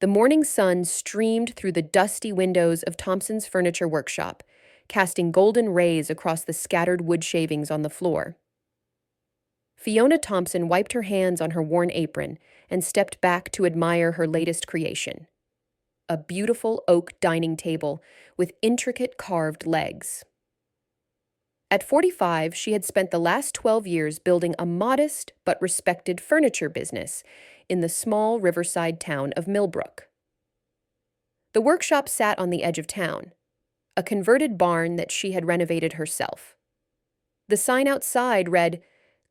The morning sun streamed through the dusty windows of Thompson's furniture workshop, casting golden rays across the scattered wood shavings on the floor. Fiona Thompson wiped her hands on her worn apron and stepped back to admire her latest creation, a beautiful oak dining table with intricate carved legs. At 45, she had spent the last 12 years building a modest but respected furniture business in the small riverside town of Millbrook. The workshop sat on the edge of town, a converted barn that she had renovated herself. The sign outside read,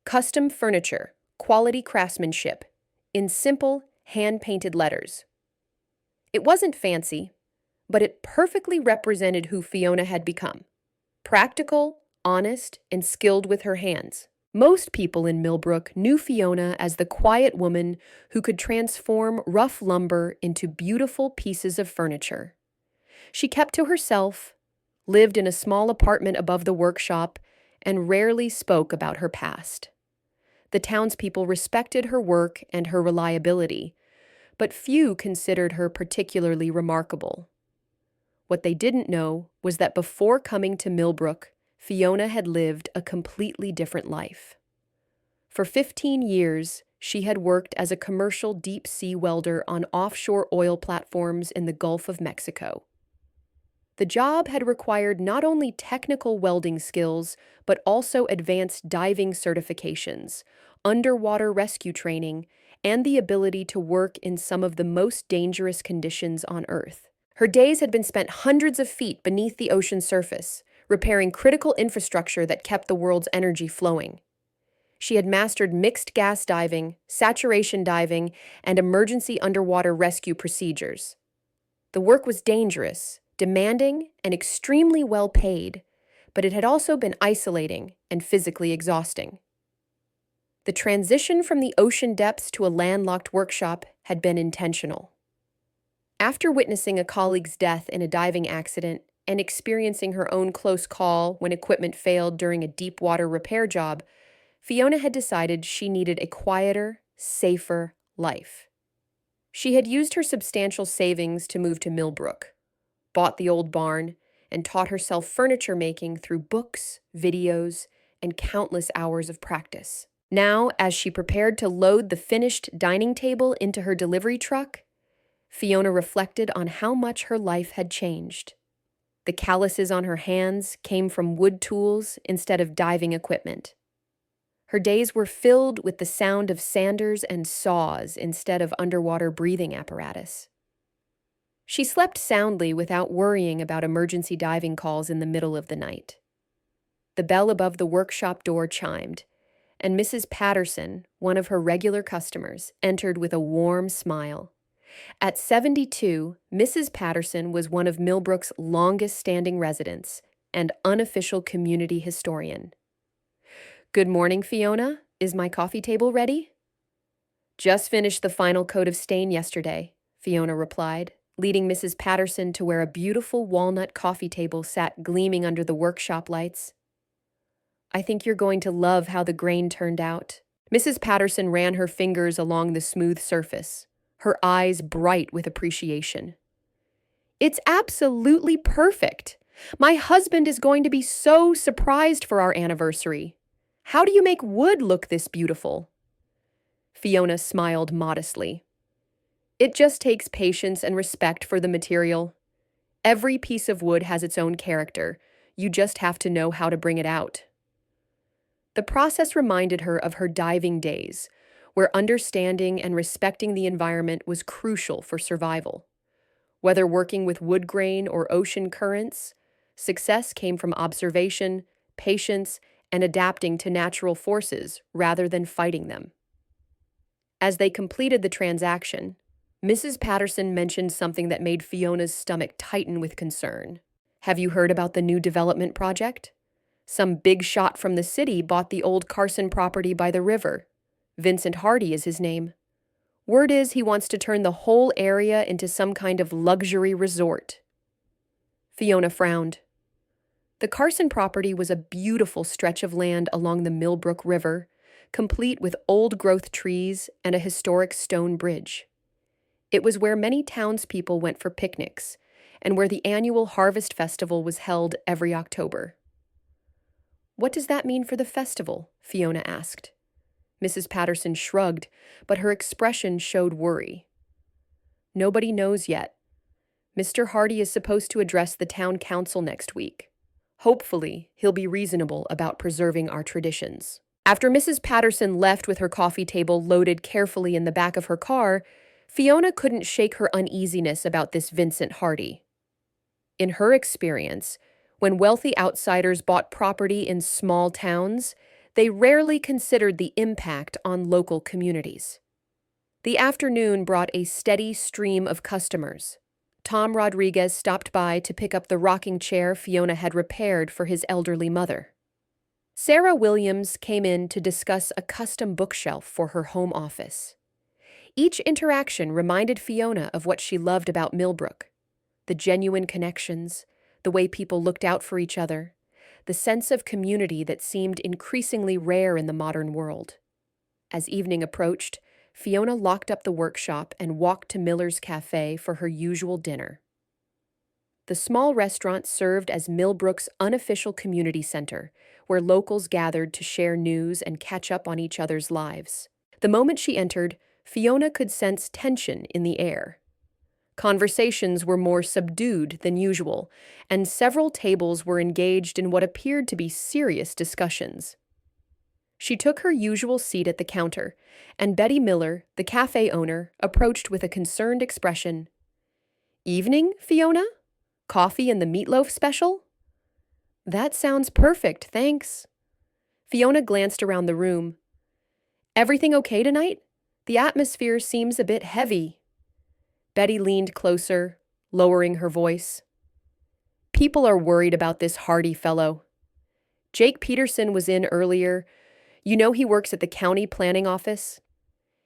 "Custom Furniture, Quality Craftsmanship," in simple, hand-painted letters. It wasn't fancy, but it perfectly represented who Fiona had become: practical, honest, and skilled with her hands. Most people in Millbrook knew Fiona as the quiet woman who could transform rough lumber into beautiful pieces of furniture. She kept to herself, lived in a small apartment above the workshop, and rarely spoke about her past. The townspeople respected her work and her reliability, but few considered her particularly remarkable. What they didn't know was that before coming to Millbrook, Fiona had lived a completely different life. For 15 years, she had worked as a commercial deep-sea welder on offshore oil platforms in the Gulf of Mexico. The job had required not only technical welding skills, but also advanced diving certifications, underwater rescue training, and the ability to work in some of the most dangerous conditions on Earth. Her days had been spent hundreds of feet beneath the ocean's surface, repairing critical infrastructure that kept the world's energy flowing. She had mastered mixed gas diving, saturation diving, and emergency underwater rescue procedures. The work was dangerous, demanding, and extremely well paid, but it had also been isolating and physically exhausting. The transition from the ocean depths to a landlocked workshop had been intentional. After witnessing a colleague's death in a diving accident and experiencing her own close call when equipment failed during a deep water repair job, Fiona had decided she needed a quieter, safer life. She had used her substantial savings to move to Millbrook, bought the old barn, and taught herself furniture making through books, videos, and countless hours of practice. Now, as she prepared to load the finished dining table into her delivery truck, Fiona reflected on how much her life had changed. The calluses on her hands came from wood tools instead of diving equipment. Her days were filled with the sound of sanders and saws instead of underwater breathing apparatus. She slept soundly without worrying about emergency diving calls in the middle of the night. The bell above the workshop door chimed, and Mrs. Patterson, one of her regular customers, entered with a warm smile. At 72, Mrs. Patterson was one of Millbrook's longest-standing residents and unofficial community historian. "Good morning, Fiona. Is my coffee table ready?" "Just finished the final coat of stain yesterday," Fiona replied, leading Mrs. Patterson to where a beautiful walnut coffee table sat gleaming under the workshop lights. "I think you're going to love how the grain turned out." Mrs. Patterson ran her fingers along the smooth surface, her eyes bright with appreciation. "It's absolutely perfect. My husband is going to be so surprised for our anniversary. How do you make wood look this beautiful?" Fiona smiled modestly. "It just takes patience and respect for the material. Every piece of wood has its own character. You just have to know how to bring it out." The process reminded her of her diving days, where understanding and respecting the environment was crucial for survival. Whether working with wood grain or ocean currents, success came from observation, patience, and adapting to natural forces rather than fighting them. As they completed the transaction, Mrs. Patterson mentioned something that made Fiona's stomach tighten with concern. "Have you heard about the new development project? Some big shot from the city bought the old Carson property by the river. Vincent Hardy is his name. Word is he wants to turn the whole area into some kind of luxury resort." Fiona frowned. The Carson property was a beautiful stretch of land along the Millbrook River, complete with old-growth trees and a historic stone bridge. It was where many townspeople went for picnics, and where the annual Harvest Festival was held every October. "What does that mean for the festival?" Fiona asked. Mrs. Patterson shrugged, but her expression showed worry. "Nobody knows yet. Mr. Hardy is supposed to address the town council next week. Hopefully, he'll be reasonable about preserving our traditions." After Mrs. Patterson left with her coffee table loaded carefully in the back of her car, Fiona couldn't shake her uneasiness about this Vincent Hardy. In her experience, when wealthy outsiders bought property in small towns, they rarely considered the impact on local communities. The afternoon brought a steady stream of customers. Tom Rodriguez stopped by to pick up the rocking chair Fiona had repaired for his elderly mother. Sarah Williams came in to discuss a custom bookshelf for her home office. Each interaction reminded Fiona of what she loved about Millbrook: the genuine connections, the way people looked out for each other, the sense of community that seemed increasingly rare in the modern world. As evening approached, Fiona locked up the workshop and walked to Miller's Cafe for her usual dinner. The small restaurant served as Millbrook's unofficial community center, where locals gathered to share news and catch up on each other's lives. The moment she entered, Fiona could sense tension in the air. Conversations were more subdued than usual, and several tables were engaged in what appeared to be serious discussions. She took her usual seat at the counter, and Betty Miller, the cafe owner, approached with a concerned expression. "Evening, Fiona? Coffee and the meatloaf special?" "That sounds perfect, thanks." Fiona glanced around the room. "Everything okay tonight? The atmosphere seems a bit heavy." Betty leaned closer, lowering her voice. "People are worried about this Hardy fellow. Jake Peterson was in earlier. You know he works at the county planning office.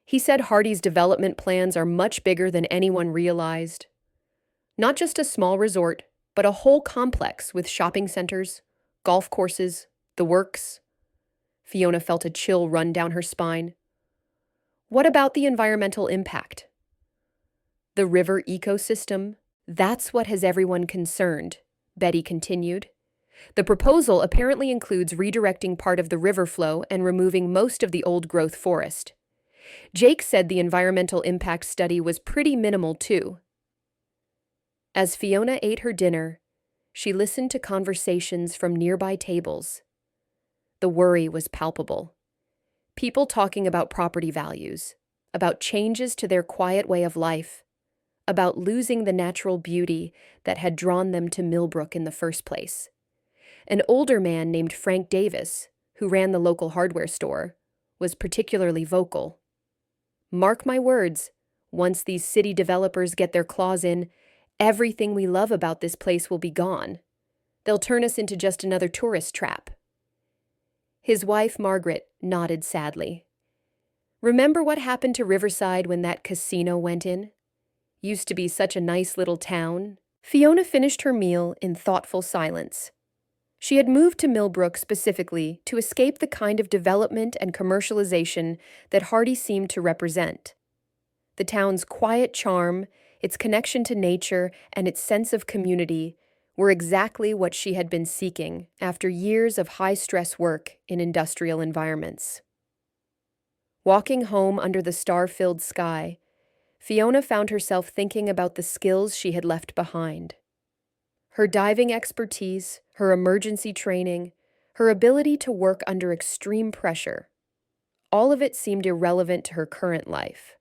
He said Hardy's development plans are much bigger than anyone realized. Not just a small resort, but a whole complex with shopping centers, golf courses, the works." Fiona felt a chill run down her spine. "What about the environmental impact?" "The river ecosystem, that's what has everyone concerned," Betty continued. "The proposal apparently includes redirecting part of the river flow and removing most of the old-growth forest. Jake said the environmental impact study was pretty minimal, too." As Fiona ate her dinner, she listened to conversations from nearby tables. The worry was palpable. People talking about property values, about changes to their quiet way of life, about losing the natural beauty that had drawn them to Millbrook in the first place. An older man named Frank Davis, who ran the local hardware store, was particularly vocal. "Mark my words, once these city developers get their claws in, everything we love about this place will be gone. They'll turn us into just another tourist trap." His wife, Margaret, nodded sadly. "Remember what happened to Riverside when that casino went in? Used to be such a nice little town." Fiona finished her meal in thoughtful silence. She had moved to Millbrook specifically to escape the kind of development and commercialization that Hardy seemed to represent. The town's quiet charm, its connection to nature, and its sense of community were exactly what she had been seeking after years of high-stress work in industrial environments. Walking home under the star-filled sky, Fiona found herself thinking about the skills she had left behind. Her diving expertise, her emergency training, her ability to work under extreme pressure, all of it seemed irrelevant to her current life.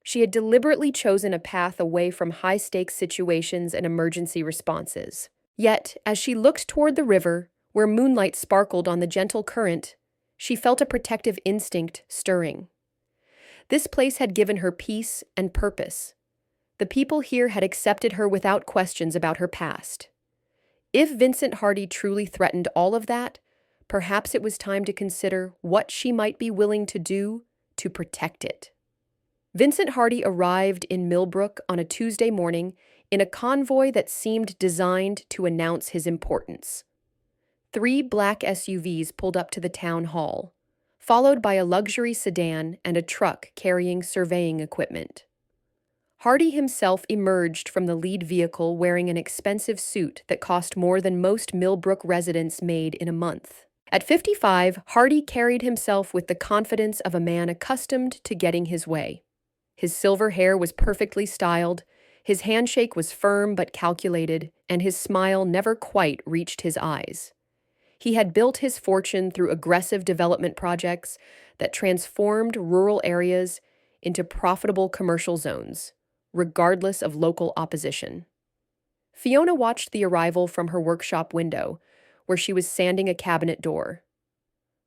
She had deliberately chosen a path away from high-stakes situations and emergency responses. Yet, as she looked toward the river, where moonlight sparkled on the gentle current, she felt a protective instinct stirring. This place had given her peace and purpose. The people here had accepted her without questions about her past. If Vincent Hardy truly threatened all of that, perhaps it was time to consider what she might be willing to do to protect it. Vincent Hardy arrived in Millbrook on a Tuesday morning in a convoy that seemed designed to announce his importance. 3 black SUVs pulled up to the town hall, followed by a luxury sedan and a truck carrying surveying equipment. Hardy himself emerged from the lead vehicle wearing an expensive suit that cost more than most Millbrook residents made in a month. At 55, Hardy carried himself with the confidence of a man accustomed to getting his way. His silver hair was perfectly styled, his handshake was firm but calculated, and his smile never quite reached his eyes. He had built his fortune through aggressive development projects that transformed rural areas into profitable commercial zones, regardless of local opposition. Fiona watched the arrival from her workshop window, where she was sanding a cabinet door.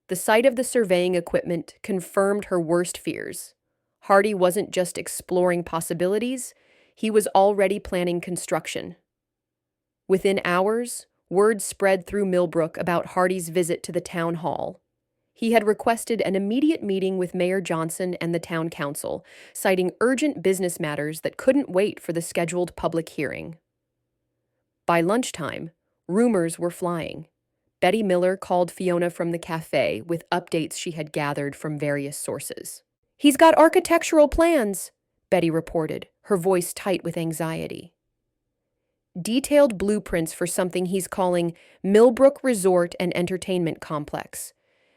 The sight of the surveying equipment confirmed her worst fears. Hardy wasn't just exploring possibilities, he was already planning construction. Within hours, word spread through Millbrook about Hardy's visit to the town hall. He had requested an immediate meeting with Mayor Johnson and the town council, citing urgent business matters that couldn't wait for the scheduled public hearing. By lunchtime, rumors were flying. Betty Miller called Fiona from the cafe with updates she had gathered from various sources. "He's got architectural plans," Betty reported, her voice tight with anxiety. "Detailed blueprints for something he's calling Millbrook Resort and Entertainment Complex.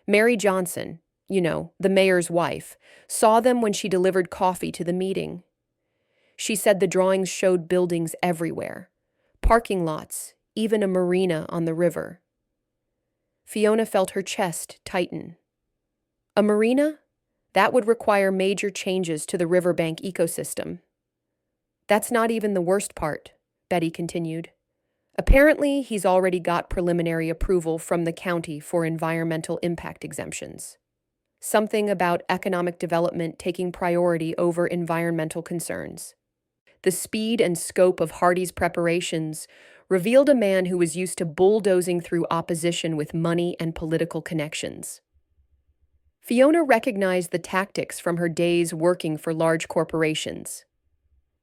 Mary Johnson, the mayor's wife, saw them when she delivered coffee to the meeting. She said the drawings showed buildings everywhere, parking lots, even a marina on the river." Fiona felt her chest tighten. A marina? That would require major changes to the riverbank ecosystem. "That's not even the worst part," Betty continued. "Apparently, he's already got preliminary approval from the county for environmental impact exemptions. Something about economic development taking priority over environmental concerns." The speed and scope of Hardy's preparations revealed a man who was used to bulldozing through opposition with money and political connections. Fiona recognized the tactics from her days working for large corporations.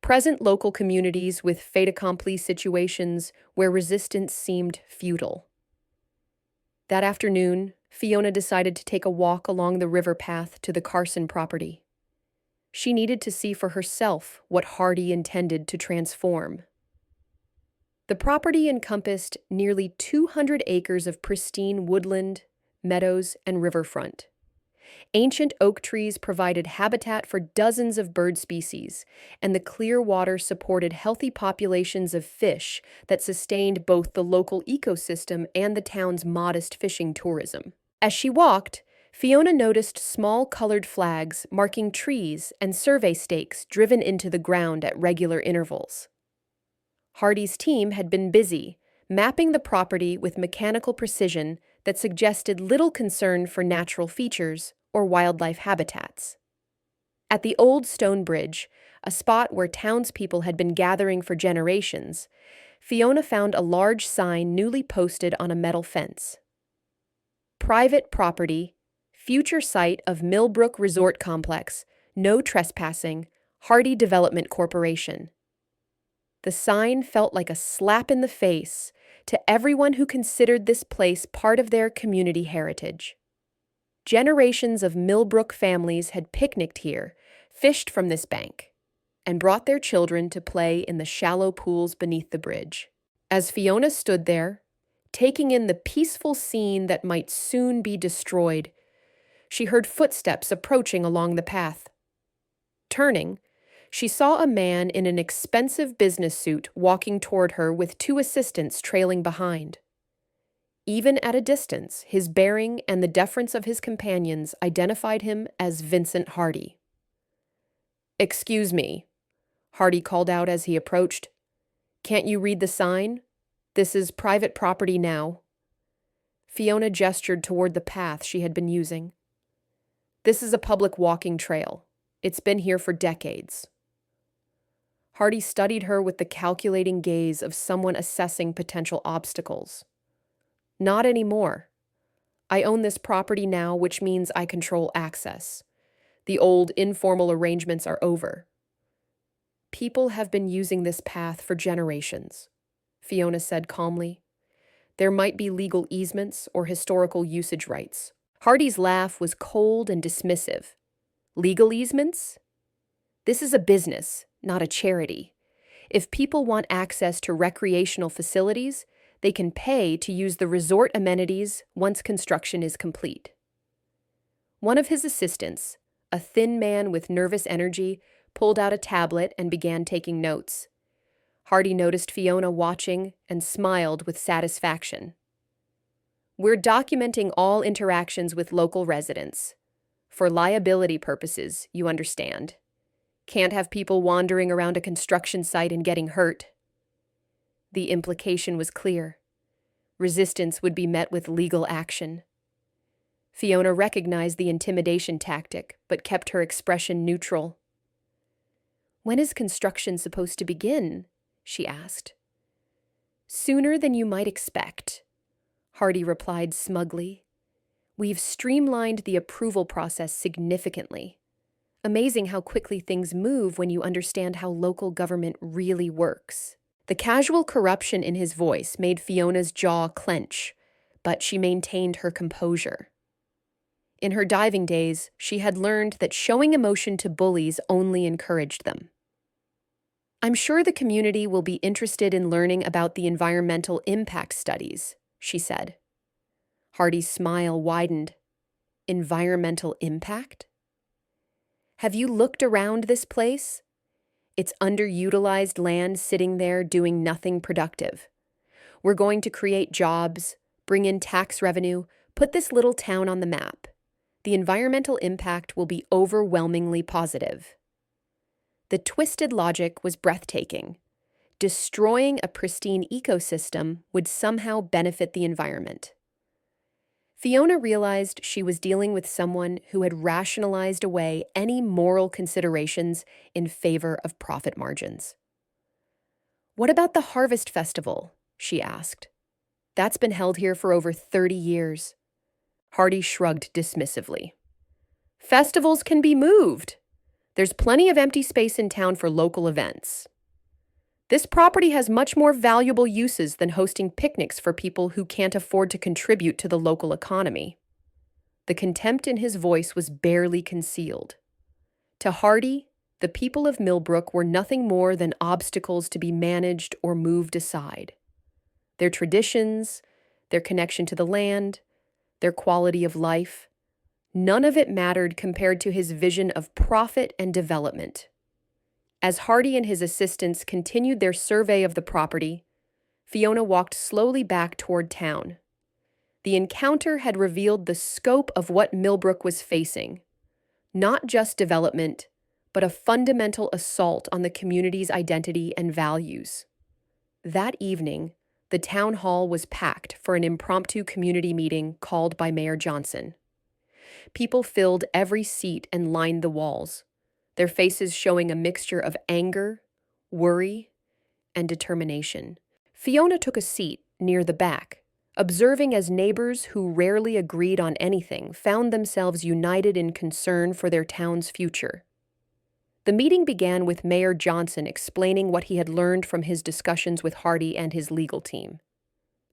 Present local communities with fait accompli situations where resistance seemed futile. That afternoon, Fiona decided to take a walk along the river path to the Carson property. She needed to see for herself what Hardy intended to transform. The property encompassed nearly 200 acres of pristine woodland, meadows, and riverfront. Ancient oak trees provided habitat for dozens of bird species, and the clear water supported healthy populations of fish that sustained both the local ecosystem and the town's modest fishing tourism. As she walked, Fiona noticed small colored flags marking trees and survey stakes driven into the ground at regular intervals. Hardy's team had been busy, mapping the property with mechanical precision that suggested little concern for natural features or wildlife habitats. At the old stone bridge, a spot where townspeople had been gathering for generations, Fiona found a large sign newly posted on a metal fence. "Private property, future site of Millbrook Resort Complex, no trespassing, Hardy Development Corporation." The sign felt like a slap in the face to everyone who considered this place part of their community heritage. Generations of Millbrook families had picnicked here, fished from this bank, and brought their children to play in the shallow pools beneath the bridge. As Fiona stood there, taking in the peaceful scene that might soon be destroyed, she heard footsteps approaching along the path. Turning, she saw a man in an expensive business suit walking toward her with two assistants trailing behind. Even at a distance, his bearing and the deference of his companions identified him as Vincent Hardy. "Excuse me," Hardy called out as he approached. "Can't you read the sign? This is private property now." Fiona gestured toward the path she had been using. "This is a public walking trail. It's been here for decades." Hardy studied her with the calculating gaze of someone assessing potential obstacles. "Not anymore. I own this property now, which means I control access. The old informal arrangements are over. People have been using this path for generations," Fiona said calmly. "There might be legal easements or historical usage rights." Hardy's laugh was cold and dismissive. "Legal easements? This is a business, not a charity. If people want access to recreational facilities, they can pay to use the resort amenities once construction is complete. One of his assistants, a thin man with nervous energy, pulled out a tablet and began taking notes. Hardy noticed Fiona watching and smiled with satisfaction. We're documenting all interactions with local residents. For liability purposes, you understand. Can't have people wandering around a construction site and getting hurt. The implication was clear. Resistance would be met with legal action. Fiona recognized the intimidation tactic, but kept her expression neutral. "When is construction supposed to begin?" she asked. "Sooner than you might expect," Hardy replied smugly. "We've streamlined the approval process significantly. Amazing how quickly things move when you understand how local government really works." The casual corruption in his voice made Fiona's jaw clench, but she maintained her composure. In her diving days, she had learned that showing emotion to bullies only encouraged them. "I'm sure the community will be interested in learning about the environmental impact studies," she said. Hardy's smile widened. "Environmental impact? Have you looked around this place? It's underutilized land sitting there doing nothing productive. We're going to create jobs, bring in tax revenue, put this little town on the map. The environmental impact will be overwhelmingly positive." The twisted logic was breathtaking. Destroying a pristine ecosystem would somehow benefit the environment. Fiona realized she was dealing with someone who had rationalized away any moral considerations in favor of profit margins. "What about the Harvest Festival?" she asked. "That's been held here for over 30 years. Hardy shrugged dismissively. "Festivals can be moved. There's plenty of empty space in town for local events. This property has much more valuable uses than hosting picnics for people who can't afford to contribute to the local economy." The contempt in his voice was barely concealed. To Hardy, the people of Millbrook were nothing more than obstacles to be managed or moved aside. Their traditions, their connection to the land, their quality of life, none of it mattered compared to his vision of profit and development. As Hardy and his assistants continued their survey of the property, Fiona walked slowly back toward town. The encounter had revealed the scope of what Millbrook was facing. Not just development, but a fundamental assault on the community's identity and values. That evening, the town hall was packed for an impromptu community meeting called by Mayor Johnson. People filled every seat and lined the walls, their faces showing a mixture of anger, worry, and determination. Fiona took a seat near the back, observing as neighbors who rarely agreed on anything found themselves united in concern for their town's future. The meeting began with Mayor Johnson explaining what he had learned from his discussions with Hardy and his legal team.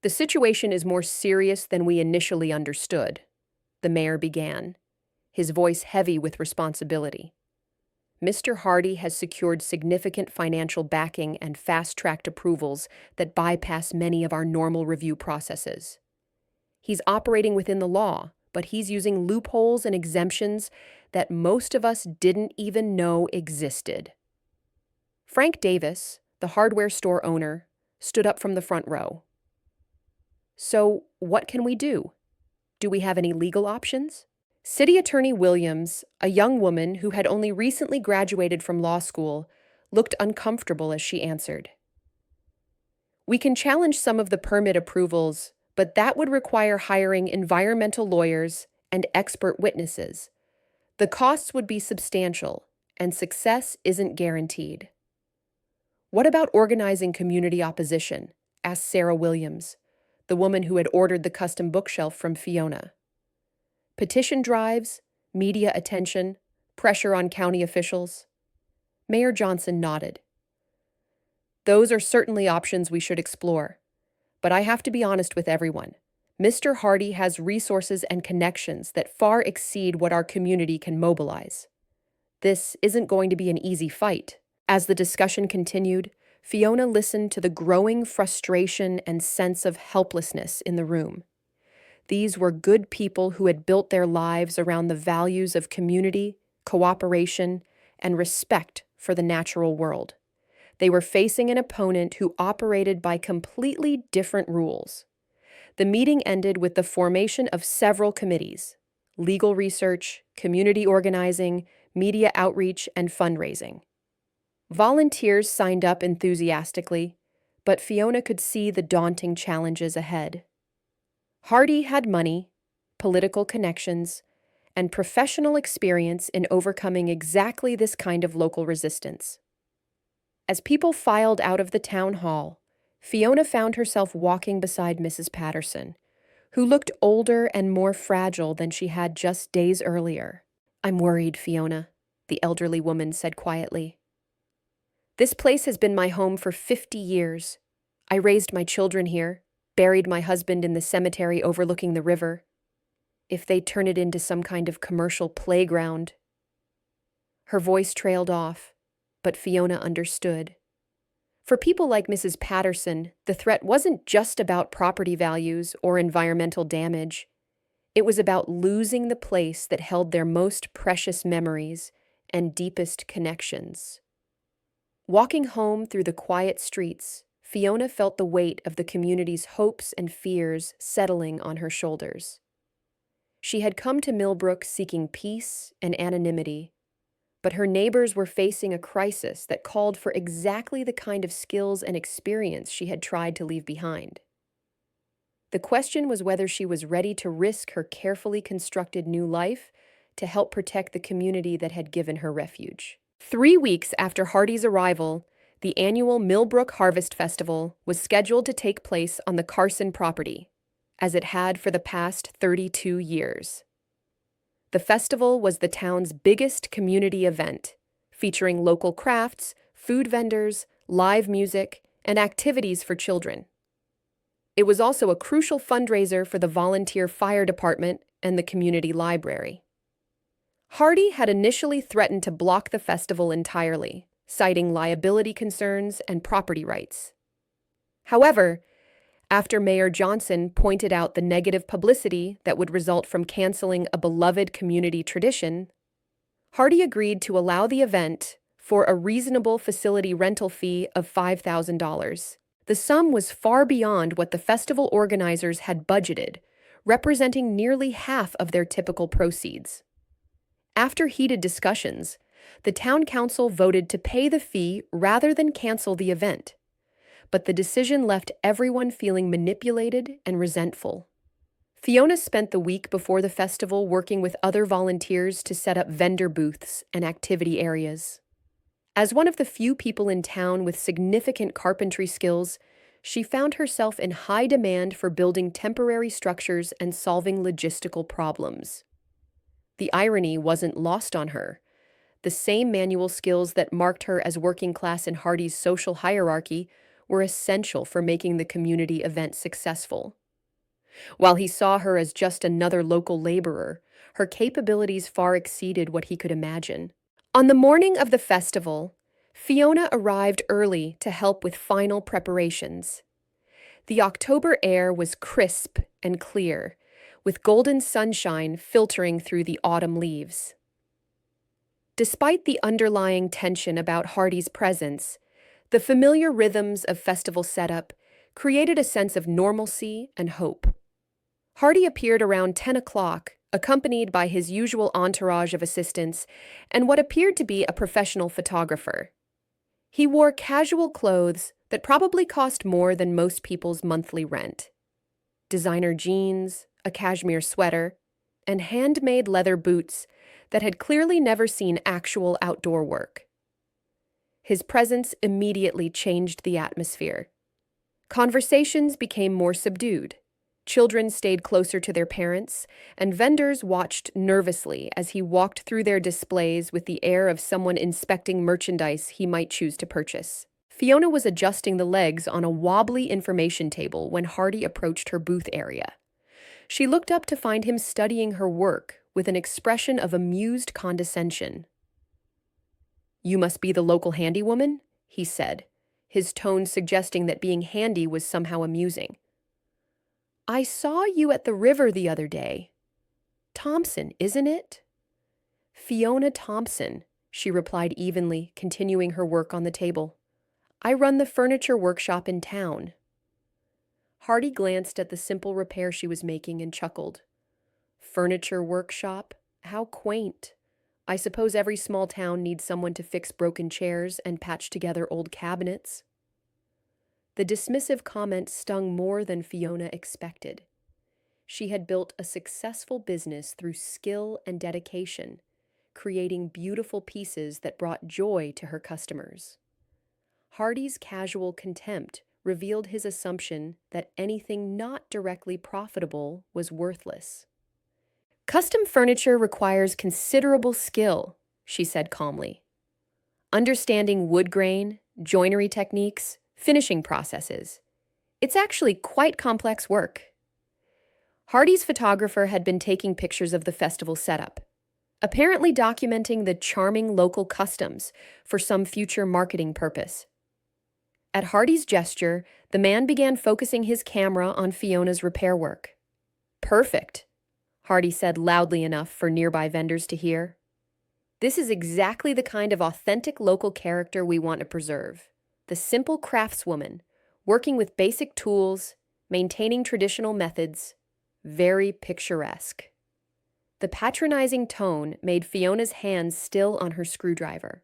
"The situation is more serious than we initially understood," the mayor began, his voice heavy with responsibility. "Mr. Hardy has secured significant financial backing and fast-tracked approvals that bypass many of our normal review processes. He's operating within the law, but he's using loopholes and exemptions that most of us didn't even know existed." Frank Davis, the hardware store owner, stood up from the front row. "So, what can we do? Do we have any legal options?" City Attorney Williams, a young woman who had only recently graduated from law school, looked uncomfortable as she answered. "We can challenge some of the permit approvals, but that would require hiring environmental lawyers and expert witnesses. The costs would be substantial, and success isn't guaranteed." "What about organizing community opposition?" asked Sarah Williams, the woman who had ordered the custom bookshelf from Fiona. "Petition drives, media attention, pressure on county officials?" Mayor Johnson nodded. "Those are certainly options we should explore. But I have to be honest with everyone. Mr. Hardy has resources and connections that far exceed what our community can mobilize. This isn't going to be an easy fight." As the discussion continued, Fiona listened to the growing frustration and sense of helplessness in the room. These were good people who had built their lives around the values of community, cooperation, and respect for the natural world. They were facing an opponent who operated by completely different rules. The meeting ended with the formation of several committees: legal research, community organizing, media outreach, and fundraising. Volunteers signed up enthusiastically, but Fiona could see the daunting challenges ahead. Hardy had money, political connections, and professional experience in overcoming exactly this kind of local resistance. As people filed out of the town hall, Fiona found herself walking beside Mrs. Patterson, who looked older and more fragile than she had just days earlier. "I'm worried, Fiona," the elderly woman said quietly. "This place has been my home for 50 years. I raised my children here, buried my husband in the cemetery overlooking the river. If they turn it into some kind of commercial playground..." Her voice trailed off, but Fiona understood. For people like Mrs. Patterson, the threat wasn't just about property values or environmental damage. It was about losing the place that held their most precious memories and deepest connections. Walking home through the quiet streets, Fiona felt the weight of the community's hopes and fears settling on her shoulders. She had come to Millbrook seeking peace and anonymity, but her neighbors were facing a crisis that called for exactly the kind of skills and experience she had tried to leave behind. The question was whether she was ready to risk her carefully constructed new life to help protect the community that had given her refuge. 3 weeks after Hardy's arrival, the annual Millbrook Harvest Festival was scheduled to take place on the Carson property, as it had for the past 32 years. The festival was the town's biggest community event, featuring local crafts, food vendors, live music, and activities for children. It was also a crucial fundraiser for the volunteer fire department and the community library. Hardy had initially threatened to block the festival entirely, citing liability concerns and property rights. However, after Mayor Johnson pointed out the negative publicity that would result from canceling a beloved community tradition, Hardy agreed to allow the event for a reasonable facility rental fee of $5,000. The sum was far beyond what the festival organizers had budgeted, representing nearly half of their typical proceeds. After heated discussions, the town council voted to pay the fee rather than cancel the event, but the decision left everyone feeling manipulated and resentful. Fiona spent the week before the festival working with other volunteers to set up vendor booths and activity areas. As one of the few people in town with significant carpentry skills, she found herself in high demand for building temporary structures and solving logistical problems. The irony wasn't lost on her. The same manual skills that marked her as working class in Hardy's social hierarchy were essential for making the community event successful. While he saw her as just another local laborer, her capabilities far exceeded what he could imagine. On the morning of the festival, Fiona arrived early to help with final preparations. The October air was crisp and clear, with golden sunshine filtering through the autumn leaves. Despite the underlying tension about Hardy's presence, the familiar rhythms of festival setup created a sense of normalcy and hope. Hardy appeared around 10 o'clock, accompanied by his usual entourage of assistants and what appeared to be a professional photographer. He wore casual clothes that probably cost more than most people's monthly rent. Designer jeans, a cashmere sweater, and handmade leather boots that had clearly never seen actual outdoor work. His presence immediately changed the atmosphere. Conversations became more subdued. Children stayed closer to their parents, and vendors watched nervously as he walked through their displays with the air of someone inspecting merchandise he might choose to purchase. Fiona was adjusting the legs on a wobbly information table when Hardy approached her booth area. She looked up to find him studying her work with an expression of amused condescension. You must be the local handywoman, he said, his tone suggesting that being handy was somehow amusing. I saw you at the river the other day. Thompson, isn't it? Fiona Thompson, she replied evenly, continuing her work on the table. I run the furniture workshop in town. Hardy glanced at the simple repair she was making and chuckled. Furniture workshop? How quaint. I suppose every small town needs someone to fix broken chairs and patch together old cabinets. The dismissive comment stung more than Fiona expected. She had built a successful business through skill and dedication, creating beautiful pieces that brought joy to her customers. Hardy's casual contempt revealed his assumption that anything not directly profitable was worthless. Custom furniture requires considerable skill, she said calmly. Understanding wood grain, joinery techniques, finishing processes. It's actually quite complex work. Hardy's photographer had been taking pictures of the festival setup, apparently documenting the charming local customs for some future marketing purpose. At Hardy's gesture, the man began focusing his camera on Fiona's repair work. Perfect, Hardy said loudly enough for nearby vendors to hear. This is exactly the kind of authentic local character we want to preserve. The simple craftswoman, working with basic tools, maintaining traditional methods, very picturesque. The patronizing tone made Fiona's hands still on her screwdriver.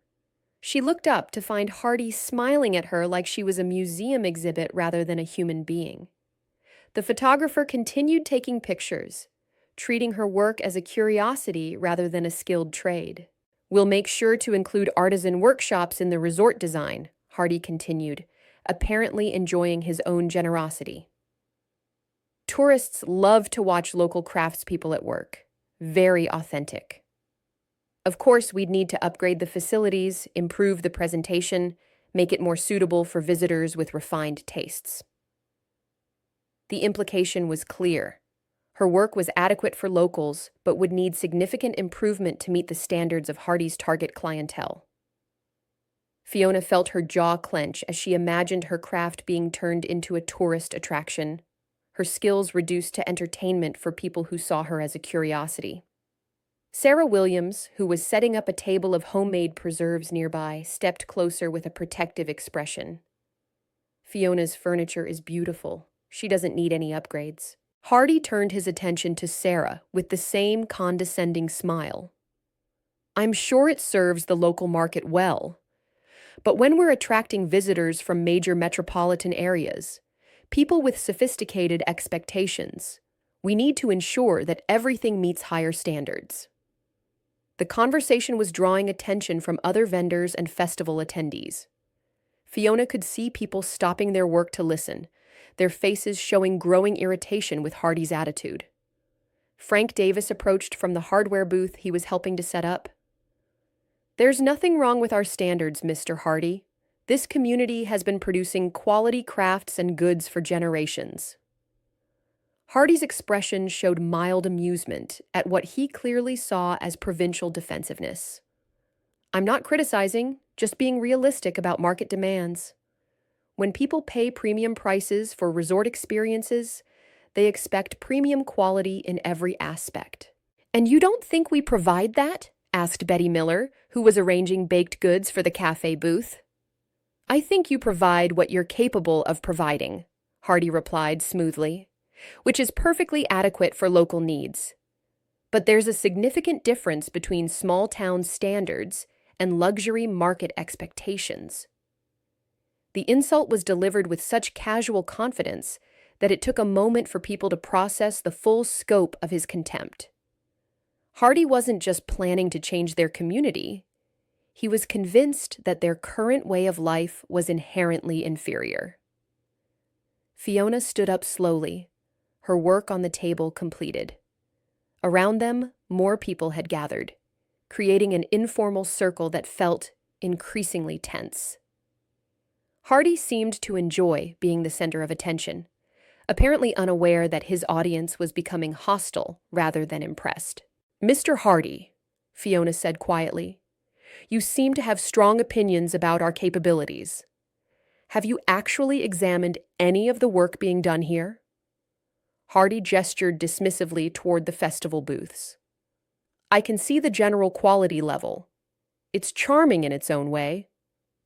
She looked up to find Hardy smiling at her like she was a museum exhibit rather than a human being. The photographer continued taking pictures, treating her work as a curiosity rather than a skilled trade. We'll make sure to include artisan workshops in the resort design, Hardy continued, apparently enjoying his own generosity. Tourists love to watch local craftspeople at work. Very authentic. Of course, we'd need to upgrade the facilities, improve the presentation, make it more suitable for visitors with refined tastes. The implication was clear. Her work was adequate for locals, but would need significant improvement to meet the standards of Hardy's target clientele. Fiona felt her jaw clench as she imagined her craft being turned into a tourist attraction, her skills reduced to entertainment for people who saw her as a curiosity. Sarah Williams, who was setting up a table of homemade preserves nearby, stepped closer with a protective expression. Fiona's furniture is beautiful. She doesn't need any upgrades. Hardy turned his attention to Sarah with the same condescending smile. I'm sure it serves the local market well, but when we're attracting visitors from major metropolitan areas, people with sophisticated expectations, we need to ensure that everything meets higher standards. The conversation was drawing attention from other vendors and festival attendees. Fiona could see people stopping their work to listen, their faces showing growing irritation with Hardy's attitude. Frank Davis approached from the hardware booth he was helping to set up. There's nothing wrong with our standards, Mr. Hardy. This community has been producing quality crafts and goods for generations. Hardy's expression showed mild amusement at what he clearly saw as provincial defensiveness. I'm not criticizing, just being realistic about market demands. When people pay premium prices for resort experiences, they expect premium quality in every aspect. And you don't think we provide that? Asked Betty Miller, who was arranging baked goods for the cafe booth. I think you provide what you're capable of providing, Hardy replied smoothly, which is perfectly adequate for local needs. But there's a significant difference between small town standards and luxury market expectations. The insult was delivered with such casual confidence that it took a moment for people to process the full scope of his contempt. Hardy wasn't just planning to change their community. He was convinced that their current way of life was inherently inferior. Fiona stood up slowly, her work on the table completed. Around them, more people had gathered, creating an informal circle that felt increasingly tense. Hardy seemed to enjoy being the center of attention, apparently unaware that his audience was becoming hostile rather than impressed. Mr. Hardy, Fiona said quietly, You seem to have strong opinions about our capabilities. Have you actually examined any of the work being done here? Hardy gestured dismissively toward the festival booths. I can see the general quality level. It's charming in its own way,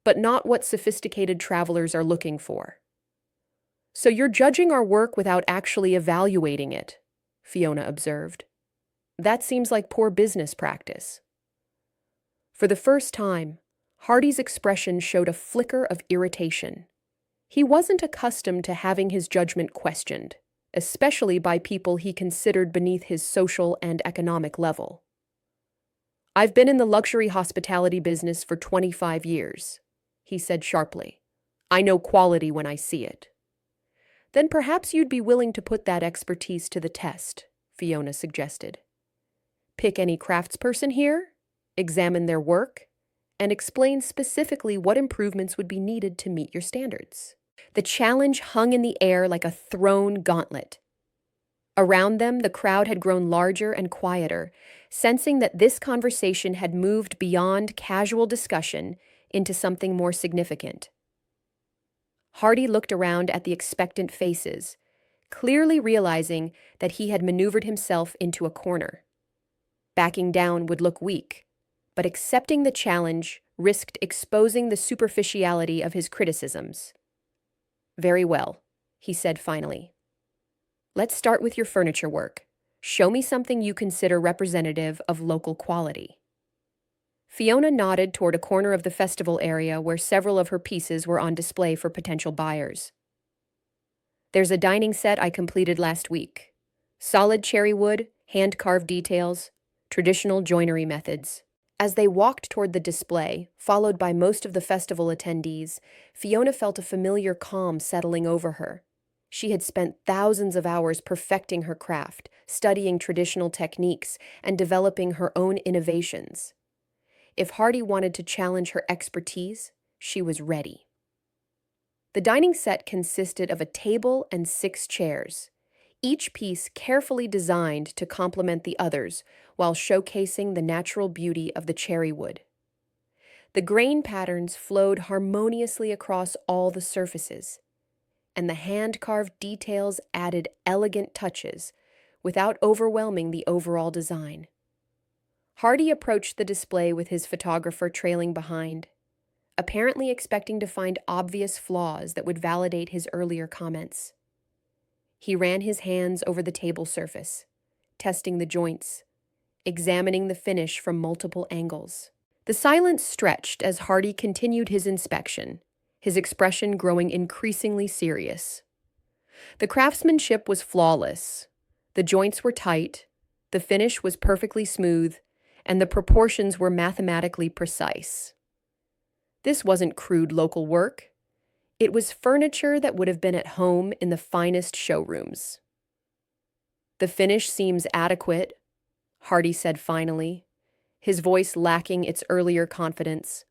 but not what sophisticated travelers are looking for. So you're judging our work without actually evaluating it, Fiona observed. That seems like poor business practice. For the first time, Hardy's expression showed a flicker of irritation. He wasn't accustomed to having his judgment questioned, especially by people he considered beneath his social and economic level. I've been in the luxury hospitality business for 25 years, he said sharply. I know quality when I see it. Then perhaps you'd be willing to put that expertise to the test, Fiona suggested. Pick any craftsperson here, examine their work, and explain specifically what improvements would be needed to meet your standards. The challenge hung in the air like a thrown gauntlet. Around them, the crowd had grown larger and quieter, sensing that this conversation had moved beyond casual discussion into something more significant. Hardy looked around at the expectant faces, clearly realizing that he had maneuvered himself into a corner. Backing down would look weak, but accepting the challenge risked exposing the superficiality of his criticisms. Very well, he said finally. Let's start with your furniture work. Show me something you consider representative of local quality. Fiona nodded toward a corner of the festival area where several of her pieces were on display for potential buyers. There's a dining set I completed last week. Solid cherry wood, hand-carved details, traditional joinery methods. As they walked toward the display, followed by most of the festival attendees, Fiona felt a familiar calm settling over her. She had spent thousands of hours perfecting her craft, studying traditional techniques, and developing her own innovations. If Hardy wanted to challenge her expertise, she was ready. The dining set consisted of a table and 6 chairs, each piece carefully designed to complement the others while showcasing the natural beauty of the cherry wood. The grain patterns flowed harmoniously across all the surfaces, and the hand-carved details added elegant touches without overwhelming the overall design. Hardy approached the display with his photographer trailing behind, apparently expecting to find obvious flaws that would validate his earlier comments. He ran his hands over the table surface, testing the joints, examining the finish from multiple angles. The silence stretched as Hardy continued his inspection, his expression growing increasingly serious. The craftsmanship was flawless. The joints were tight, the finish was perfectly smooth, and the proportions were mathematically precise. This wasn't crude local work. It was furniture that would have been at home in the finest showrooms. The finish seems adequate, Hardy said finally, his voice lacking its earlier confidence,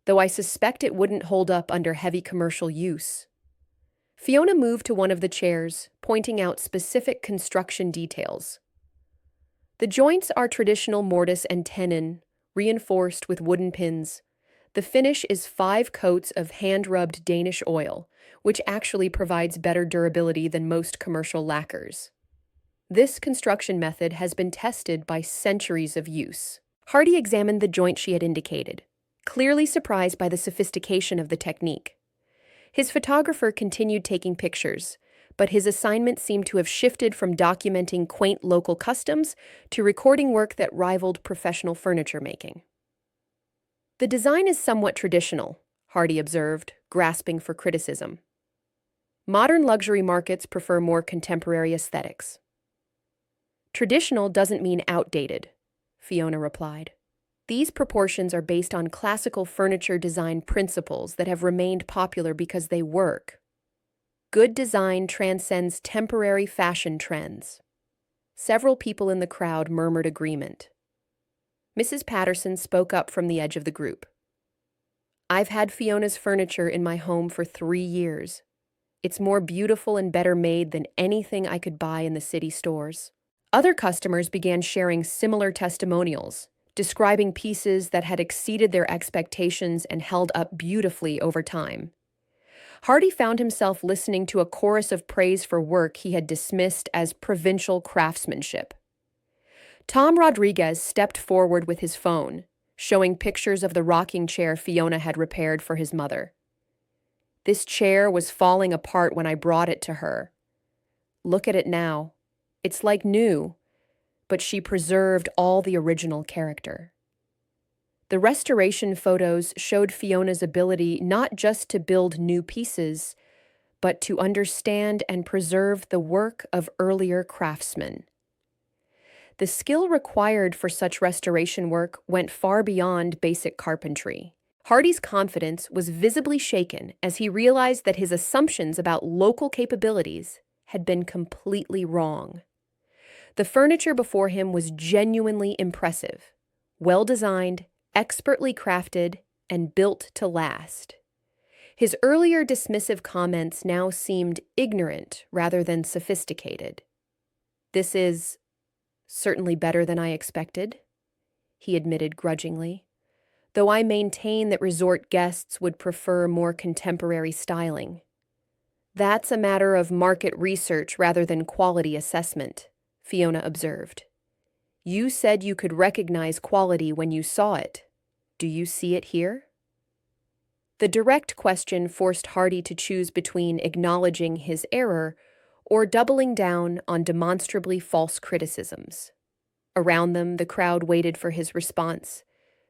though I suspect it wouldn't hold up under heavy commercial use. Fiona moved to one of the chairs, pointing out specific construction details. The joints are traditional mortise and tenon, reinforced with wooden pins. The finish is 5 coats of hand-rubbed Danish oil, which actually provides better durability than most commercial lacquers. This construction method has been tested by centuries of use. Hardy examined the joint she had indicated, clearly surprised by the sophistication of the technique. His photographer continued taking pictures, but his assignment seemed to have shifted from documenting quaint local customs to recording work that rivaled professional furniture making. The design is somewhat traditional, Hardy observed, grasping for criticism. Modern luxury markets prefer more contemporary aesthetics. Traditional doesn't mean outdated, Fiona replied. These proportions are based on classical furniture design principles that have remained popular because they work. Good design transcends temporary fashion trends. Several people in the crowd murmured agreement. Mrs. Patterson spoke up from the edge of the group. I've had Fiona's furniture in my home for 3 years. It's more beautiful and better made than anything I could buy in the city stores. Other customers began sharing similar testimonials, describing pieces that had exceeded their expectations and held up beautifully over time. Hardy found himself listening to a chorus of praise for work he had dismissed as provincial craftsmanship. Tom Rodriguez stepped forward with his phone, showing pictures of the rocking chair Fiona had repaired for his mother. This chair was falling apart when I brought it to her. Look at it now. It's like new, but she preserved all the original character. The restoration photos showed Fiona's ability not just to build new pieces, but to understand and preserve the work of earlier craftsmen. The skill required for such restoration work went far beyond basic carpentry. Hardy's confidence was visibly shaken as he realized that his assumptions about local capabilities had been completely wrong. The furniture before him was genuinely impressive, well-designed, expertly crafted, and built to last. His earlier dismissive comments now seemed ignorant rather than sophisticated. "This is certainly better than I expected," he admitted grudgingly, "though I maintain that resort guests would prefer more contemporary styling. That's a matter of market research rather than quality assessment," Fiona observed. "You said you could recognize quality when you saw it. Do you see it here?" The direct question forced Hardy to choose between acknowledging his error or doubling down on demonstrably false criticisms. Around them, the crowd waited for his response,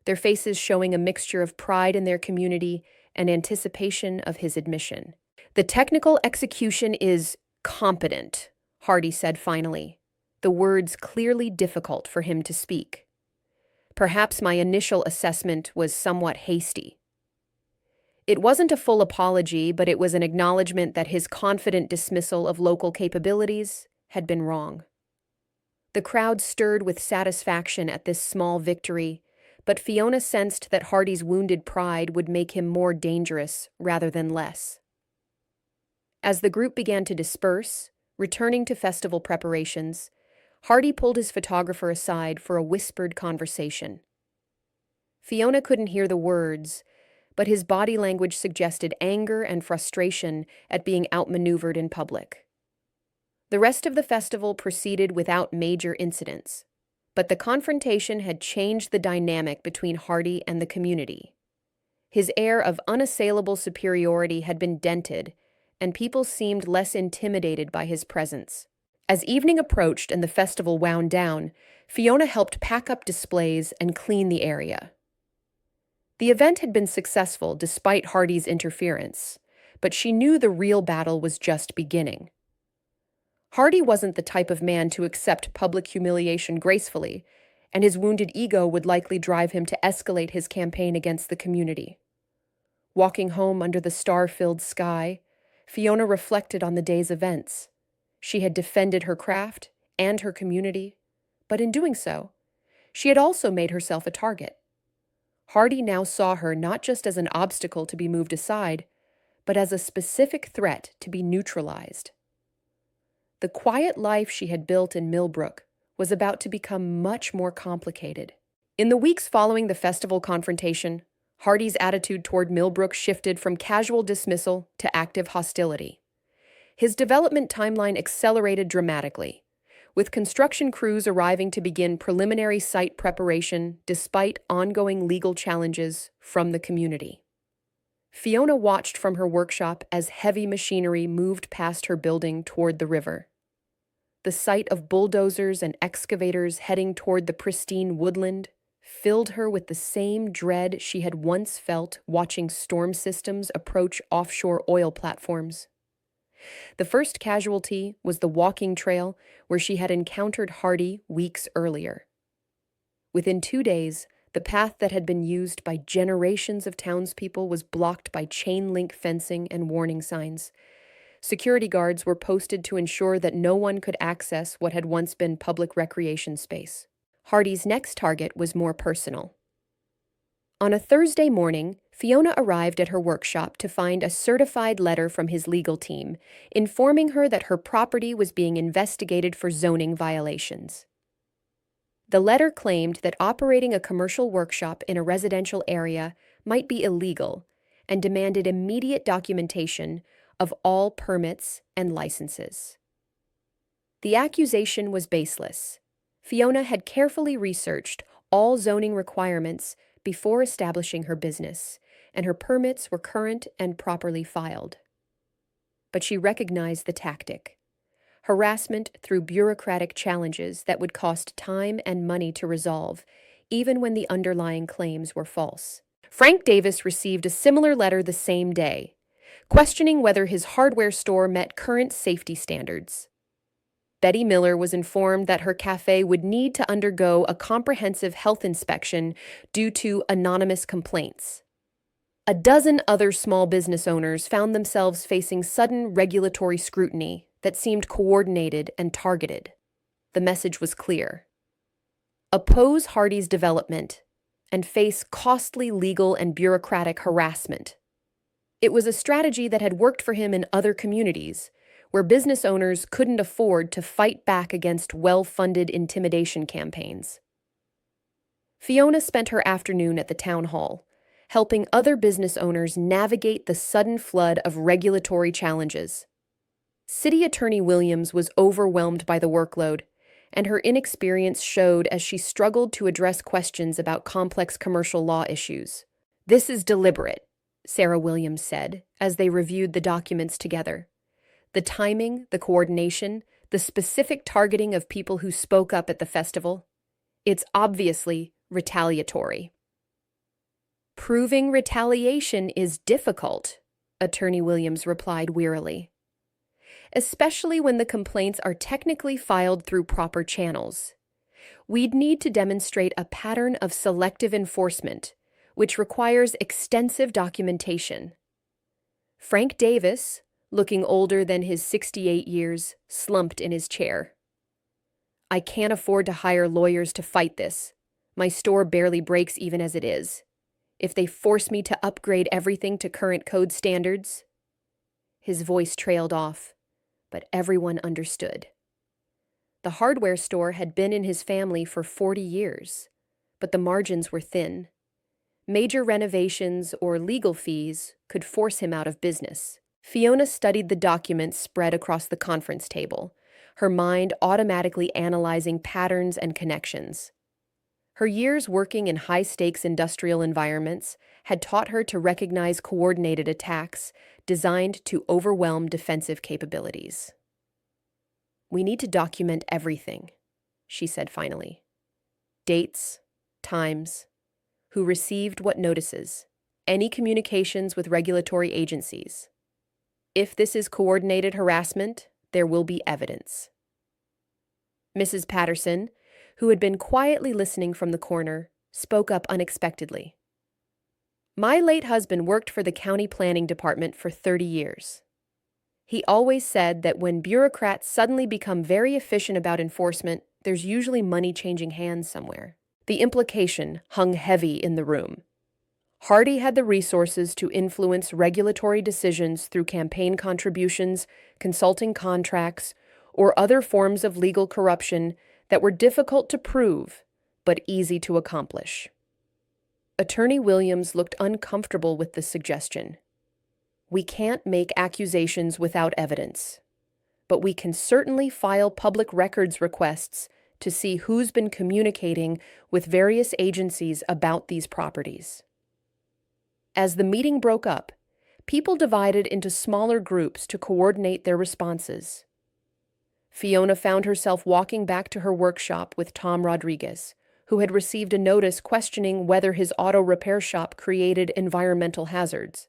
their faces showing a mixture of pride in their community and anticipation of his admission. "The technical execution is competent," Hardy said finally, the words clearly difficult for him to speak. "Perhaps my initial assessment was somewhat hasty." It wasn't a full apology, but it was an acknowledgement that his confident dismissal of local capabilities had been wrong. The crowd stirred with satisfaction at this small victory, but Fiona sensed that Hardy's wounded pride would make him more dangerous rather than less. As the group began to disperse, returning to festival preparations, Hardy pulled his photographer aside for a whispered conversation. Fiona couldn't hear the words, but his body language suggested anger and frustration at being outmaneuvered in public. The rest of the festival proceeded without major incidents, but the confrontation had changed the dynamic between Hardy and the community. His air of unassailable superiority had been dented, and people seemed less intimidated by his presence. As evening approached and the festival wound down, Fiona helped pack up displays and clean the area. The event had been successful despite Hardy's interference, but she knew the real battle was just beginning. Hardy wasn't the type of man to accept public humiliation gracefully, and his wounded ego would likely drive him to escalate his campaign against the community. Walking home under the star-filled sky, Fiona reflected on the day's events. She had defended her craft and her community, but in doing so, she had also made herself a target. Hardy now saw her not just as an obstacle to be moved aside, but as a specific threat to be neutralized. The quiet life she had built in Millbrook was about to become much more complicated. In the weeks following the festival confrontation, Hardy's attitude toward Millbrook shifted from casual dismissal to active hostility. His development timeline accelerated dramatically, with construction crews arriving to begin preliminary site preparation despite ongoing legal challenges from the community. Fiona watched from her workshop as heavy machinery moved past her building toward the river. The sight of bulldozers and excavators heading toward the pristine woodland filled her with the same dread she had once felt watching storm systems approach offshore oil platforms. The first casualty was the walking trail where she had encountered Hardy weeks earlier. Within 2 days, the path that had been used by generations of townspeople was blocked by chain-link fencing and warning signs. Security guards were posted to ensure that no one could access what had once been public recreation space. Hardy's next target was more personal. On a Thursday morning, Fiona arrived at her workshop to find a certified letter from his legal team, informing her that her property was being investigated for zoning violations. The letter claimed that operating a commercial workshop in a residential area might be illegal and demanded immediate documentation of all permits and licenses. The accusation was baseless. Fiona had carefully researched all zoning requirements before establishing her business, and her permits were current and properly filed. But she recognized the tactic: harassment through bureaucratic challenges that would cost time and money to resolve, even when the underlying claims were false. Frank Davis received a similar letter the same day, questioning whether his hardware store met current safety standards. Betty Miller was informed that her cafe would need to undergo a comprehensive health inspection due to anonymous complaints. A dozen other small business owners found themselves facing sudden regulatory scrutiny that seemed coordinated and targeted. The message was clear: oppose Hardy's development and face costly legal and bureaucratic harassment. It was a strategy that had worked for him in other communities, where business owners couldn't afford to fight back against well-funded intimidation campaigns. Fiona spent her afternoon at the town hall, helping other business owners navigate the sudden flood of regulatory challenges. City Attorney Williams was overwhelmed by the workload, and her inexperience showed as she struggled to address questions about complex commercial law issues. "This is deliberate," Sarah Williams said, as they reviewed the documents together. "The timing, the coordination, the specific targeting of people who spoke up at the festival. It's obviously retaliatory." "Proving retaliation is difficult," Attorney Williams replied wearily, "especially when the complaints are technically filed through proper channels. We'd need to demonstrate a pattern of selective enforcement, which requires extensive documentation." Frank Davis, looking older than his 68 years, slumped in his chair. "I can't afford to hire lawyers to fight this. My store barely breaks even as it is. If they force me to upgrade everything to current code standards..." His voice trailed off, but everyone understood. The hardware store had been in his family for 40 years, but the margins were thin. Major renovations or legal fees could force him out of business. Fiona studied the documents spread across the conference table, her mind automatically analyzing patterns and connections. Her years working in high-stakes industrial environments had taught her to recognize coordinated attacks designed to overwhelm defensive capabilities. "We need to document everything," she said finally. "Dates, times, who received what notices, any communications with regulatory agencies. If this is coordinated harassment, there will be evidence." Mrs. Patterson, who had been quietly listening from the corner, spoke up unexpectedly. "My late husband worked for the county planning department for 30 years. He always said that when bureaucrats suddenly become very efficient about enforcement, there's usually money changing hands somewhere." The implication hung heavy in the room. Hardy had the resources to influence regulatory decisions through campaign contributions, consulting contracts, or other forms of legal corruption that were difficult to prove, but easy to accomplish. Attorney Williams looked uncomfortable with the suggestion. "We can't make accusations without evidence, but we can certainly file public records requests to see who's been communicating with various agencies about these properties." As the meeting broke up, people divided into smaller groups to coordinate their responses. Fiona found herself walking back to her workshop with Tom Rodriguez, who had received a notice questioning whether his auto repair shop created environmental hazards.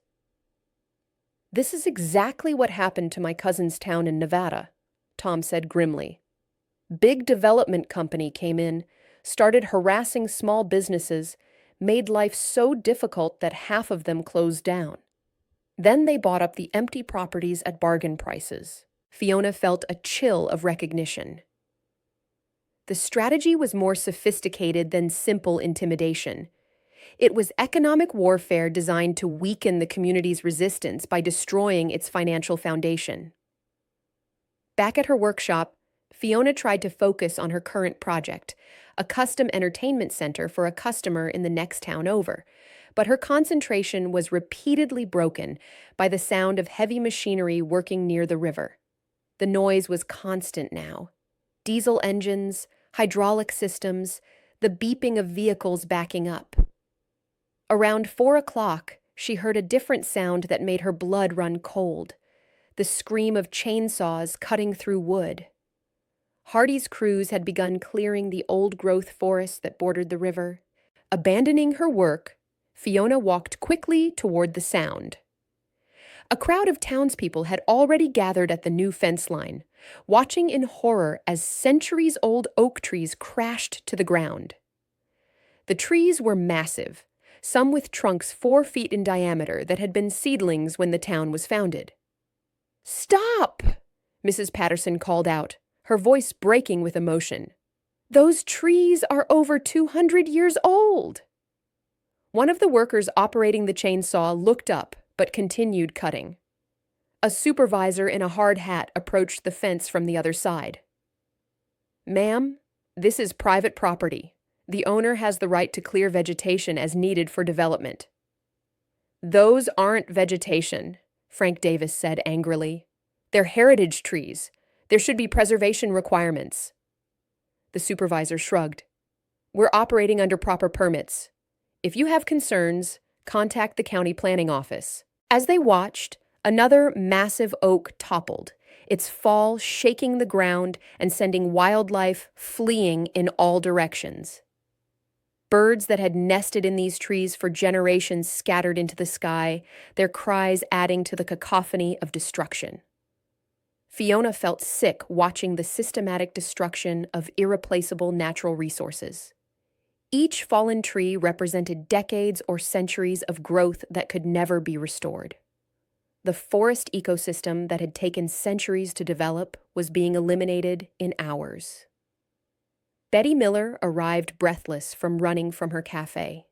"This is exactly what happened to my cousin's town in Nevada," Tom said grimly. "Big development company came in, started harassing small businesses, made life so difficult that half of them closed down. Then they bought up the empty properties at bargain prices." Fiona felt a chill of recognition. The strategy was more sophisticated than simple intimidation. It was economic warfare designed to weaken the community's resistance by destroying its financial foundation. Back at her workshop, Fiona tried to focus on her current project, a custom entertainment center for a customer in the next town over. But her concentration was repeatedly broken by the sound of heavy machinery working near the river. The noise was constant now. Diesel engines, hydraulic systems, the beeping of vehicles backing up. Around 4 o'clock, she heard a different sound that made her blood run cold. The scream of chainsaws cutting through wood. Hardy's crews had begun clearing the old-growth forest that bordered the river. Abandoning her work, Fiona walked quickly toward the sound. A crowd of townspeople had already gathered at the new fence line, watching in horror as centuries-old oak trees crashed to the ground. The trees were massive, some with trunks 4 feet in diameter that had been seedlings when the town was founded. "Stop!" Mrs. Patterson called out, her voice breaking with emotion. "Those trees are over 200 years old!" One of the workers operating the chainsaw looked up, but continued cutting. A supervisor in a hard hat approached the fence from the other side. "Ma'am, this is private property. The owner has the right to clear vegetation as needed for development." "Those aren't vegetation," Frank Davis said angrily. "They're heritage trees. There should be preservation requirements." The supervisor shrugged. "We're operating under proper permits. If you have concerns, contact the county planning office." As they watched, another massive oak toppled, its fall shaking the ground and sending wildlife fleeing in all directions. Birds that had nested in these trees for generations scattered into the sky, their cries adding to the cacophony of destruction. Fiona felt sick watching the systematic destruction of irreplaceable natural resources. Each fallen tree represented decades or centuries of growth that could never be restored. The forest ecosystem that had taken centuries to develop was being eliminated in hours. Betty Miller arrived breathless from running from her cafe.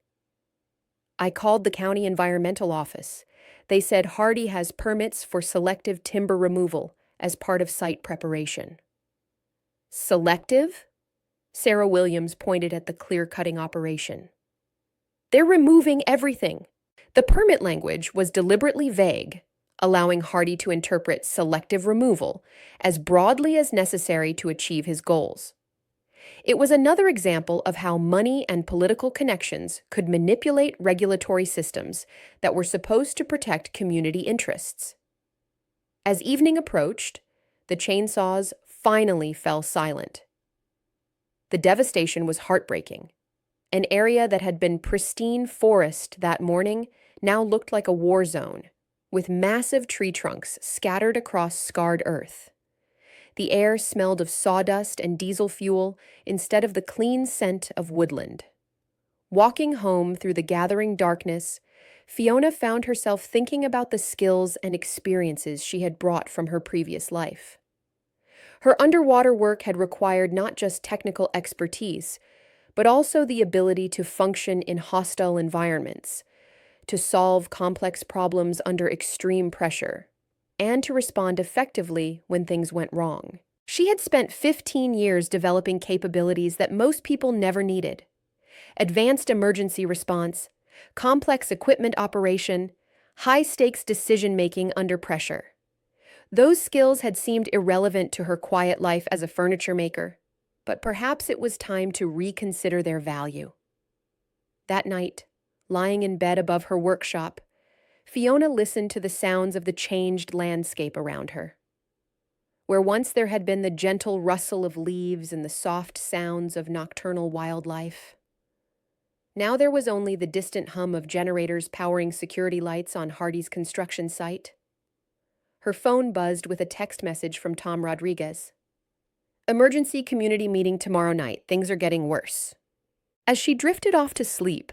"I called the county environmental office. They said Hardy has permits for selective timber removal as part of site preparation." "Selective?" Sarah Williams pointed at the clear-cutting operation. "They're removing everything." The permit language was deliberately vague, allowing Hardy to interpret selective removal as broadly as necessary to achieve his goals. It was another example of how money and political connections could manipulate regulatory systems that were supposed to protect community interests. As evening approached, the chainsaws finally fell silent. The devastation was heartbreaking. An area that had been pristine forest that morning now looked like a war zone, with massive tree trunks scattered across scarred earth. The air smelled of sawdust and diesel fuel instead of the clean scent of woodland. Walking home through the gathering darkness, Fiona found herself thinking about the skills and experiences she had brought from her previous life. Her underwater work had required not just technical expertise, but also the ability to function in hostile environments, to solve complex problems under extreme pressure, and to respond effectively when things went wrong. She had spent 15 years developing capabilities that most people never needed: advanced emergency response, complex equipment operation, high-stakes decision-making under pressure. Those skills had seemed irrelevant to her quiet life as a furniture maker, but perhaps it was time to reconsider their value. That night, lying in bed above her workshop, Fiona listened to the sounds of the changed landscape around her. Where once there had been the gentle rustle of leaves and the soft sounds of nocturnal wildlife, now there was only the distant hum of generators powering security lights on Hardy's construction site. Her phone buzzed with a text message from Tom Rodriguez. "Emergency community meeting tomorrow night. Things are getting worse." As she drifted off to sleep,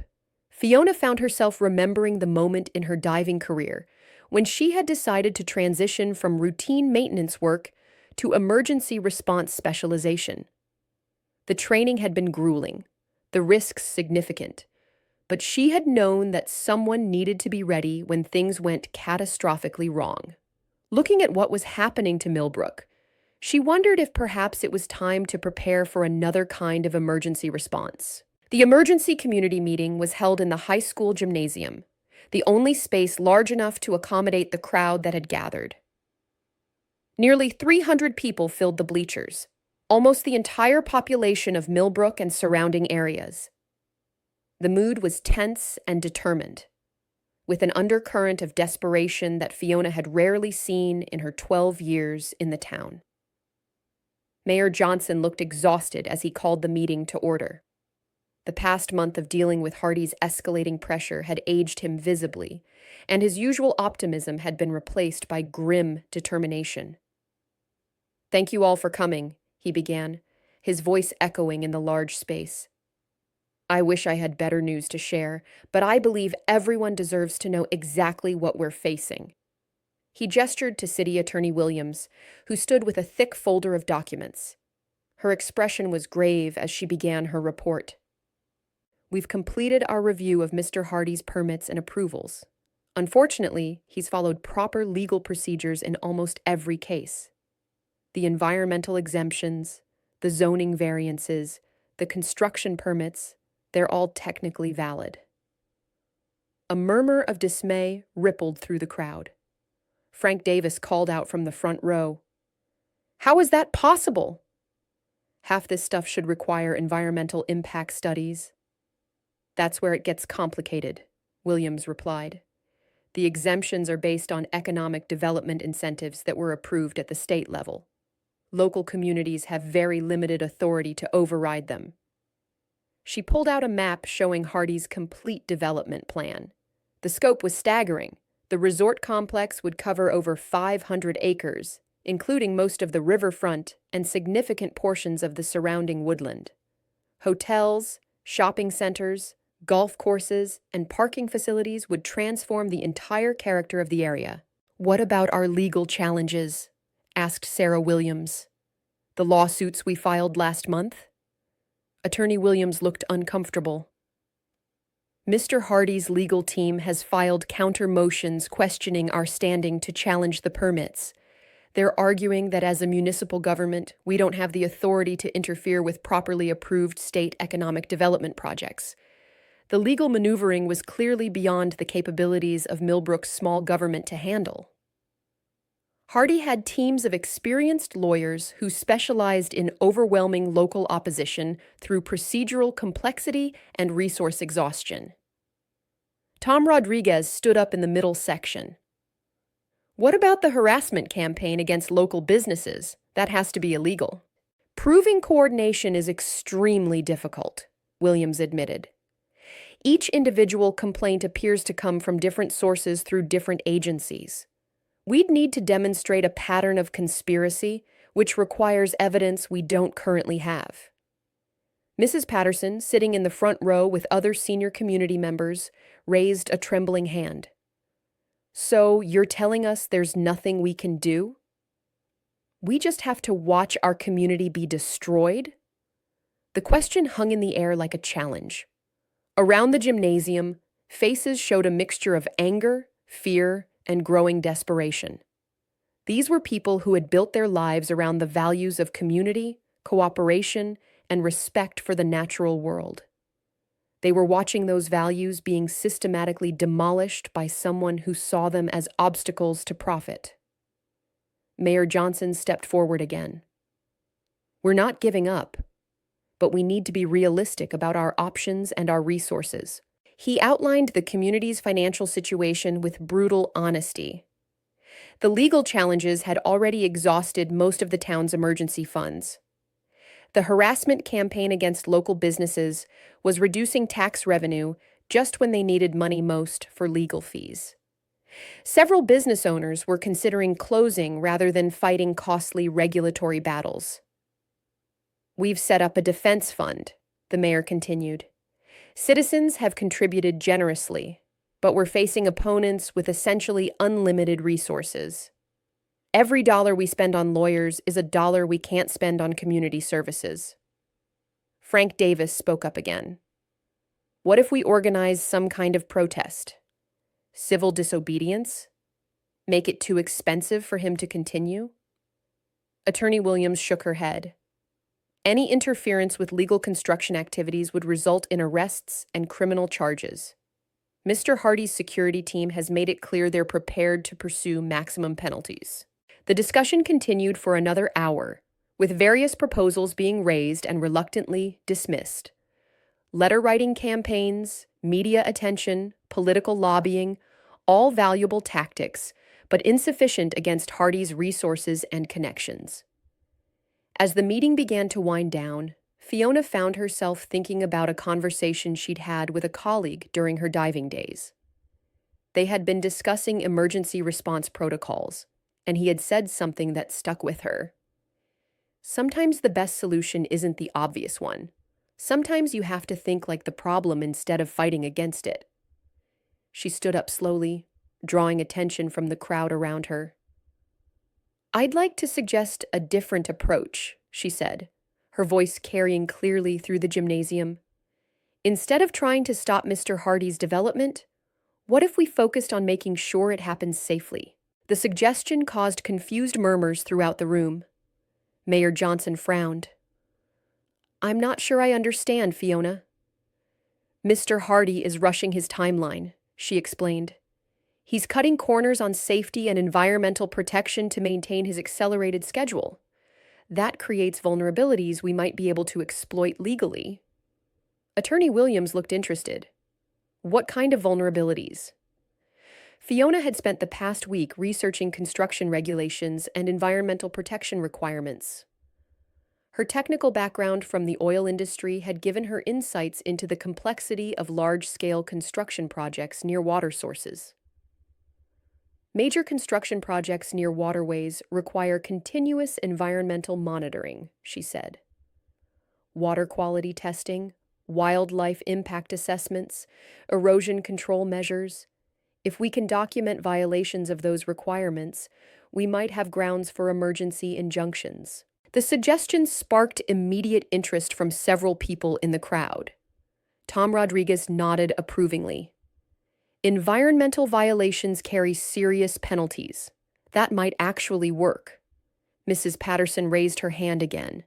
Fiona found herself remembering the moment in her diving career when she had decided to transition from routine maintenance work to emergency response specialization. The training had been grueling, the risks significant, but she had known that someone needed to be ready when things went catastrophically wrong. Looking at what was happening to Millbrook, She wondered if perhaps it was time to prepare for another kind of emergency response. The emergency community meeting was held in the high school gymnasium, the only space large enough to accommodate the crowd that had gathered. Nearly 300 people filled the bleachers, almost the entire population of Millbrook and surrounding areas. The mood was tense and determined, with an undercurrent of desperation that Fiona had rarely seen in her 12 years in the town. Mayor Johnson looked exhausted as he called the meeting to order. The past month of dealing with Hardy's escalating pressure had aged him visibly, and his usual optimism had been replaced by grim determination. "Thank you all for coming," he began, his voice echoing in the large space. "I wish I had better news to share, but I believe everyone deserves to know exactly what we're facing." He gestured to City Attorney Williams, who stood with a thick folder of documents. Her expression was grave as she began her report. "We've completed our review of Mr. Hardy's permits and approvals. Unfortunately, he's followed proper legal procedures in almost every case. The environmental exemptions, the zoning variances, the construction permits, they're all technically valid." A murmur of dismay rippled through the crowd. Frank Davis called out from the front row, "How is that possible?" "Half this stuff should require environmental impact studies." "That's where it gets complicated," Williams replied. "The exemptions are based on economic development incentives that were approved at the state level. Local communities have very limited authority to override them." She pulled out a map showing Hardy's complete development plan. The scope was staggering. The resort complex would cover over 500 acres, including most of the riverfront and significant portions of the surrounding woodland. Hotels, shopping centers, golf courses, and parking facilities would transform the entire character of the area. "What about our legal challenges?" asked Sarah Williams. "The lawsuits we filed last month?" Attorney Williams looked uncomfortable. "Mr. Hardy's legal team has filed counter motions questioning our standing to challenge the permits. They're arguing that as a municipal government, we don't have the authority to interfere with properly approved state economic development projects. The legal maneuvering was clearly beyond the capabilities of Millbrook's small government to handle." Hardy had teams of experienced lawyers who specialized in overwhelming local opposition through procedural complexity and resource exhaustion. Tom Rodriguez stood up in the middle section. "What about the harassment campaign against local businesses? That has to be illegal." "Proving coordination is extremely difficult," Williams admitted. "Each individual complaint appears to come from different sources through different agencies. We'd need to demonstrate a pattern of conspiracy, which requires evidence we don't currently have." Mrs. Patterson, sitting in the front row with other senior community members, raised a trembling hand. "So you're telling us there's nothing we can do? We just have to watch our community be destroyed?" The question hung in the air like a challenge. Around the gymnasium, faces showed a mixture of anger, fear, and growing desperation. These were people who had built their lives around the values of community, cooperation, and respect for the natural world. They were watching those values being systematically demolished by someone who saw them as obstacles to profit. Mayor Johnson stepped forward again. "We're not giving up, but we need to be realistic about our options and our resources." He outlined the community's financial situation with brutal honesty. The legal challenges had already exhausted most of the town's emergency funds. The harassment campaign against local businesses was reducing tax revenue just when they needed money most for legal fees. Several business owners were considering closing rather than fighting costly regulatory battles. "We've set up a defense fund," the mayor continued. "Citizens have contributed generously, but we're facing opponents with essentially unlimited resources. Every dollar we spend on lawyers is a dollar we can't spend on community services." Frank Davis spoke up again. "What if we organize some kind of protest? Civil disobedience? Make it too expensive for him to continue?" Attorney Williams shook her head. Any interference with legal construction activities would result in arrests and criminal charges. Mr. Hardy's security team has made it clear they're prepared to pursue maximum penalties. The discussion continued for another hour, with various proposals being raised and reluctantly dismissed. Letter writing campaigns, media attention, political lobbying, all valuable tactics, but insufficient against Hardy's resources and connections. As the meeting began to wind down, Fiona found herself thinking about a conversation she'd had with a colleague during her diving days. They had been discussing emergency response protocols, and he had said something that stuck with her. Sometimes the best solution isn't the obvious one. Sometimes you have to think like the problem instead of fighting against it. She stood up slowly, drawing attention from the crowd around her. "I'd like to suggest a different approach," she said, her voice carrying clearly through the gymnasium. "Instead of trying to stop Mr. Hardy's development, what if we focused on making sure it happens safely?" The suggestion caused confused murmurs throughout the room. Mayor Johnson frowned. "I'm not sure I understand, Fiona." "Mr. Hardy is rushing his timeline," she explained. "He's cutting corners on safety and environmental protection to maintain his accelerated schedule. That creates vulnerabilities we might be able to exploit legally." Attorney Williams looked interested. "What kind of vulnerabilities?" Fiona had spent the past week researching construction regulations and environmental protection requirements. Her technical background from the oil industry had given her insights into the complexity of large-scale construction projects near water sources. Major construction projects near waterways require continuous environmental monitoring, she said. Water quality testing, wildlife impact assessments, erosion control measures. If we can document violations of those requirements, we might have grounds for emergency injunctions. The suggestion sparked immediate interest from several people in the crowd. Tom Rodriguez nodded approvingly. Environmental violations carry serious penalties. That might actually work. Mrs. Patterson raised her hand again.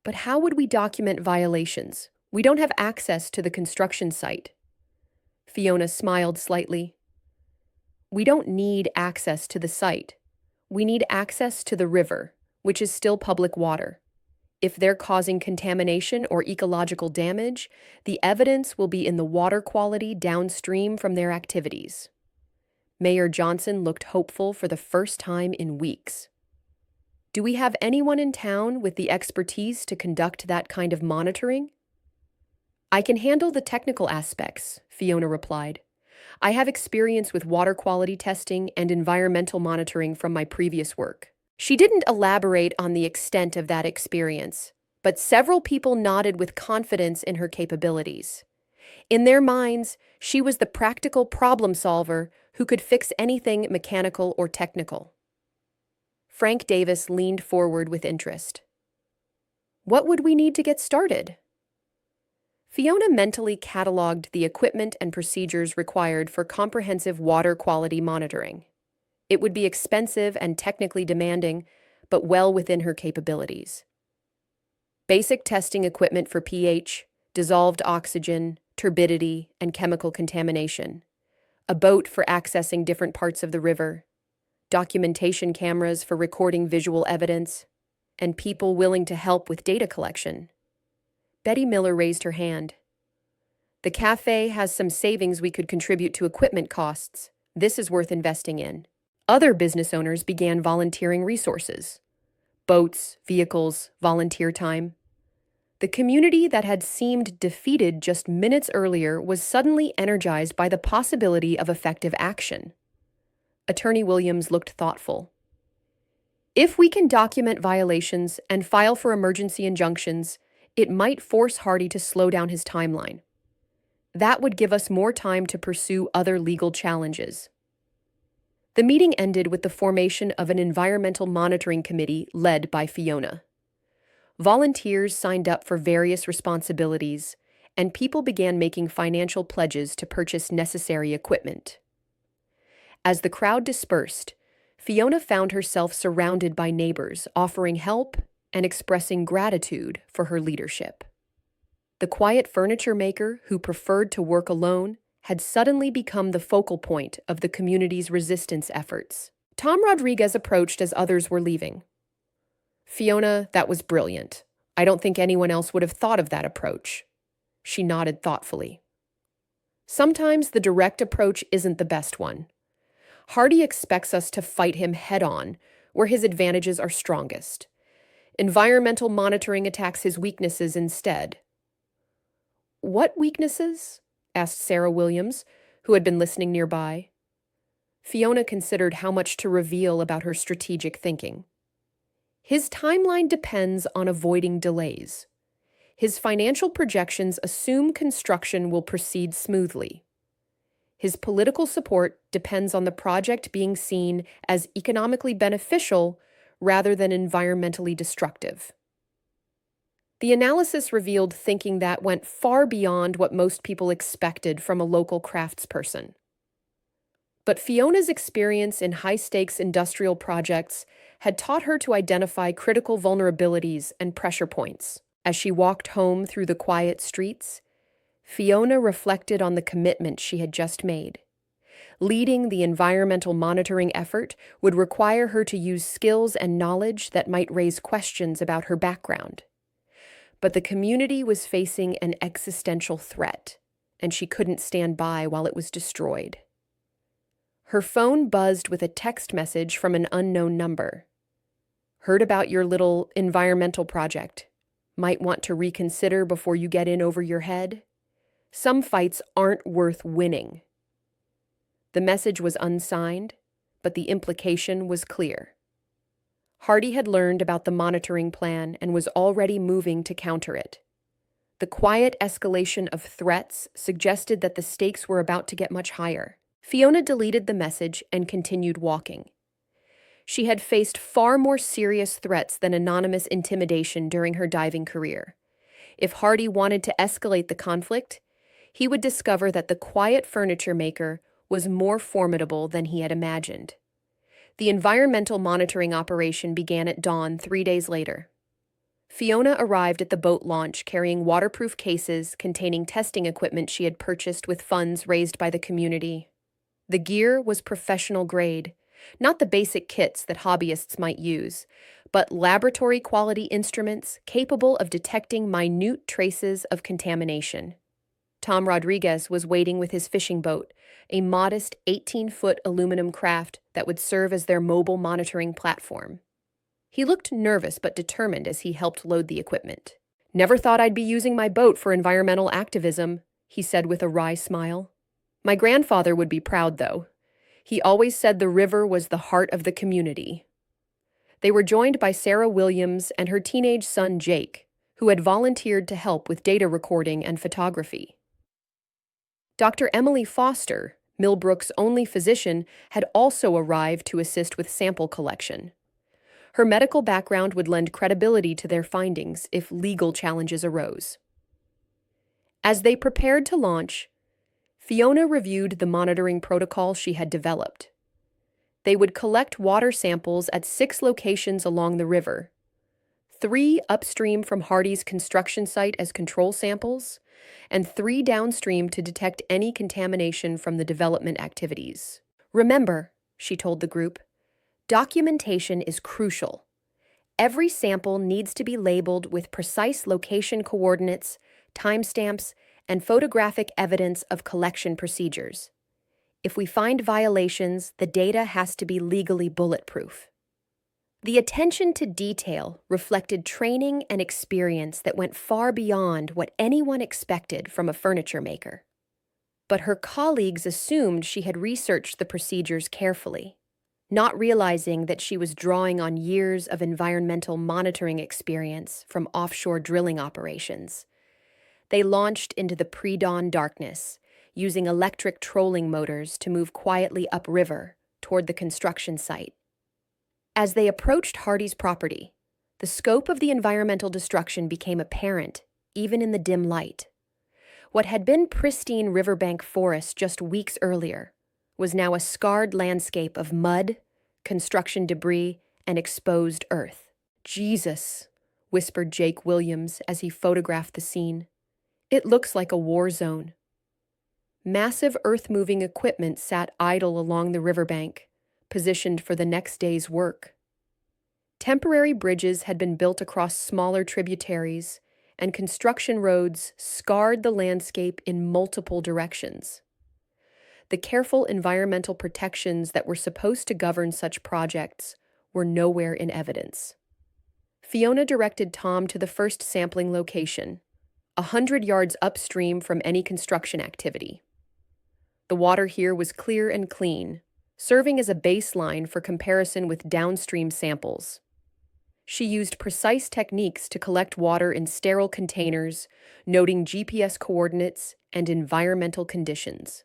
But how would we document violations? We don't have access to the construction site. Fiona smiled slightly. We don't need access to the site. We need access to the river, which is still public water. If they're causing contamination or ecological damage, the evidence will be in the water quality downstream from their activities. Mayor Johnson looked hopeful for the first time in weeks. Do we have anyone in town with the expertise to conduct that kind of monitoring? I can handle the technical aspects, Fiona replied. I have experience with water quality testing and environmental monitoring from my previous work. She didn't elaborate on the extent of that experience, but several people nodded with confidence in her capabilities. In their minds, she was the practical problem solver who could fix anything mechanical or technical. Frank Davis leaned forward with interest. What would we need to get started? Fiona mentally cataloged the equipment and procedures required for comprehensive water quality monitoring. It would be expensive and technically demanding, but well within her capabilities. Basic testing equipment for pH, dissolved oxygen, turbidity, and chemical contamination. A boat for accessing different parts of the river. Documentation cameras for recording visual evidence. And people willing to help with data collection. Betty Miller raised her hand. The cafe has some savings we could contribute to equipment costs. This is worth investing in. Other business owners began volunteering resources. Boats, vehicles, volunteer time. The community that had seemed defeated just minutes earlier was suddenly energized by the possibility of effective action. Attorney Williams looked thoughtful. If we can document violations and file for emergency injunctions, it might force Hardy to slow down his timeline. That would give us more time to pursue other legal challenges. The meeting ended with the formation of an environmental monitoring committee led by Fiona. Volunteers signed up for various responsibilities, and people began making financial pledges to purchase necessary equipment. As the crowd dispersed, Fiona found herself surrounded by neighbors offering help and expressing gratitude for her leadership. The quiet furniture maker who preferred to work alone had suddenly become the focal point of the community's resistance efforts. Tom Rodriguez approached as others were leaving. "Fiona, that was brilliant. I don't think anyone else would have thought of that approach." She nodded thoughtfully. "Sometimes the direct approach isn't the best one. Hardy expects us to fight him head-on, where his advantages are strongest. Environmental monitoring attacks his weaknesses instead." "What weaknesses?" asked Sarah Williams, who had been listening nearby. Fiona considered how much to reveal about her strategic thinking. "His timeline depends on avoiding delays. His financial projections assume construction will proceed smoothly. His political support depends on the project being seen as economically beneficial rather than environmentally destructive." The analysis revealed thinking that went far beyond what most people expected from a local craftsperson. But Fiona's experience in high-stakes industrial projects had taught her to identify critical vulnerabilities and pressure points. As she walked home through the quiet streets, Fiona reflected on the commitment she had just made. Leading the environmental monitoring effort would require her to use skills and knowledge that might raise questions about her background. But the community was facing an existential threat, and she couldn't stand by while it was destroyed. Her phone buzzed with a text message from an unknown number. "Heard about your little environmental project. Might want to reconsider before you get in over your head. Some fights aren't worth winning." The message was unsigned, but the implication was clear. Hardy had learned about the monitoring plan and was already moving to counter it. The quiet escalation of threats suggested that the stakes were about to get much higher. Fiona deleted the message and continued walking. She had faced far more serious threats than anonymous intimidation during her diving career. If Hardy wanted to escalate the conflict, he would discover that the quiet furniture maker was more formidable than he had imagined. The environmental monitoring operation began at dawn 3 days later. Fiona arrived at the boat launch carrying waterproof cases containing testing equipment she had purchased with funds raised by the community. The gear was professional grade, not the basic kits that hobbyists might use, but laboratory-quality instruments capable of detecting minute traces of contamination. Tom Rodriguez was waiting with his fishing boat, a modest 18-foot aluminum craft that would serve as their mobile monitoring platform. He looked nervous but determined as he helped load the equipment. "Never thought I'd be using my boat for environmental activism," he said with a wry smile. "My grandfather would be proud, though. He always said the river was the heart of the community." They were joined by Sarah Williams and her teenage son Jake, who had volunteered to help with data recording and photography. Dr. Emily Foster, Millbrook's only physician, had also arrived to assist with sample collection. Her medical background would lend credibility to their findings if legal challenges arose. As they prepared to launch, Fiona reviewed the monitoring protocol she had developed. They would collect water samples at 6 locations along the river, 3 upstream from Hardy's construction site as control samples, and 3 downstream to detect any contamination from the development activities. "Remember," she told the group, "documentation is crucial. Every sample needs to be labeled with precise location coordinates, timestamps, and photographic evidence of collection procedures. If we find violations, the data has to be legally bulletproof." The attention to detail reflected training and experience that went far beyond what anyone expected from a furniture maker. But her colleagues assumed she had researched the procedures carefully, not realizing that she was drawing on years of environmental monitoring experience from offshore drilling operations. They launched into the pre-dawn darkness, using electric trolling motors to move quietly upriver toward the construction site. As they approached Hardy's property, the scope of the environmental destruction became apparent, even in the dim light. What had been pristine riverbank forest just weeks earlier was now a scarred landscape of mud, construction debris, and exposed earth. Jesus, whispered Jake Williams as he photographed the scene. It looks like a war zone. Massive earth-moving equipment sat idle along the riverbank, positioned for the next day's work. Temporary bridges had been built across smaller tributaries, and construction roads scarred the landscape in multiple directions. The careful environmental protections that were supposed to govern such projects were nowhere in evidence. Fiona directed Tom to the first sampling location, 100 yards upstream from any construction activity. The water here was clear and clean, serving as a baseline for comparison with downstream samples. She used precise techniques to collect water in sterile containers, noting GPS coordinates and environmental conditions.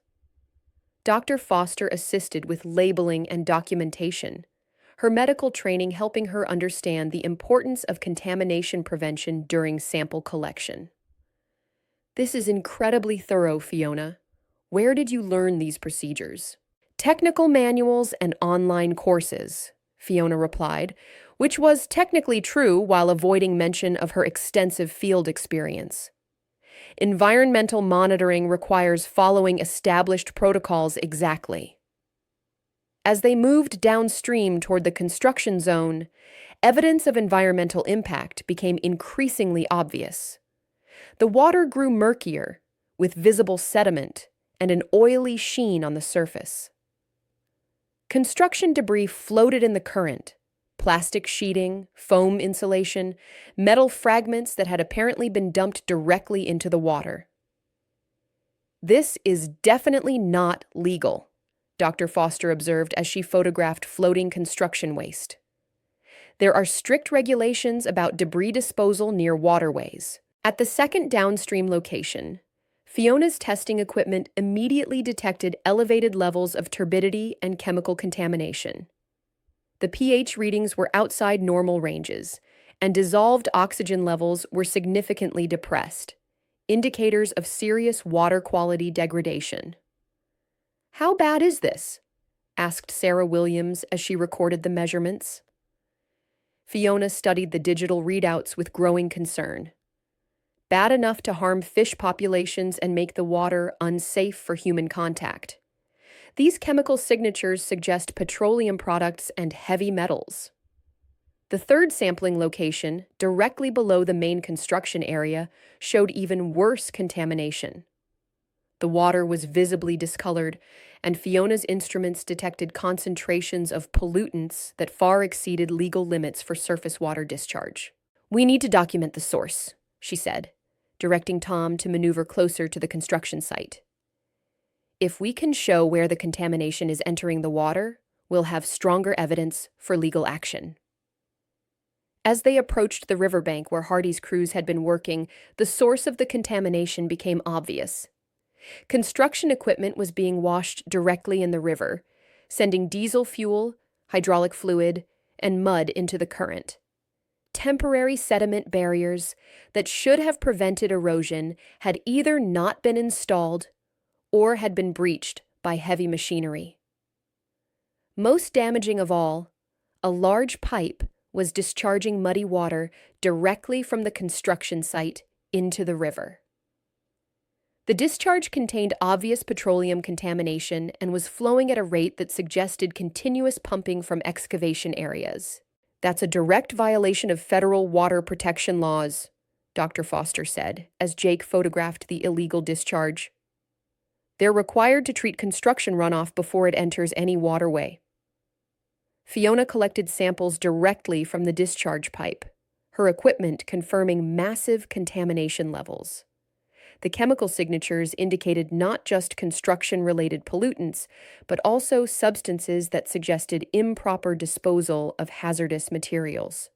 Dr. Foster assisted with labeling and documentation, her medical training helping her understand the importance of contamination prevention during sample collection. This is incredibly thorough, Fiona. Where did you learn these procedures? Technical manuals and online courses, Fiona replied, which was technically true while avoiding mention of her extensive field experience. Environmental monitoring requires following established protocols exactly. As they moved downstream toward the construction zone, evidence of environmental impact became increasingly obvious. The water grew murkier, with visible sediment and an oily sheen on the surface. Construction debris floated in the current, plastic sheeting, foam insulation, metal fragments that had apparently been dumped directly into the water. This is definitely not legal, Dr. Foster observed as she photographed floating construction waste. There are strict regulations about debris disposal near waterways. At the second downstream location, Fiona's testing equipment immediately detected elevated levels of turbidity and chemical contamination. The pH readings were outside normal ranges, and dissolved oxygen levels were significantly depressed, indicators of serious water quality degradation. "How bad is this?" asked Sarah Williams as she recorded the measurements. Fiona studied the digital readouts with growing concern. Bad enough to harm fish populations and make the water unsafe for human contact. These chemical signatures suggest petroleum products and heavy metals. The third sampling location, directly below the main construction area, showed even worse contamination. The water was visibly discolored, and Fiona's instruments detected concentrations of pollutants that far exceeded legal limits for surface water discharge. "We need to document the source," she said, directing Tom to maneuver closer to the construction site. "If we can show where the contamination is entering the water, we'll have stronger evidence for legal action." As they approached the riverbank where Hardy's crews had been working, the source of the contamination became obvious. Construction equipment was being washed directly in the river, sending diesel fuel, hydraulic fluid, and mud into the current. Temporary sediment barriers that should have prevented erosion had either not been installed or had been breached by heavy machinery. Most damaging of all, a large pipe was discharging muddy water directly from the construction site into the river. The discharge contained obvious petroleum contamination and was flowing at a rate that suggested continuous pumping from excavation areas. "That's a direct violation of federal water protection laws," Dr. Foster said, as Jake photographed the illegal discharge. "They're required to treat construction runoff before it enters any waterway." Fiona collected samples directly from the discharge pipe, her equipment confirming massive contamination levels. The chemical signatures indicated not just construction-related pollutants, but also substances that suggested improper disposal of hazardous materials.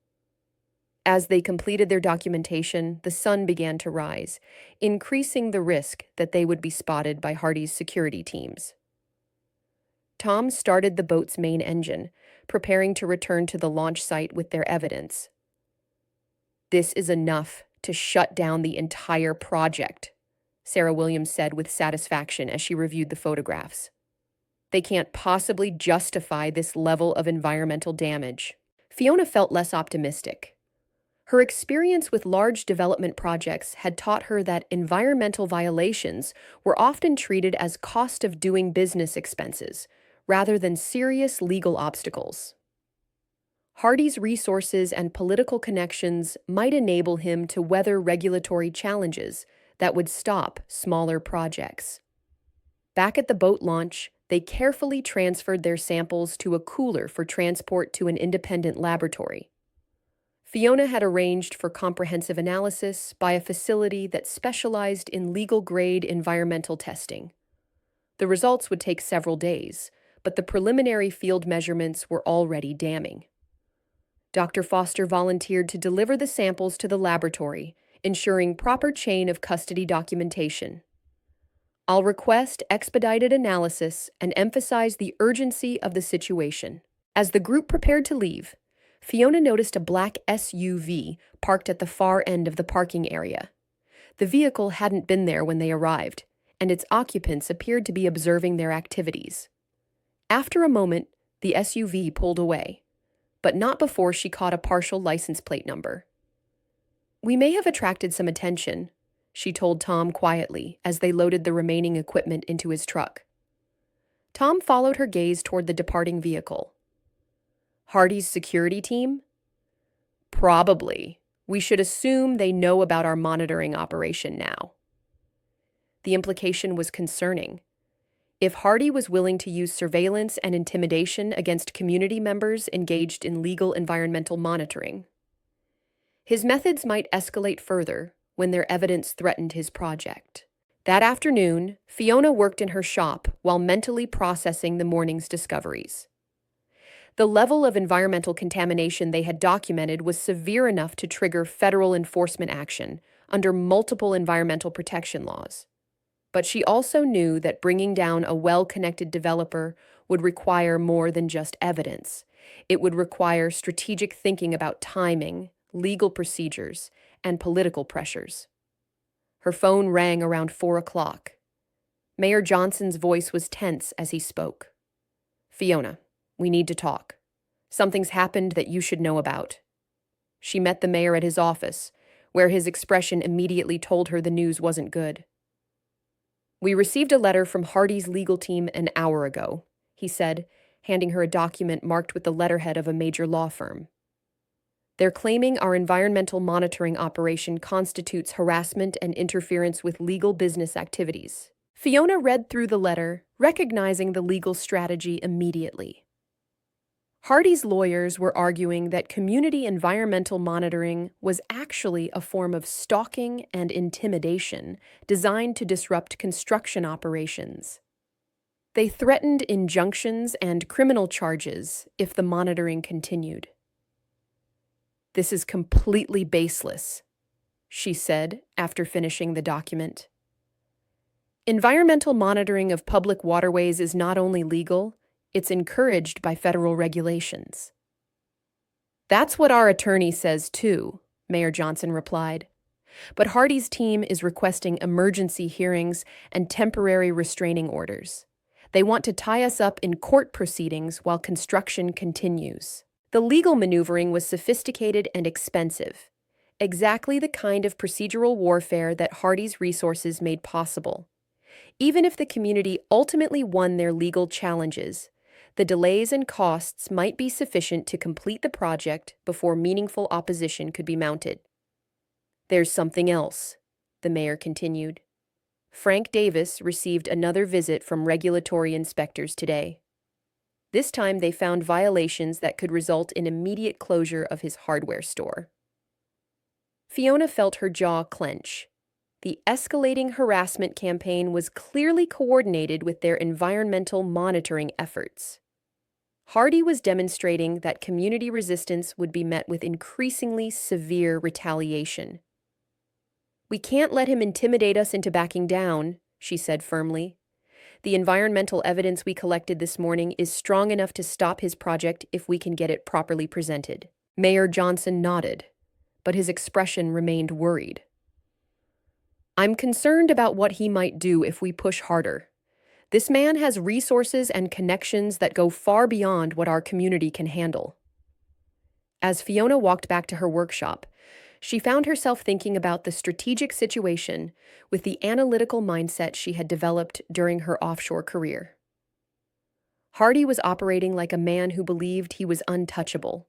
As they completed their documentation, the sun began to rise, increasing the risk that they would be spotted by Hardy's security teams. Tom started the boat's main engine, preparing to return to the launch site with their evidence. "This is enough to shut down the entire project," Sarah Williams said with satisfaction as she reviewed the photographs. They can't possibly justify this level of environmental damage. Fiona felt less optimistic. Her experience with large development projects had taught her that environmental violations were often treated as cost of doing business expenses, rather than serious legal obstacles. Hardy's resources and political connections might enable him to weather regulatory challenges that would stop smaller projects. Back at the boat launch, they carefully transferred their samples to a cooler for transport to an independent laboratory. Fiona had arranged for comprehensive analysis by a facility that specialized in legal-grade environmental testing. The results would take several days, but the preliminary field measurements were already damning. Dr. Foster volunteered to deliver the samples to the laboratory, ensuring proper chain of custody documentation. "I'll request expedited analysis and emphasize the urgency of the situation." As the group prepared to leave, Fiona noticed a black SUV parked at the far end of the parking area. The vehicle hadn't been there when they arrived, and its occupants appeared to be observing their activities. After a moment, the SUV pulled away, but not before she caught a partial license plate number. "We may have attracted some attention," she told Tom quietly as they loaded the remaining equipment into his truck. Tom followed her gaze toward the departing vehicle. "Hardy's security team?" "Probably. We should assume they know about our monitoring operation now." The implication was concerning. If Hardy was willing to use surveillance and intimidation against community members engaged in legal environmental monitoring, his methods might escalate further when their evidence threatened his project. That afternoon, Fiona worked in her shop while mentally processing the morning's discoveries. The level of environmental contamination they had documented was severe enough to trigger federal enforcement action under multiple environmental protection laws. But she also knew that bringing down a well-connected developer would require more than just evidence. It would require strategic thinking about timing, legal procedures, and political pressures. Her phone rang around 4 o'clock. Mayor Johnson's voice was tense as he spoke. "Fiona, we need to talk. Something's happened that you should know about." She met the mayor at his office, where his expression immediately told her the news wasn't good. "We received a letter from Hardy's legal team an hour ago," he said, handing her a document marked with the letterhead of a major law firm. "They're claiming our environmental monitoring operation constitutes harassment and interference with legal business activities." Fiona read through the letter, recognizing the legal strategy immediately. Hardy's lawyers were arguing that community environmental monitoring was actually a form of stalking and intimidation designed to disrupt construction operations. They threatened injunctions and criminal charges if the monitoring continued. "This is completely baseless," she said after finishing the document. "Environmental monitoring of public waterways is not only legal, it's encouraged by federal regulations." "That's what our attorney says too," Mayor Johnson replied. "But Hardy's team is requesting emergency hearings and temporary restraining orders. They want to tie us up in court proceedings while construction continues." The legal maneuvering was sophisticated and expensive, exactly the kind of procedural warfare that Hardy's resources made possible. Even if the community ultimately won their legal challenges, the delays and costs might be sufficient to complete the project before meaningful opposition could be mounted. "There's something else," the mayor continued. "Frank Davis received another visit from regulatory inspectors today. This time they found violations that could result in immediate closure of his hardware store." Fiona felt her jaw clench. The escalating harassment campaign was clearly coordinated with their environmental monitoring efforts. Hardy was demonstrating that community resistance would be met with increasingly severe retaliation. "We can't let him intimidate us into backing down," she said firmly. "The environmental evidence we collected this morning is strong enough to stop his project if we can get it properly presented." Mayor Johnson nodded, but his expression remained worried. "I'm concerned about what he might do if we push harder. This man has resources and connections that go far beyond what our community can handle. As Fiona walked back to her workshop, she found herself thinking about the strategic situation with the analytical mindset she had developed during her offshore career. Hardy was operating like a man who believed he was untouchable,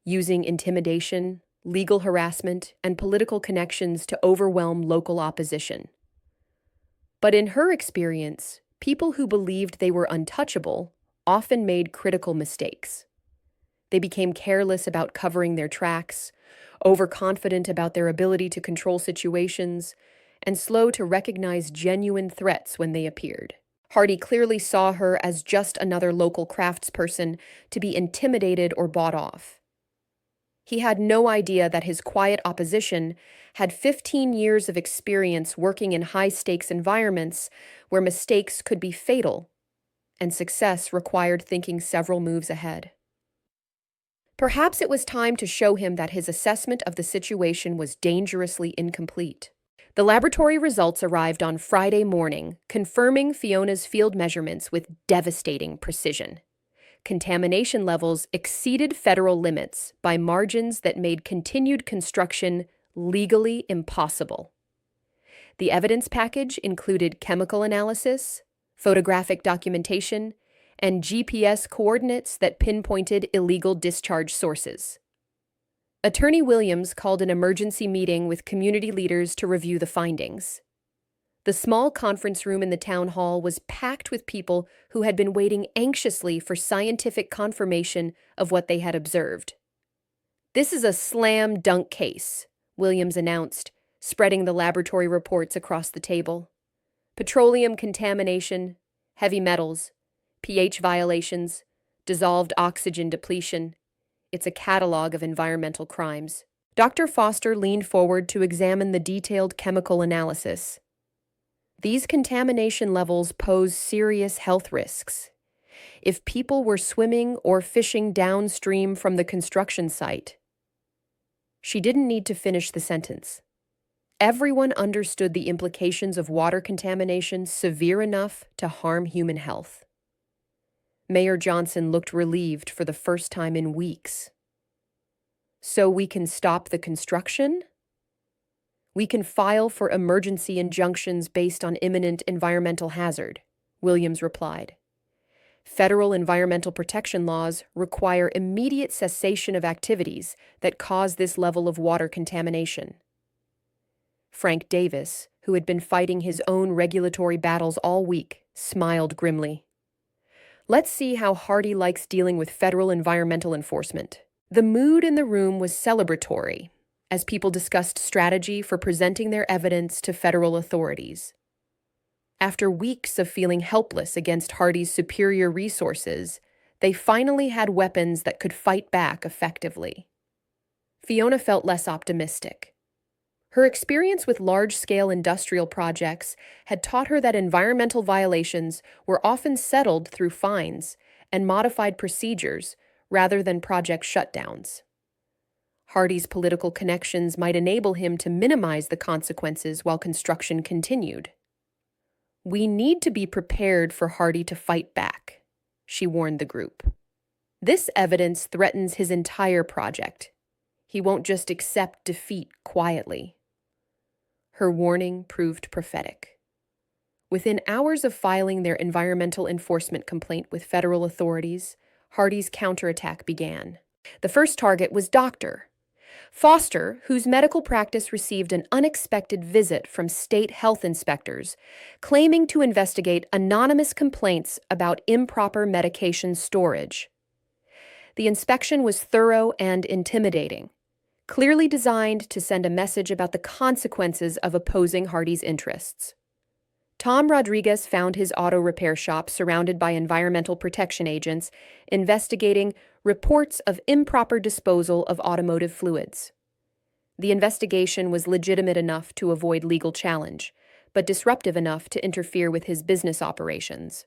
using intimidation, legal harassment, and political connections to overwhelm local opposition. But in her experience, people who believed they were untouchable often made critical mistakes. They became careless about covering their tracks, overconfident about their ability to control situations, and slow to recognize genuine threats when they appeared. Hardy clearly saw her as just another local craftsperson to be intimidated or bought off. He had no idea that his quiet opposition had 15 years of experience working in high-stakes environments where mistakes could be fatal, and success required thinking several moves ahead. Perhaps it was time to show him that his assessment of the situation was dangerously incomplete. The laboratory results arrived on Friday morning, confirming Fiona's field measurements with devastating precision. Contamination levels exceeded federal limits by margins that made continued construction legally impossible. The evidence package included chemical analysis, photographic documentation, and GPS coordinates that pinpointed illegal discharge sources. Attorney Williams called an emergency meeting with community leaders to review the findings. The small conference room in the town hall was packed with people who had been waiting anxiously for scientific confirmation of what they had observed. "This is a slam dunk case," Williams announced, spreading the laboratory reports across the table. "Petroleum contamination, heavy metals, pH violations, dissolved oxygen depletion. It's a catalog of environmental crimes." Dr. Foster leaned forward to examine the detailed chemical analysis. "These contamination levels pose serious health risks. If people were swimming or fishing downstream from the construction site..." She didn't need to finish the sentence. Everyone understood the implications of water contamination severe enough to harm human health. Mayor Johnson looked relieved for the first time in weeks. "So we can stop the construction? We can file for emergency injunctions based on imminent environmental hazard," Williams replied. "Federal environmental protection laws require immediate cessation of activities that cause this level of water contamination." Frank Davis, who had been fighting his own regulatory battles all week, smiled grimly. "Let's see how Hardy likes dealing with federal environmental enforcement." The mood in the room was celebratory, as people discussed strategy for presenting their evidence to federal authorities. After weeks of feeling helpless against Hardy's superior resources, they finally had weapons that could fight back effectively. Fiona felt less optimistic. Her experience with large-scale industrial projects had taught her that environmental violations were often settled through fines and modified procedures rather than project shutdowns. Hardy's political connections might enable him to minimize the consequences while construction continued. "We need to be prepared for Hardy to fight back," she warned the group. "This evidence threatens his entire project. He won't just accept defeat quietly." Her warning proved prophetic. Within hours of filing their environmental enforcement complaint with federal authorities, Hardy's counterattack began. The first target was Dr. Foster, whose medical practice received an unexpected visit from state health inspectors, claiming to investigate anonymous complaints about improper medication storage. The inspection was thorough and intimidating, clearly designed to send a message about the consequences of opposing Hardy's interests. Tom Rodriguez found his auto repair shop surrounded by environmental protection agents investigating reports of improper disposal of automotive fluids. The investigation was legitimate enough to avoid legal challenge, but disruptive enough to interfere with his business operations.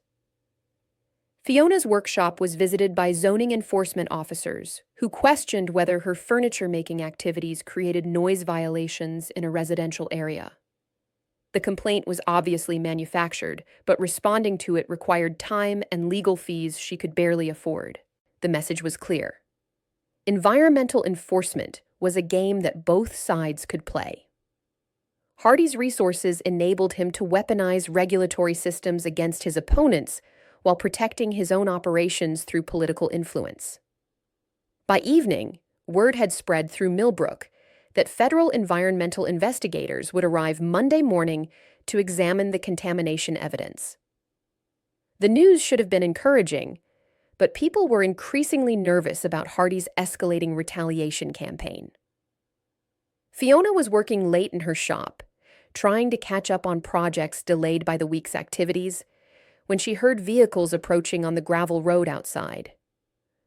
Fiona's workshop was visited by zoning enforcement officers who questioned whether her furniture-making activities created noise violations in a residential area. The complaint was obviously manufactured, but responding to it required time and legal fees she could barely afford. The message was clear. Environmental enforcement was a game that both sides could play. Hardy's resources enabled him to weaponize regulatory systems against his opponents while protecting his own operations through political influence. By evening, word had spread through Millbrook that federal environmental investigators would arrive Monday morning to examine the contamination evidence. The news should have been encouraging, but people were increasingly nervous about Hardy's escalating retaliation campaign. Fiona was working late in her shop, trying to catch up on projects delayed by the week's activities, when she heard vehicles approaching on the gravel road outside.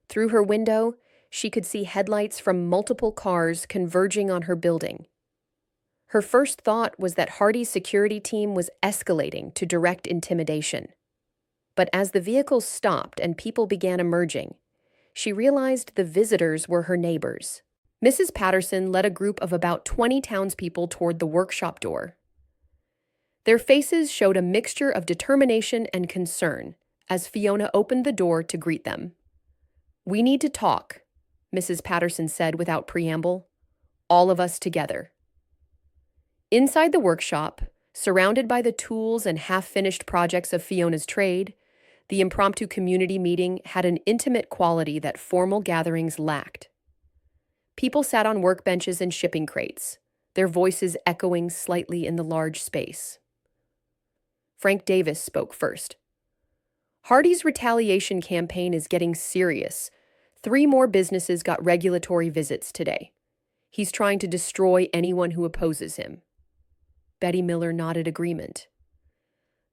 Through her window, she could see headlights from multiple cars converging on her building. Her first thought was that Hardy's security team was escalating to direct intimidation. But as the vehicles stopped and people began emerging, she realized the visitors were her neighbors. Mrs. Patterson led a group of about 20 townspeople toward the workshop door. Their faces showed a mixture of determination and concern as Fiona opened the door to greet them. "We need to talk," Mrs. Patterson said without preamble. "All of us together." Inside the workshop, surrounded by the tools and half-finished projects of Fiona's trade, the impromptu community meeting had an intimate quality that formal gatherings lacked. People sat on workbenches and shipping crates, their voices echoing slightly in the large space. Frank Davis spoke first. "Hardy's retaliation campaign is getting serious. 3 more businesses got regulatory visits today. He's trying to destroy anyone who opposes him." Betty Miller nodded agreement.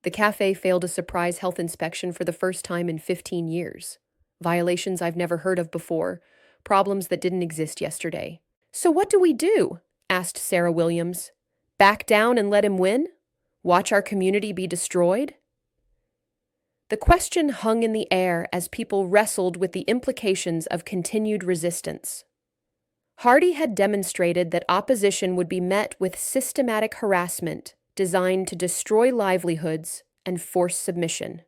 "The cafe failed a surprise health inspection for the first time in 15 years. Violations I've never heard of before, problems that didn't exist yesterday." "So what do we do?" asked Sarah Williams. "Back down and let him win? Watch our community be destroyed?" The question hung in the air as people wrestled with the implications of continued resistance. Hardy had demonstrated that opposition would be met with systematic harassment designed to destroy livelihoods and force submission.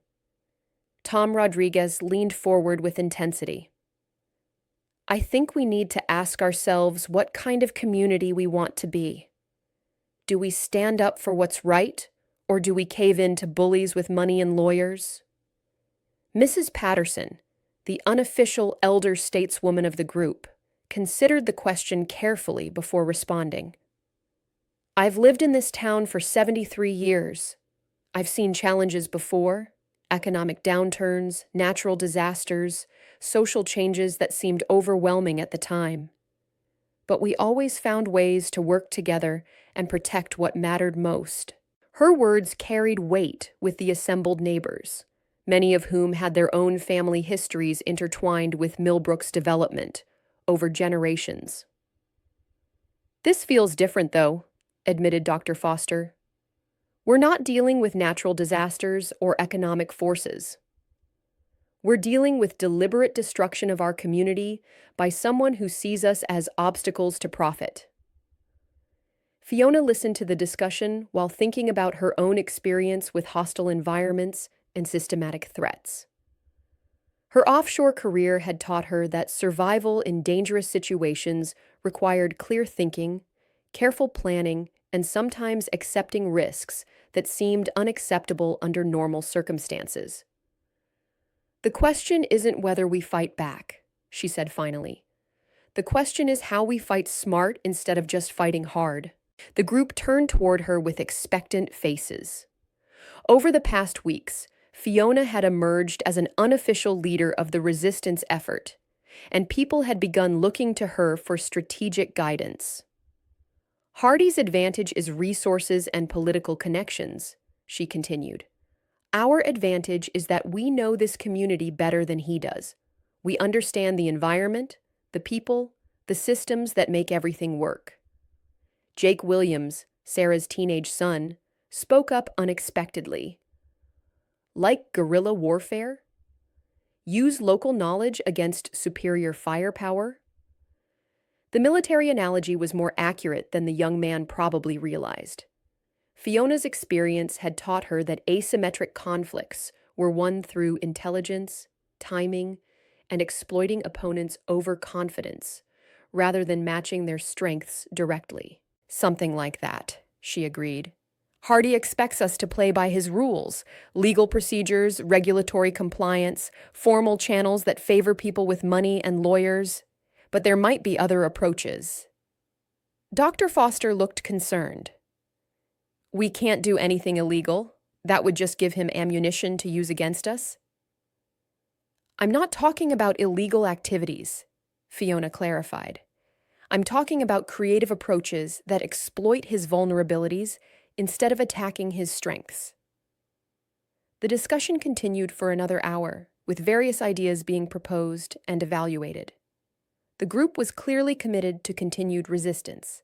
Tom Rodriguez leaned forward with intensity. "I think we need to ask ourselves what kind of community we want to be. Do we stand up for what's right, or do we cave in to bullies with money and lawyers?" Mrs. Patterson, the unofficial elder stateswoman of the group, considered the question carefully before responding. "I've lived in this town for 73 years. I've seen challenges before, economic downturns, natural disasters, social changes that seemed overwhelming at the time. But we always found ways to work together and protect what mattered most." Her words carried weight with the assembled neighbors, many of whom had their own family histories intertwined with Millbrook's development over generations. "This feels different, though," admitted Dr. Foster. "We're not dealing with natural disasters or economic forces. We're dealing with deliberate destruction of our community by someone who sees us as obstacles to profit." Fiona listened to the discussion while thinking about her own experience with hostile environments and systematic threats. Her offshore career had taught her that survival in dangerous situations required clear thinking, careful planning, and sometimes accepting risks that seemed unacceptable under normal circumstances. "The question isn't whether we fight back," she said finally. "The question is how we fight smart instead of just fighting hard." The group turned toward her with expectant faces. Over the past weeks, Fiona had emerged as an unofficial leader of the resistance effort, and people had begun looking to her for strategic guidance. "Hardy's advantage is resources and political connections," she continued. "Our advantage is that we know this community better than he does. We understand the environment, the people, the systems that make everything work." Jake Williams, Sarah's teenage son, spoke up unexpectedly. "Like guerrilla warfare? Use local knowledge against superior firepower?" The military analogy was more accurate than the young man probably realized. Fiona's experience had taught her that asymmetric conflicts were won through intelligence, timing, and exploiting opponents' overconfidence, rather than matching their strengths directly. Something like that, she agreed. Hardy expects us to play by his rules: legal procedures, regulatory compliance, formal channels that favor people with money and lawyers. But there might be other approaches. Dr. Foster looked concerned. We can't do anything illegal. That would just give him ammunition to use against us. I'm not talking about illegal activities, Fiona clarified. I'm talking about creative approaches that exploit his vulnerabilities instead of attacking his strengths. The discussion continued for another hour, with various ideas being proposed and evaluated. The group was clearly committed to continued resistance,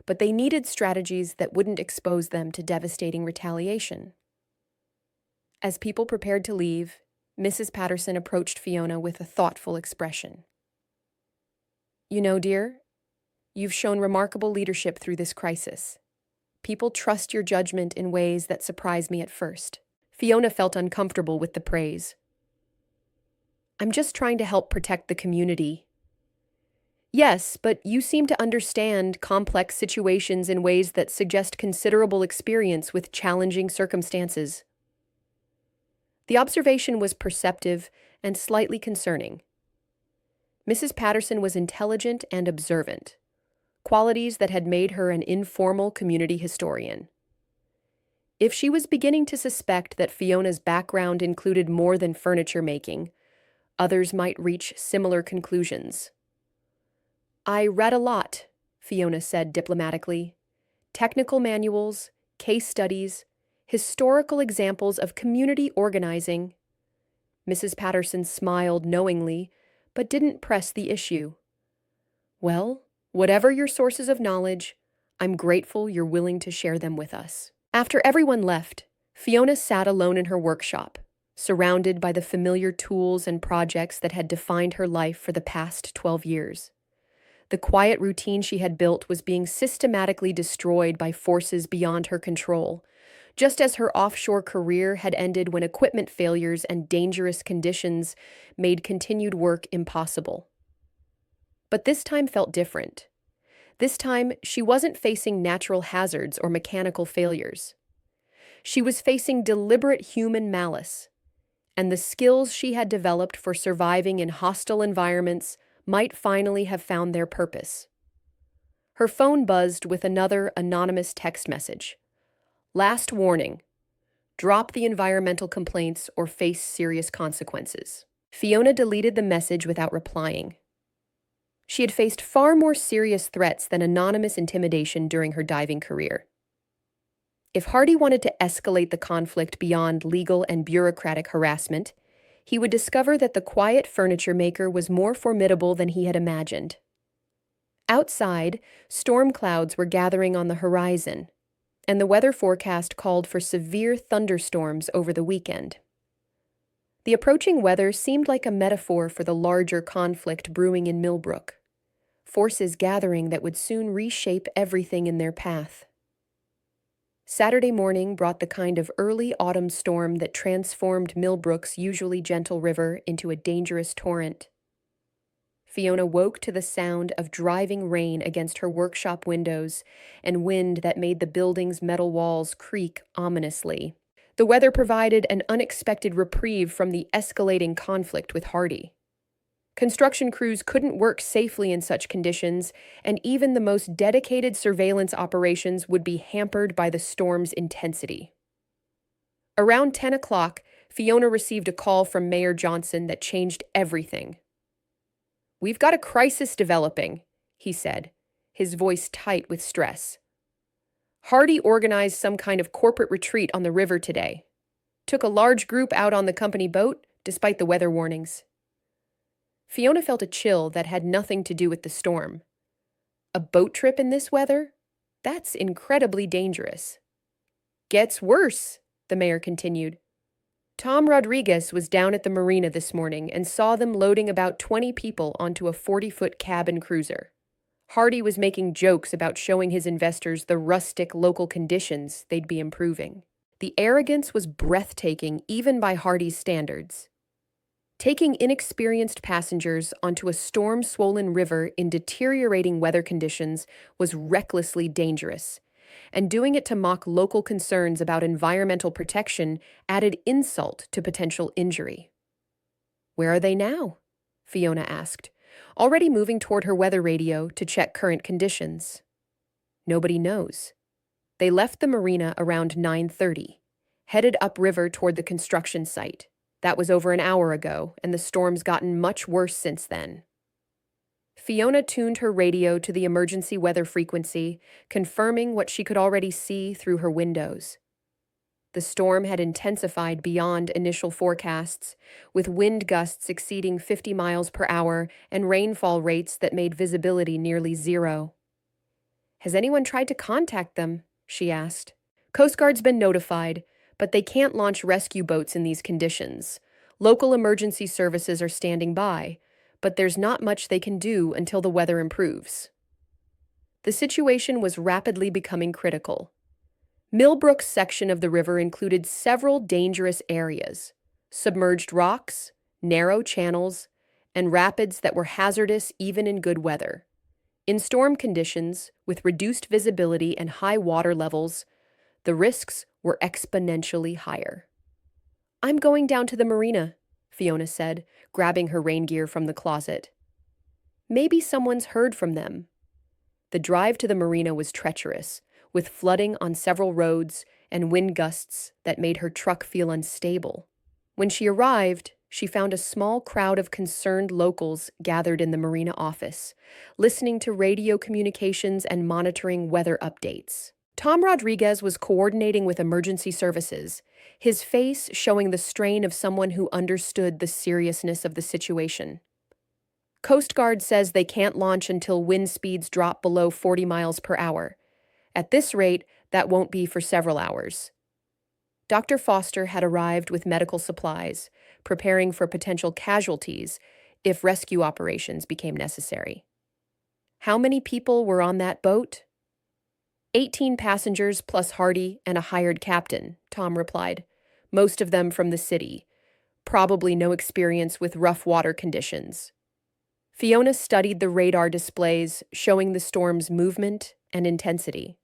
but they needed strategies that wouldn't expose them to devastating retaliation. As people prepared to leave, Mrs. Patterson approached Fiona with a thoughtful expression. You know, dear, you've shown remarkable leadership through this crisis. People trust your judgment in ways that surprise me at first. Fiona felt uncomfortable with the praise. I'm just trying to help protect the community. Yes, but you seem to understand complex situations in ways that suggest considerable experience with challenging circumstances. The observation was perceptive and slightly concerning. Mrs. Patterson was intelligent and observant, qualities that had made her an informal community historian. If she was beginning to suspect that Fiona's background included more than furniture making, others might reach similar conclusions. I read a lot, Fiona said diplomatically. Technical manuals, case studies, historical examples of community organizing. Mrs. Patterson smiled knowingly, but didn't press the issue. Well, whatever your sources of knowledge, I'm grateful you're willing to share them with us. After everyone left, Fiona sat alone in her workshop, surrounded by the familiar tools and projects that had defined her life for the past 12 years. The quiet routine she had built was being systematically destroyed by forces beyond her control, just as her offshore career had ended when equipment failures and dangerous conditions made continued work impossible. But this time felt different. This time, she wasn't facing natural hazards or mechanical failures. She was facing deliberate human malice, and the skills she had developed for surviving in hostile environments might finally have found their purpose. Her phone buzzed with another anonymous text message. Last warning. Drop the environmental complaints or face serious consequences. Fiona deleted the message without replying. She had faced far more serious threats than anonymous intimidation during her diving career. If Hardy wanted to escalate the conflict beyond legal and bureaucratic harassment, he would discover that the quiet furniture maker was more formidable than he had imagined. Outside, storm clouds were gathering on the horizon, and the weather forecast called for severe thunderstorms over the weekend. The approaching weather seemed like a metaphor for the larger conflict brewing in Millbrook, forces gathering that would soon reshape everything in their path. Saturday morning brought the kind of early autumn storm that transformed Millbrook's usually gentle river into a dangerous torrent. Fiona woke to the sound of driving rain against her workshop windows and wind that made the building's metal walls creak ominously. The weather provided an unexpected reprieve from the escalating conflict with Hardy. Construction crews couldn't work safely in such conditions, and even the most dedicated surveillance operations would be hampered by the storm's intensity. Around 10 o'clock, Fiona received a call from Mayor Johnson that changed everything. We've got a crisis developing, he said, his voice tight with stress. Hardy organized some kind of corporate retreat on the river today. Took a large group out on the company boat, despite the weather warnings. Fiona felt a chill that had nothing to do with the storm. A boat trip in this weather? That's incredibly dangerous. Gets worse, the mayor continued. Tom Rodriguez was down at the marina this morning and saw them loading about 20 people onto a 40-foot cabin cruiser. Hardy was making jokes about showing his investors the rustic local conditions they'd be improving. The arrogance was breathtaking even by Hardy's standards. Taking inexperienced passengers onto a storm-swollen river in deteriorating weather conditions was recklessly dangerous, and doing it to mock local concerns about environmental protection added insult to potential injury. "Where are they now?" Fiona asked, already moving toward her weather radio to check current conditions. "Nobody knows. They left the marina around 9:30, headed upriver toward the construction site. That was over an hour ago, and the storm's gotten much worse since then." Fiona tuned her radio to the emergency weather frequency, confirming what she could already see through her windows. The storm had intensified beyond initial forecasts, with wind gusts exceeding 50 miles per hour and rainfall rates that made visibility nearly zero. "Has anyone tried to contact them?" she asked. "Coast Guard's been notified, but they can't launch rescue boats in these conditions. Local emergency services are standing by, but there's not much they can do until the weather improves." The situation was rapidly becoming critical. Millbrook's section of the river included several dangerous areas: submerged rocks, narrow channels, and rapids that were hazardous even in good weather. In storm conditions, with reduced visibility and high water levels, the risks were exponentially higher. "I'm going down to the marina," Fiona said, grabbing her rain gear from the closet. "Maybe someone's heard from them." The drive to the marina was treacherous, with flooding on several roads and wind gusts that made her truck feel unstable. When she arrived, she found a small crowd of concerned locals gathered in the marina office, listening to radio communications and monitoring weather updates. Tom Rodriguez was coordinating with emergency services, his face showing the strain of someone who understood the seriousness of the situation. "Coast Guard says they can't launch until wind speeds drop below 40 miles per hour. At this rate, that won't be for several hours." Dr. Foster had arrived with medical supplies, preparing for potential casualties if rescue operations became necessary. "How many people were on that boat?" 18 passengers plus Hardy and a hired captain, Tom replied, most of them from the city, probably no experience with rough water conditions. Fiona studied the radar displays showing the storm's movement and intensity.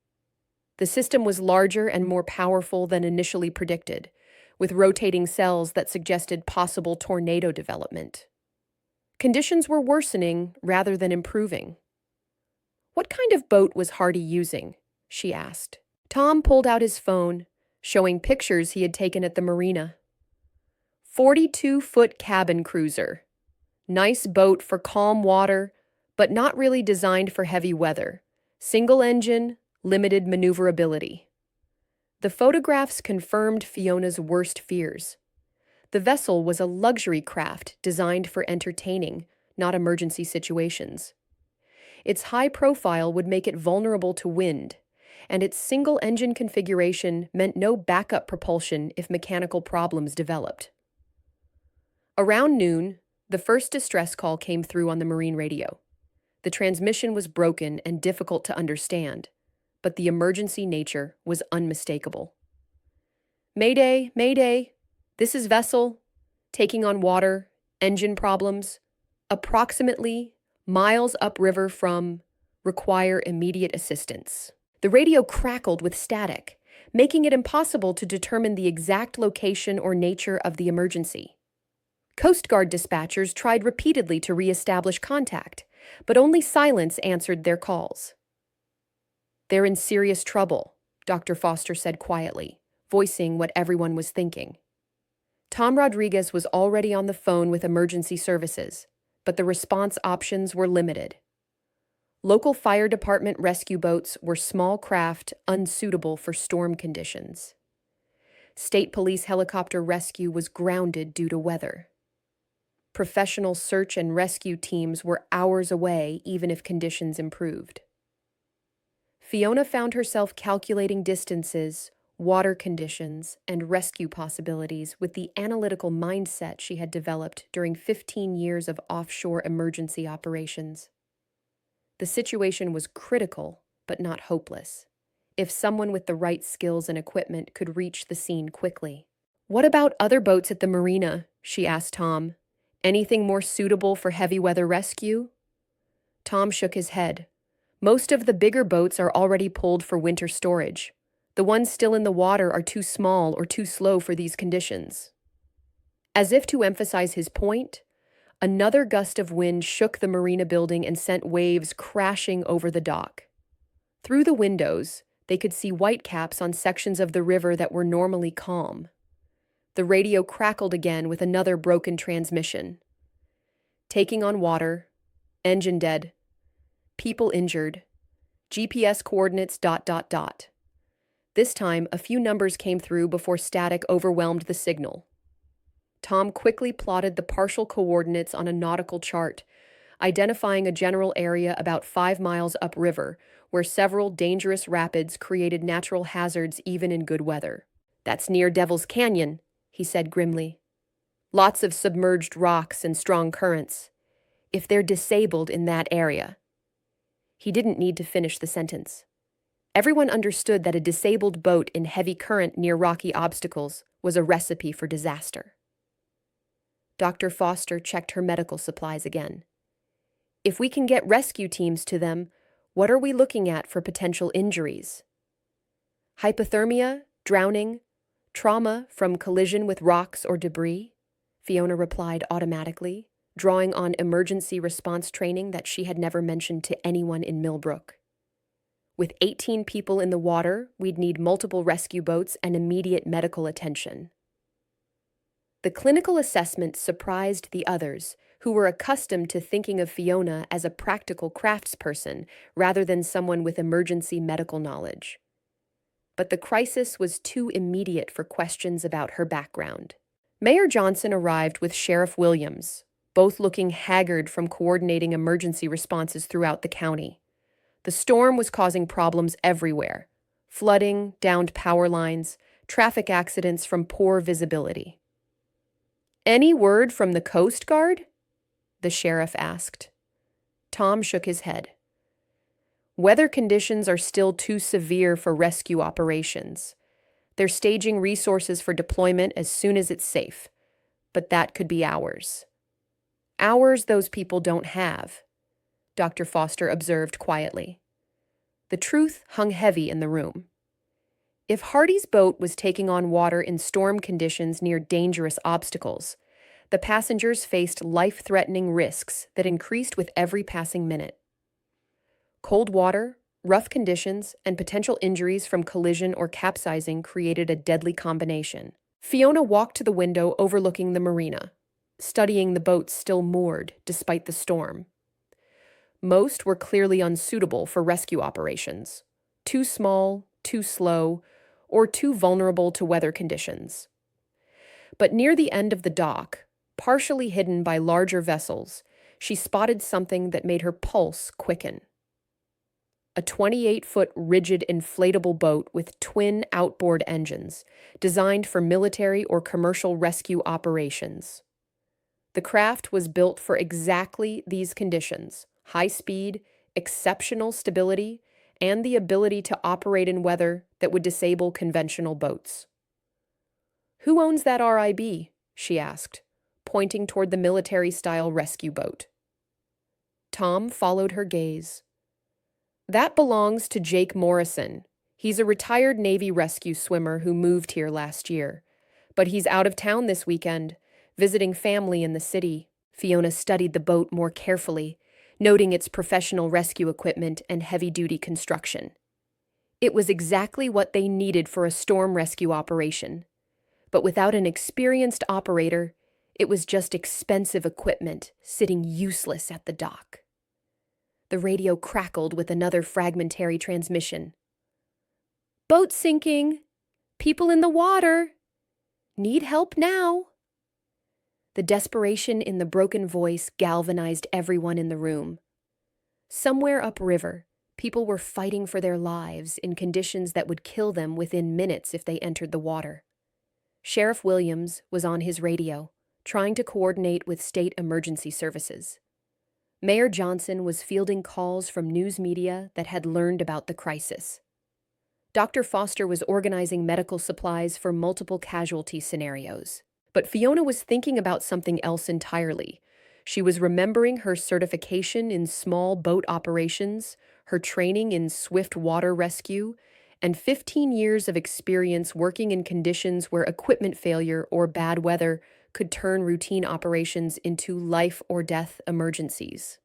The system was larger and more powerful than initially predicted, with rotating cells that suggested possible tornado development. Conditions were worsening rather than improving. "What kind of boat was Hardy using?" she asked. Tom pulled out his phone, showing pictures he had taken at the marina. 42-foot cabin cruiser. Nice boat for calm water, but not really designed for heavy weather. Single engine, limited maneuverability. The photographs confirmed Fiona's worst fears. The vessel was a luxury craft designed for entertaining, not emergency situations. Its high profile would make it vulnerable to wind, and its single-engine configuration meant no backup propulsion if mechanical problems developed. Around noon, the first distress call came through on the marine radio. The transmission was broken and difficult to understand, but the emergency nature was unmistakable. "Mayday, mayday, this is vessel, taking on water, engine problems, approximately miles upriver from, require immediate assistance." The radio crackled with static, making it impossible to determine the exact location or nature of the emergency. Coast Guard dispatchers tried repeatedly to re-establish contact, but only silence answered their calls. "They're in serious trouble," Dr. Foster said quietly, voicing what everyone was thinking. Tom Rodriguez was already on the phone with emergency services, but the response options were limited. Local fire department rescue boats were small craft unsuitable for storm conditions. State police helicopter rescue was grounded due to weather. Professional search and rescue teams were hours away even if conditions improved. Fiona found herself calculating distances, water conditions, and rescue possibilities with the analytical mindset she had developed during 15 years of offshore emergency operations. The situation was critical, but not hopeless. If someone with the right skills and equipment could reach the scene quickly. "What about other boats at the marina?" she asked Tom. "Anything more suitable for heavy weather rescue?" Tom shook his head. "Most of the bigger boats are already pulled for winter storage. The ones still in the water are too small or too slow for these conditions." As if to emphasize his point, another gust of wind shook the marina building and sent waves crashing over the dock. Through the windows, they could see whitecaps on sections of the river that were normally calm. The radio crackled again with another broken transmission. "Taking on water. Engine dead. People injured. GPS coordinates ... This time, a few numbers came through before static overwhelmed the signal. Tom quickly plotted the partial coordinates on a nautical chart, identifying a general area about 5 miles upriver, where several dangerous rapids created natural hazards even in good weather. "That's near Devil's Canyon," he said grimly. "Lots of submerged rocks and strong currents. If they're disabled in that area." He didn't need to finish the sentence. Everyone understood that a disabled boat in heavy current near rocky obstacles was a recipe for disaster. Dr. Foster checked her medical supplies again. "If we can get rescue teams to them, what are we looking at for potential injuries?" "Hypothermia, drowning, trauma from collision with rocks or debris," Fiona replied automatically, drawing on emergency response training that she had never mentioned to anyone in Millbrook. "With 18 people in the water, we'd need multiple rescue boats and immediate medical attention." The clinical assessment surprised the others, who were accustomed to thinking of Fiona as a practical craftsperson rather than someone with emergency medical knowledge. But the crisis was too immediate for questions about her background. Mayor Johnson arrived with Sheriff Williams, both looking haggard from coordinating emergency responses throughout the county. The storm was causing problems everywhere: flooding, downed power lines, traffic accidents from poor visibility. "Any word from the Coast Guard?" the sheriff asked. Tom shook his head. "Weather conditions are still too severe for rescue operations. They're staging resources for deployment as soon as it's safe, but that could be hours. Hours those people don't have," Dr. Foster observed quietly. The truth hung heavy in the room. If Hardy's boat was taking on water in storm conditions near dangerous obstacles, the passengers faced life-threatening risks that increased with every passing minute. Cold water, rough conditions, and potential injuries from collision or capsizing created a deadly combination. Fiona walked to the window overlooking the marina, studying the boats still moored despite the storm. Most were clearly unsuitable for rescue operations. Too small, too slow, or too vulnerable to weather conditions. But near the end of the dock, partially hidden by larger vessels, she spotted something that made her pulse quicken. A 28-foot rigid inflatable boat with twin outboard engines, designed for military or commercial rescue operations. The craft was built for exactly these conditions: high speed, exceptional stability, and the ability to operate in weather that would disable conventional boats. "Who owns that RIB?" she asked, pointing toward the military-style rescue boat. Tom followed her gaze. "That belongs to Jake Morrison. He's a retired Navy rescue swimmer who moved here last year. But he's out of town this weekend, visiting family in the city." Fiona studied the boat more carefully, noting its professional rescue equipment and heavy-duty construction. It was exactly what they needed for a storm rescue operation. But without an experienced operator, it was just expensive equipment sitting useless at the dock. The radio crackled with another fragmentary transmission. "Boat sinking! People in the water! Need help now!" The desperation in the broken voice galvanized everyone in the room. Somewhere upriver, people were fighting for their lives in conditions that would kill them within minutes if they entered the water. Sheriff Williams was on his radio, trying to coordinate with state emergency services. Mayor Johnson was fielding calls from news media that had learned about the crisis. Dr. Foster was organizing medical supplies for multiple casualty scenarios. But Fiona was thinking about something else entirely. She was remembering her certification in small boat operations, her training in swift water rescue, and 15 years of experience working in conditions where equipment failure or bad weather could turn routine operations into life or death emergencies.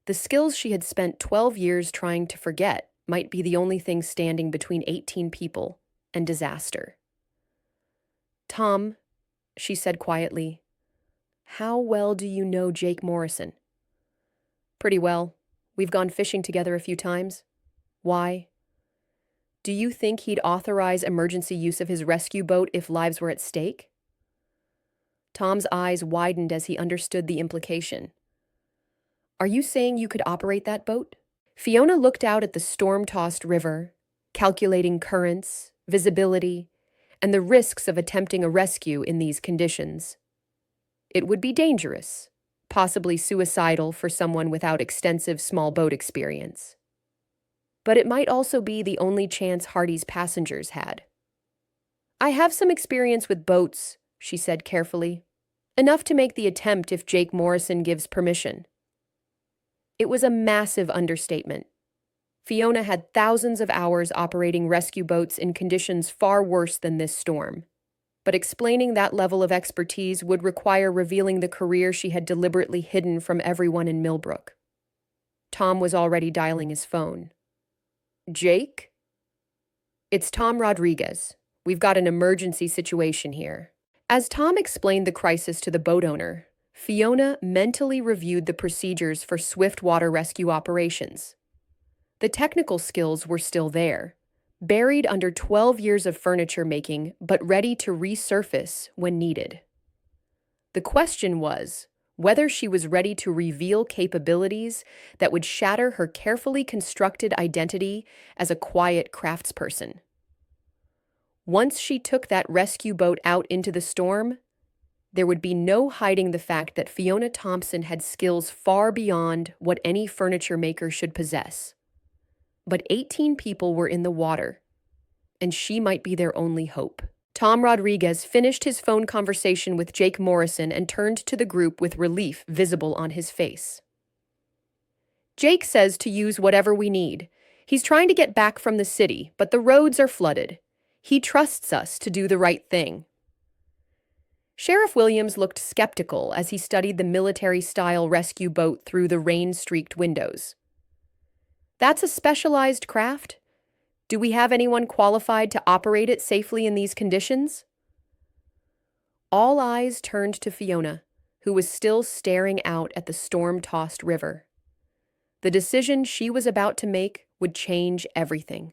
The skills she had spent 12 years trying to forget might be the only thing standing between 18 people and disaster. "Tom," she said quietly, "how well do you know Jake Morrison?" "Pretty well. We've gone fishing together a few times." "Why?" "Do you think he'd authorize emergency use of his rescue boat if lives were at stake?" Tom's eyes widened as he understood the implication. "Are you saying you could operate that boat?" Fiona looked out at the storm-tossed river, calculating currents, visibility, and the risks of attempting a rescue in these conditions. It would be dangerous, possibly suicidal for someone without extensive small boat experience. But it might also be the only chance Hardy's passengers had. "I have some experience with boats," she said carefully. "Enough to make the attempt if Jake Morrison gives permission." It was a massive understatement. Fiona had thousands of hours operating rescue boats in conditions far worse than this storm. But explaining that level of expertise would require revealing the career she had deliberately hidden from everyone in Millbrook. Tom was already dialing his phone. "Jake?" "It's Tom Rodriguez. We've got an emergency situation here." As Tom explained the crisis to the boat owner, Fiona mentally reviewed the procedures for swift water rescue operations. The technical skills were still there, buried under 12 years of furniture making, but ready to resurface when needed. The question was whether she was ready to reveal capabilities that would shatter her carefully constructed identity as a quiet craftsperson. Once she took that rescue boat out into the storm, there would be no hiding the fact that Fiona Thompson had skills far beyond what any furniture maker should possess. But 18 people were in the water, and she might be their only hope. Tom Rodriguez finished his phone conversation with Jake Morrison and turned to the group with relief visible on his face. "Jake says to use whatever we need. He's trying to get back from the city, but the roads are flooded. He trusts us to do the right thing." Sheriff Williams looked skeptical as he studied the military-style rescue boat through the rain-streaked windows. "That's a specialized craft? Do we have anyone qualified to operate it safely in these conditions?" All eyes turned to Fiona, who was still staring out at the storm-tossed river. The decision she was about to make would change everything.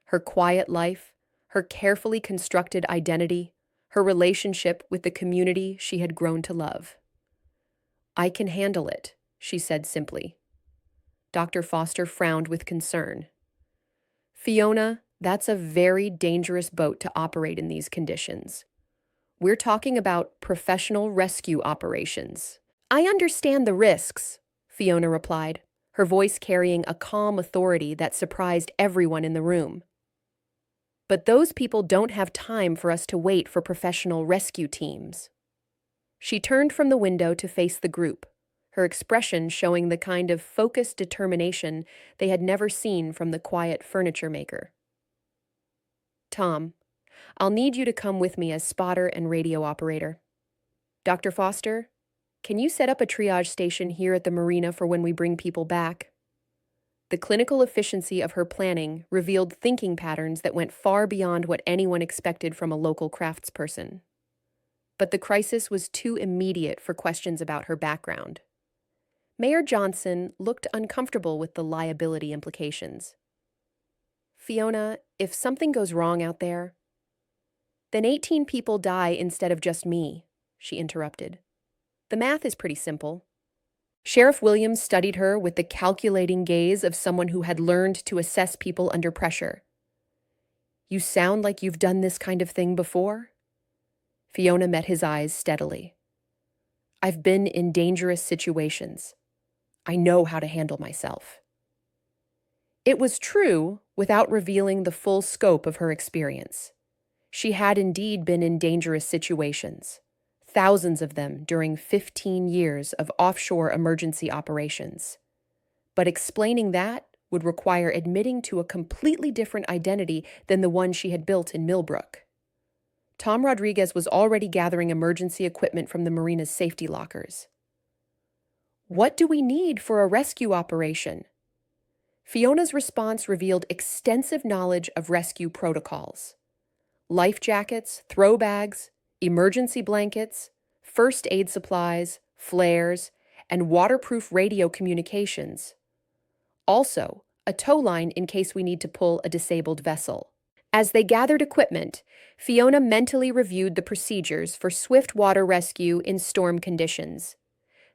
Her quiet life, her carefully constructed identity, her relationship with the community she had grown to love. "I can handle it," she said simply. Dr. Foster frowned with concern. "Fiona, that's a very dangerous boat to operate in these conditions. We're talking about professional rescue operations." "I understand the risks," Fiona replied, her voice carrying a calm authority that surprised everyone in the room. "But those people don't have time for us to wait for professional rescue teams." She turned from the window to face the group, her expression showing the kind of focused determination they had never seen from the quiet furniture maker. "Tom, I'll need you to come with me as spotter and radio operator. Dr. Foster, can you set up a triage station here at the marina for when we bring people back?" The clinical efficiency of her planning revealed thinking patterns that went far beyond what anyone expected from a local craftsperson. But the crisis was too immediate for questions about her background. Mayor Johnson looked uncomfortable with the liability implications. "Fiona, if something goes wrong out there..." "Then 18 people die instead of just me," she interrupted. "The math is pretty simple." Sheriff Williams studied her with the calculating gaze of someone who had learned to assess people under pressure. "You sound like you've done this kind of thing before?" Fiona met his eyes steadily. "I've been in dangerous situations. I know how to handle myself. It was true without revealing the full scope of her experience. She had indeed been in dangerous situations, thousands of them during 15 years of offshore emergency operations. But explaining that would require admitting to a completely different identity than the one she had built in Millbrook. Tom Rodriguez was already gathering emergency equipment from the marina's safety lockers. What do we need for a rescue operation? Fiona's response revealed extensive knowledge of rescue protocols. Life jackets, throw bags, emergency blankets, first aid supplies, flares, and waterproof radio communications. Also, a tow line in case we need to pull a disabled vessel. As they gathered equipment, Fiona mentally reviewed the procedures for swift water rescue in storm conditions.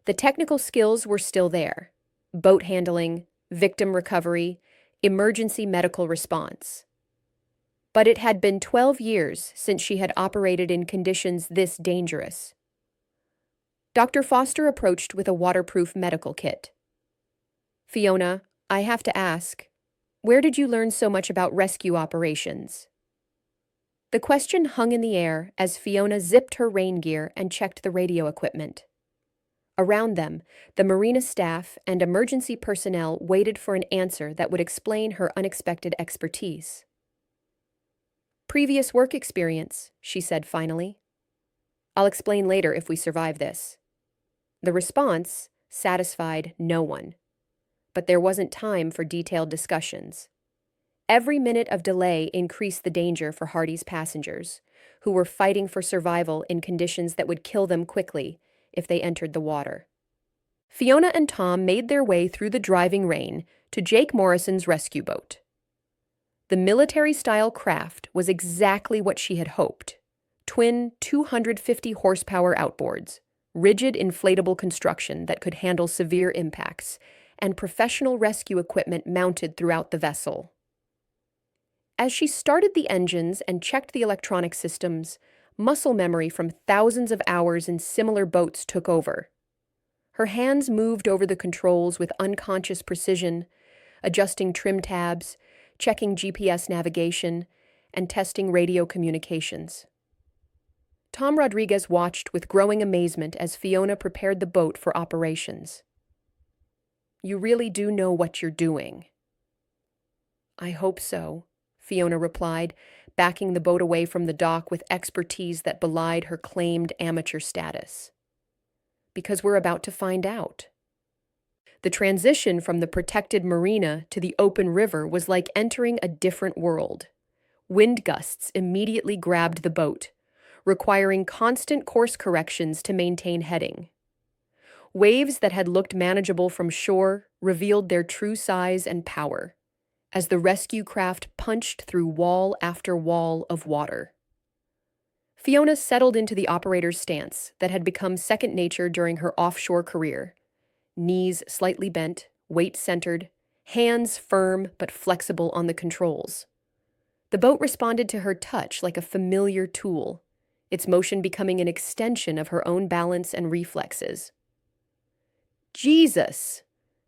The technical skills were still there: boat handling, victim recovery, emergency medical response. But it had been 12 years since she had operated in conditions this dangerous. Dr. Foster approached with a waterproof medical kit. Fiona, I have to ask, where did you learn so much about rescue operations? The question hung in the air as Fiona zipped her rain gear and checked the radio equipment. Around them, the marina staff and emergency personnel waited for an answer that would explain her unexpected expertise. Previous work experience, she said finally. I'll explain later if we survive this. The response satisfied no one, but there wasn't time for detailed discussions. Every minute of delay increased the danger for Hardy's passengers, who were fighting for survival in conditions that would kill them quickly if they entered the water. Fiona and Tom made their way through the driving rain to Jake Morrison's rescue boat. The military-style craft was exactly what she had hoped: twin 250-horsepower outboards, rigid inflatable construction that could handle severe impacts, and professional rescue equipment mounted throughout the vessel. As she started the engines and checked the electronic systems, muscle memory from thousands of hours in similar boats took over. Her hands moved over the controls with unconscious precision, adjusting trim tabs, checking GPS navigation, and testing radio communications. Tom Rodriguez watched with growing amazement as Fiona prepared the boat for operations. You really do know what you're doing. I hope so, Fiona replied, backing the boat away from the dock with expertise that belied her claimed amateur status. Because we're about to find out. The transition from the protected marina to the open river was like entering a different world. Wind gusts immediately grabbed the boat, requiring constant course corrections to maintain heading. Waves that had looked manageable from shore revealed their true size and power, as the rescue craft punched through wall after wall of water. Fiona settled into the operator's stance that had become second nature during her offshore career. Knees slightly bent, weight centered, hands firm but flexible on the controls. The boat responded to her touch like a familiar tool, its motion becoming an extension of her own balance and reflexes. Jesus!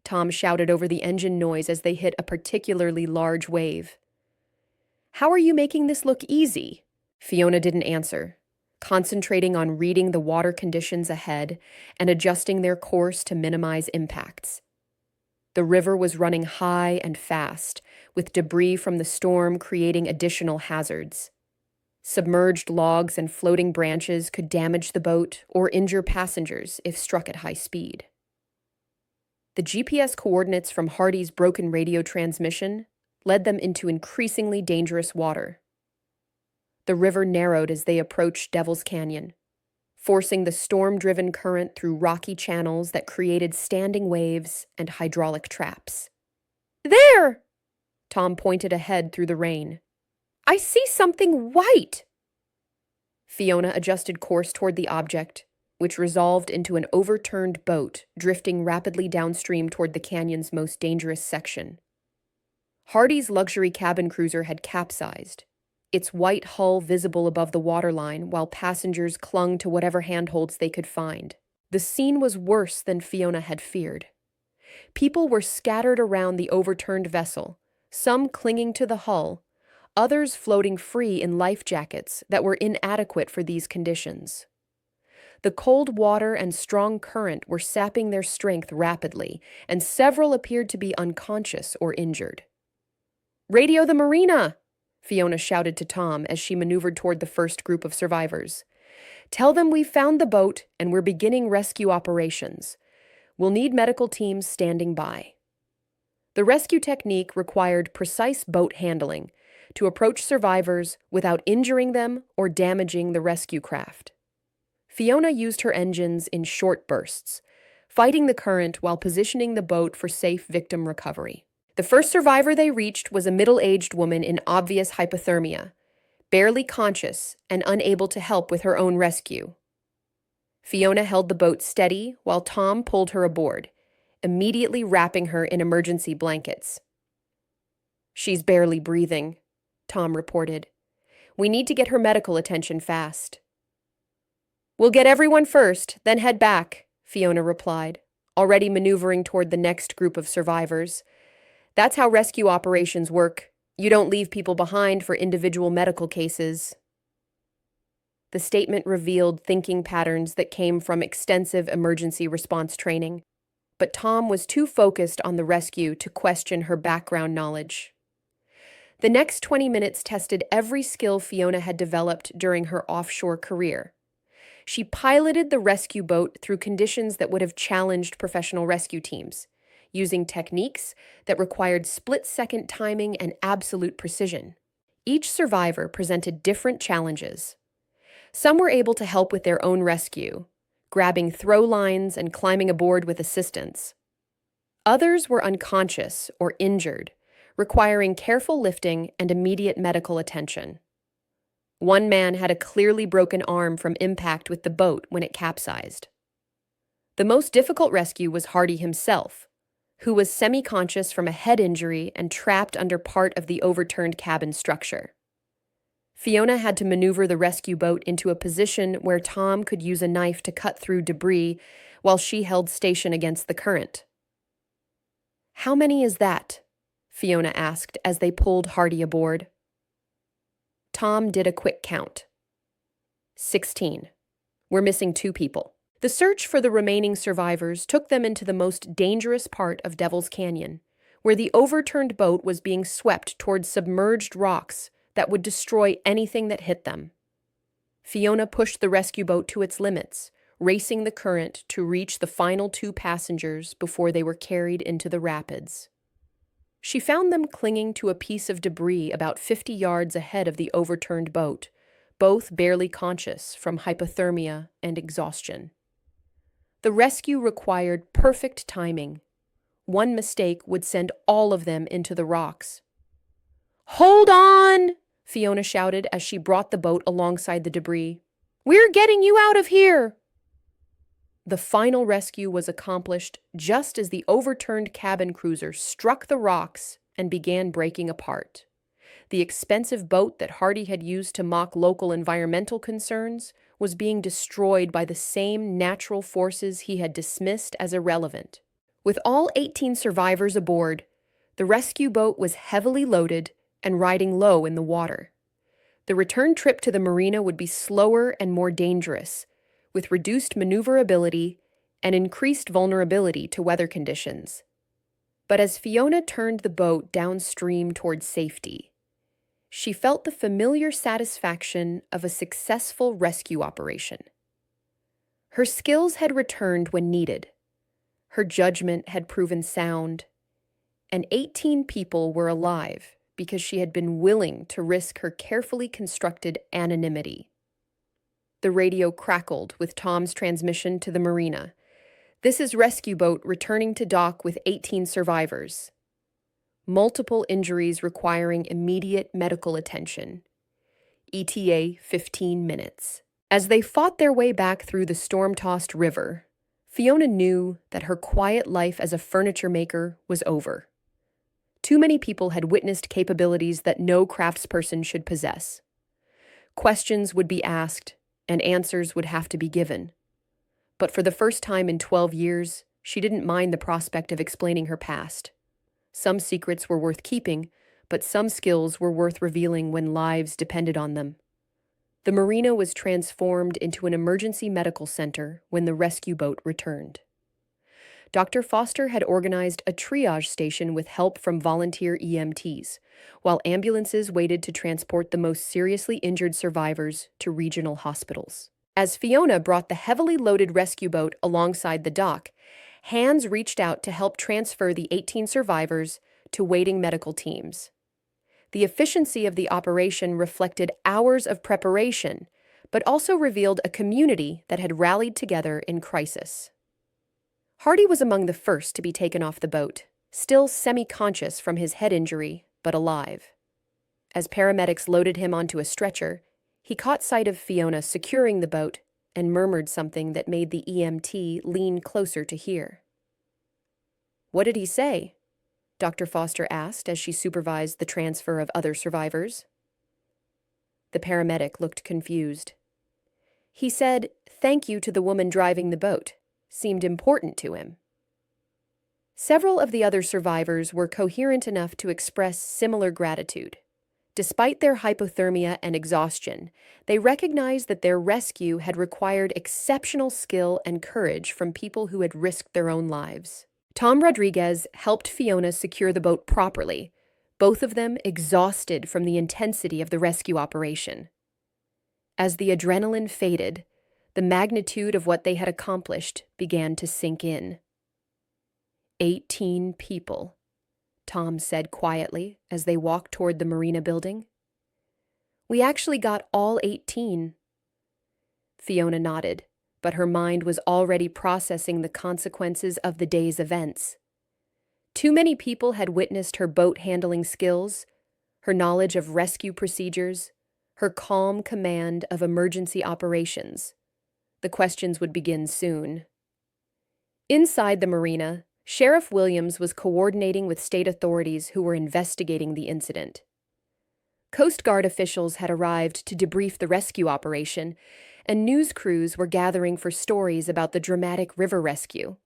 Tom shouted over the engine noise as they hit a particularly large wave. How are you making this look easy? Fiona didn't answer, concentrating on reading the water conditions ahead and adjusting their course to minimize impacts. The river was running high and fast, with debris from the storm creating additional hazards. Submerged logs and floating branches could damage the boat or injure passengers if struck at high speed. The GPS coordinates from Hardy's broken radio transmission led them into increasingly dangerous water. The river narrowed as they approached Devil's Canyon, forcing the storm-driven current through rocky channels that created standing waves and hydraulic traps. There! Tom pointed ahead through the rain. I see something white! Fiona adjusted course toward the object, which resolved into an overturned boat drifting rapidly downstream toward the canyon's most dangerous section. Hardy's luxury cabin cruiser had capsized, its white hull visible above the waterline while passengers clung to whatever handholds they could find. The scene was worse than Fiona had feared. People were scattered around the overturned vessel, some clinging to the hull, others floating free in life jackets that were inadequate for these conditions. The cold water and strong current were sapping their strength rapidly, and several appeared to be unconscious or injured. "Radio the marina!" Fiona shouted to Tom as she maneuvered toward the first group of survivors. "Tell them we've found the boat and we're beginning rescue operations. We'll need medical teams standing by." The rescue technique required precise boat handling to approach survivors without injuring them or damaging the rescue craft. Fiona used her engines in short bursts, fighting the current while positioning the boat for safe victim recovery. The first survivor they reached was a middle-aged woman in obvious hypothermia, barely conscious and unable to help with her own rescue. Fiona held the boat steady while Tom pulled her aboard, immediately wrapping her in emergency blankets. "She's barely breathing," Tom reported. "We need to get her medical attention fast." "We'll get everyone first, then head back," Fiona replied, already maneuvering toward the next group of survivors. "That's how rescue operations work. You don't leave people behind for individual medical cases." The statement revealed thinking patterns that came from extensive emergency response training, but Tom was too focused on the rescue to question her background knowledge. The next 20 minutes tested every skill Fiona had developed during her offshore career. She piloted the rescue boat through conditions that would have challenged professional rescue teams, using techniques that required split-second timing and absolute precision. Each survivor presented different challenges. Some were able to help with their own rescue, grabbing throw lines and climbing aboard with assistance. Others were unconscious or injured, requiring careful lifting and immediate medical attention. One man had a clearly broken arm from impact with the boat when it capsized. The most difficult rescue was Hardy himself, who was semi-conscious from a head injury and trapped under part of the overturned cabin structure. Fiona had to maneuver the rescue boat into a position where Tom could use a knife to cut through debris while she held station against the current. "How many is that?" Fiona asked as they pulled Hardy aboard. Tom did a quick count. 16. "We're missing 2 people. The search for the remaining survivors took them into the most dangerous part of Devil's Canyon, where the overturned boat was being swept towards submerged rocks that would destroy anything that hit them. Fiona pushed the rescue boat to its limits, racing the current to reach the final 2 passengers before they were carried into the rapids. She found them clinging to a piece of debris about 50 yards ahead of the overturned boat, both barely conscious from hypothermia and exhaustion. The rescue required perfect timing. One mistake would send all of them into the rocks. "Hold on!" Fiona shouted as she brought the boat alongside the debris. "We're getting you out of here!" The final rescue was accomplished just as the overturned cabin cruiser struck the rocks and began breaking apart. The expensive boat that Hardy had used to mock local environmental concerns was being destroyed by the same natural forces he had dismissed as irrelevant. With all 18 survivors aboard, the rescue boat was heavily loaded and riding low in the water. The return trip to the marina would be slower and more dangerous, with reduced maneuverability and increased vulnerability to weather conditions. But as Fiona turned the boat downstream toward safety, she felt the familiar satisfaction of a successful rescue operation. Her skills had returned when needed. Her judgment had proven sound, and 18 people were alive because she had been willing to risk her carefully constructed anonymity. The radio crackled with Tom's transmission to the marina. "This is rescue boat returning to dock with 18 survivors. Multiple injuries requiring immediate medical attention. ETA 15 minutes. As they fought their way back through the storm-tossed river, Fiona knew that her quiet life as a furniture maker was over. Too many people had witnessed capabilities that no craftsperson should possess. Questions would be asked, and answers would have to be given. But for the first time in 12 years, She didn't mind the prospect of explaining her past. Some secrets were worth keeping, but some skills were worth revealing when lives depended on them. The marina was transformed into an emergency medical center when the rescue boat returned. Dr. Foster had organized a triage station with help from volunteer EMTs, while ambulances waited to transport the most seriously injured survivors to regional hospitals. As Fiona brought the heavily loaded rescue boat alongside the dock, hands reached out to help transfer the 18 survivors to waiting medical teams. The efficiency of the operation reflected hours of preparation, but also revealed a community that had rallied together in crisis. Hardy was among the first to be taken off the boat, still semi-conscious from his head injury, but alive. As paramedics loaded him onto a stretcher, he caught sight of Fiona securing the boat and murmured something that made the EMT lean closer to hear. "What did he say?" Dr. Foster asked as she supervised the transfer of other survivors. The paramedic looked confused. "He said, 'Thank you to the woman driving the boat.' Seemed important to him." Several of the other survivors were coherent enough to express similar gratitude. Despite their hypothermia and exhaustion, they recognized that their rescue had required exceptional skill and courage from people who had risked their own lives. Tom Rodriguez helped Fiona secure the boat properly, both of them exhausted from the intensity of the rescue operation. As the adrenaline faded, the magnitude of what they had accomplished began to sink in. 18 people, Tom said quietly as they walked toward the marina building. "We actually got all 18. Fiona nodded, but her mind was already processing the consequences of the day's events. Too many people had witnessed her boat-handling skills, her knowledge of rescue procedures, her calm command of emergency operations. The questions would begin soon. Inside the marina, Sheriff Williams was coordinating with state authorities who were investigating the incident. Coast Guard officials had arrived to debrief the rescue operation, and news crews were gathering for stories about the dramatic river rescue.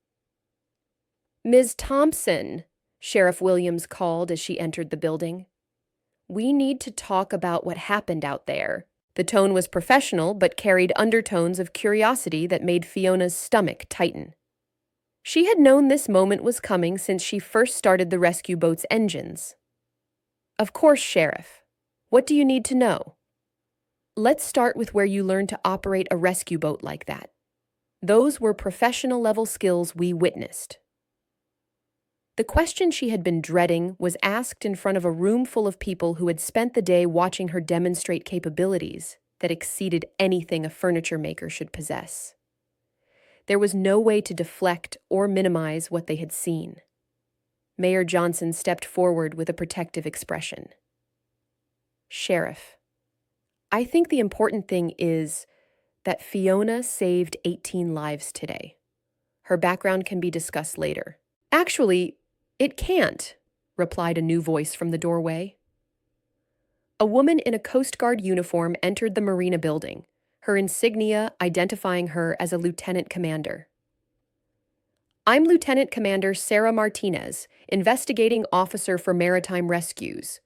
"Ms. Thompson," Sheriff Williams called as she entered the building. "We need to talk about what happened out there." The tone was professional, but carried undertones of curiosity that made Fiona's stomach tighten. She had known this moment was coming since she first started the rescue boat's engines. "Of course, Sheriff. What do you need to know?" "Let's start with where you learned to operate a rescue boat like that. Those were professional-level skills we witnessed." The question she had been dreading was asked in front of a room full of people who had spent the day watching her demonstrate capabilities that exceeded anything a furniture maker should possess. There was no way to deflect or minimize what they had seen. Mayor Johnson stepped forward with a protective expression. "Sheriff, I think the important thing is that Fiona saved 18 lives today. Her background can be discussed later." "Actually, it can't," replied a new voice from the doorway. A woman in a Coast Guard uniform entered the marina building, her insignia identifying her as a lieutenant commander. "I'm Lieutenant Commander Sarah Martinez, investigating officer for maritime rescues.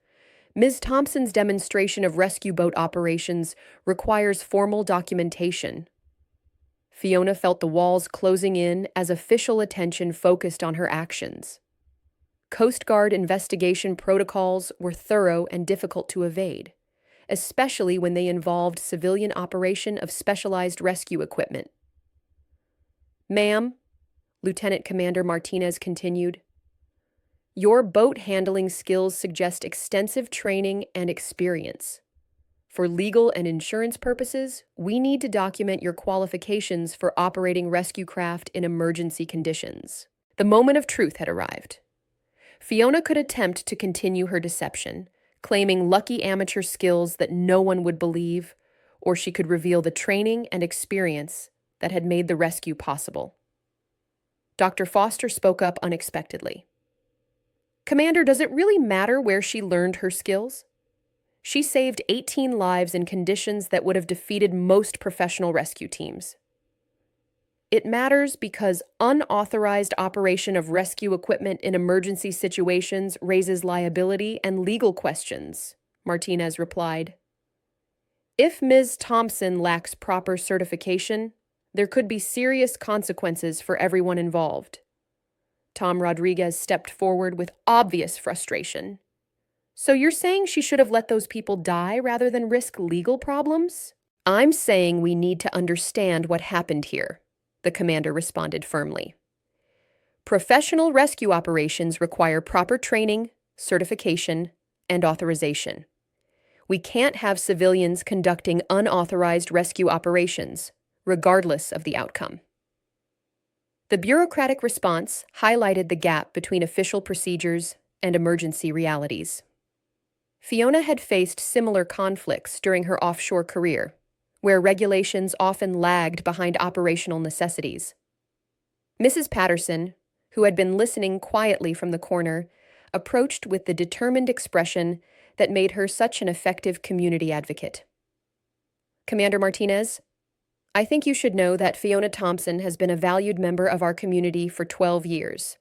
Ms. Thompson's demonstration of rescue boat operations requires formal documentation." Fiona felt the walls closing in as official attention focused on her actions. Coast Guard investigation protocols were thorough and difficult to evade, especially when they involved civilian operation of specialized rescue equipment. "Ma'am," Lieutenant Commander Martinez continued, "your boat handling skills suggest extensive training and experience. For legal and insurance purposes, we need to document your qualifications for operating rescue craft in emergency conditions." The moment of truth had arrived. Fiona could attempt to continue her deception, claiming lucky amateur skills that no one would believe, or she could reveal the training and experience that had made the rescue possible. Dr. Foster spoke up unexpectedly. "Commander, does it really matter where she learned her skills? She saved 18 lives in conditions that would have defeated most professional rescue teams." It matters because unauthorized operation of rescue equipment in emergency situations raises liability and legal questions, Martinez replied. If Ms. Thompson lacks proper certification, there could be serious consequences for everyone involved. Tom Rodriguez stepped forward with obvious frustration. So you're saying she should have let those people die rather than risk legal problems? I'm saying we need to understand what happened here, the commander responded firmly. Professional rescue operations require proper training, certification, and authorization. We can't have civilians conducting unauthorized rescue operations, regardless of the outcome. The bureaucratic response highlighted the gap between official procedures and emergency realities. Fiona had faced similar conflicts during her offshore career, where regulations often lagged behind operational necessities. Mrs. Patterson, who had been listening quietly from the corner, approached with the determined expression that made her such an effective community advocate. Commander Martinez, I think you should know that Fiona Thompson has been a valued member of our community for 12 years.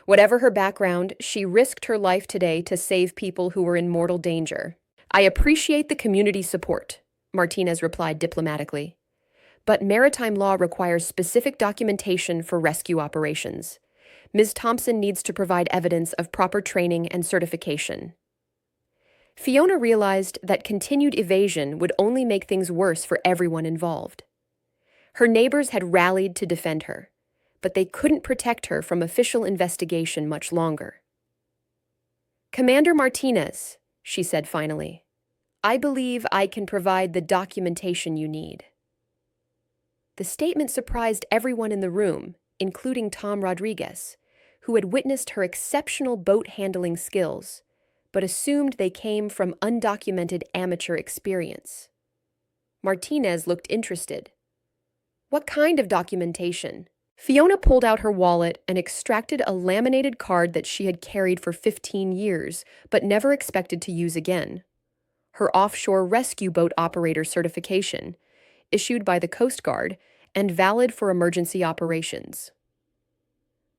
Whatever her background, she risked her life today to save people who were in mortal danger. I appreciate the community support, Martinez replied diplomatically. But maritime law requires specific documentation for rescue operations. Ms. Thompson needs to provide evidence of proper training and certification. Fiona realized that continued evasion would only make things worse for everyone involved. Her neighbors had rallied to defend her, but they couldn't protect her from official investigation much longer. Commander Martinez, she said finally, I believe I can provide the documentation you need. The statement surprised everyone in the room, including Tom Rodriguez, who had witnessed her exceptional boat-handling skills, but assumed they came from undocumented amateur experience. Martinez looked interested. What kind of documentation? Fiona pulled out her wallet and extracted a laminated card that she had carried for 15 years, but never expected to use again. Her offshore rescue boat operator certification, issued by the Coast Guard and valid for emergency operations.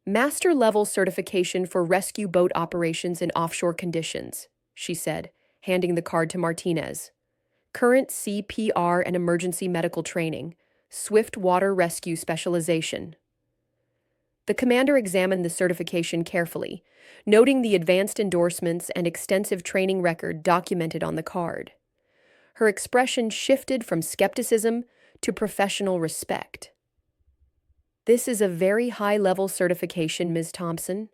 Master-level certification for rescue boat operations in offshore conditions, she said, handing the card to Martinez. Current CPR and emergency medical training, swift water rescue specialization. The commander examined the certification carefully, noting the advanced endorsements and extensive training record documented on the card. Her expression shifted from skepticism to professional respect. This is a very high-level certification, Ms. Thompson.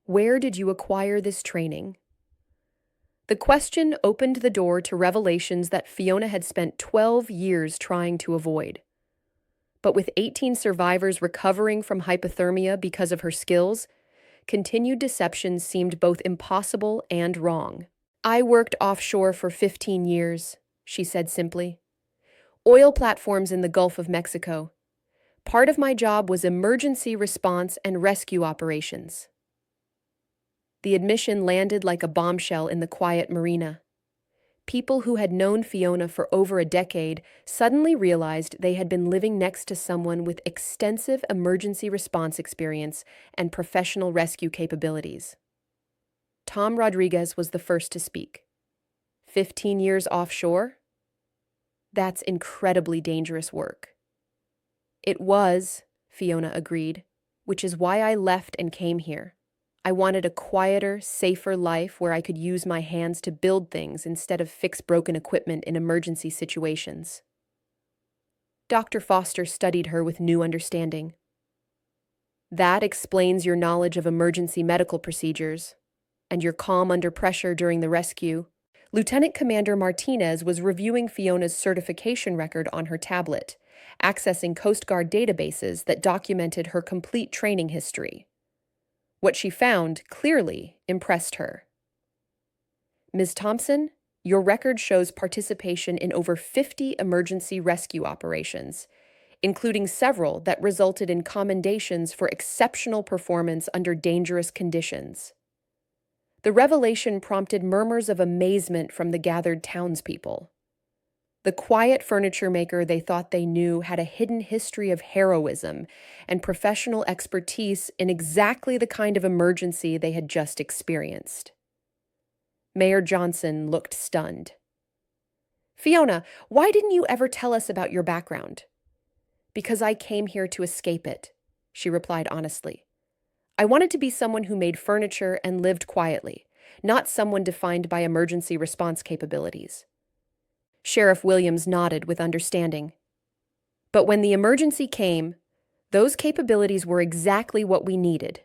Where did you acquire this training? The question opened the door to revelations that Fiona had spent 12 years trying to avoid. But with 18 survivors recovering from hypothermia because of her skills, continued deception seemed both impossible and wrong. I worked offshore for 15 years, she said simply. Oil platforms in the Gulf of Mexico. Part of my job was emergency response and rescue operations. The admission landed like a bombshell in the quiet marina. People who had known Fiona for over a decade suddenly realized they had been living next to someone with extensive emergency response experience and professional rescue capabilities. Tom Rodriguez was the first to speak. 15 years offshore? That's incredibly dangerous work. It was, Fiona agreed, which is why I left and came here. I wanted a quieter, safer life where I could use my hands to build things instead of fix broken equipment in emergency situations. Dr. Foster studied her with new understanding. That explains your knowledge of emergency medical procedures and your calm under pressure during the rescue. Lieutenant Commander Martinez was reviewing Fiona's certification record on her tablet, accessing Coast Guard databases that documented her complete training history. What she found clearly impressed her. Ms. Thompson, your record shows participation in over 50 emergency rescue operations, including several that resulted in commendations for exceptional performance under dangerous conditions. The revelation prompted murmurs of amazement from the gathered townspeople. The quiet furniture maker they thought they knew had a hidden history of heroism and professional expertise in exactly the kind of emergency they had just experienced. Mayor Johnson looked stunned. "Fiona, why didn't you ever tell us about your background?" "Because I came here to escape it," she replied honestly. "I wanted to be someone who made furniture and lived quietly, not someone defined by emergency response capabilities." Sheriff Williams nodded with understanding. "But when the emergency came, those capabilities were exactly what we needed."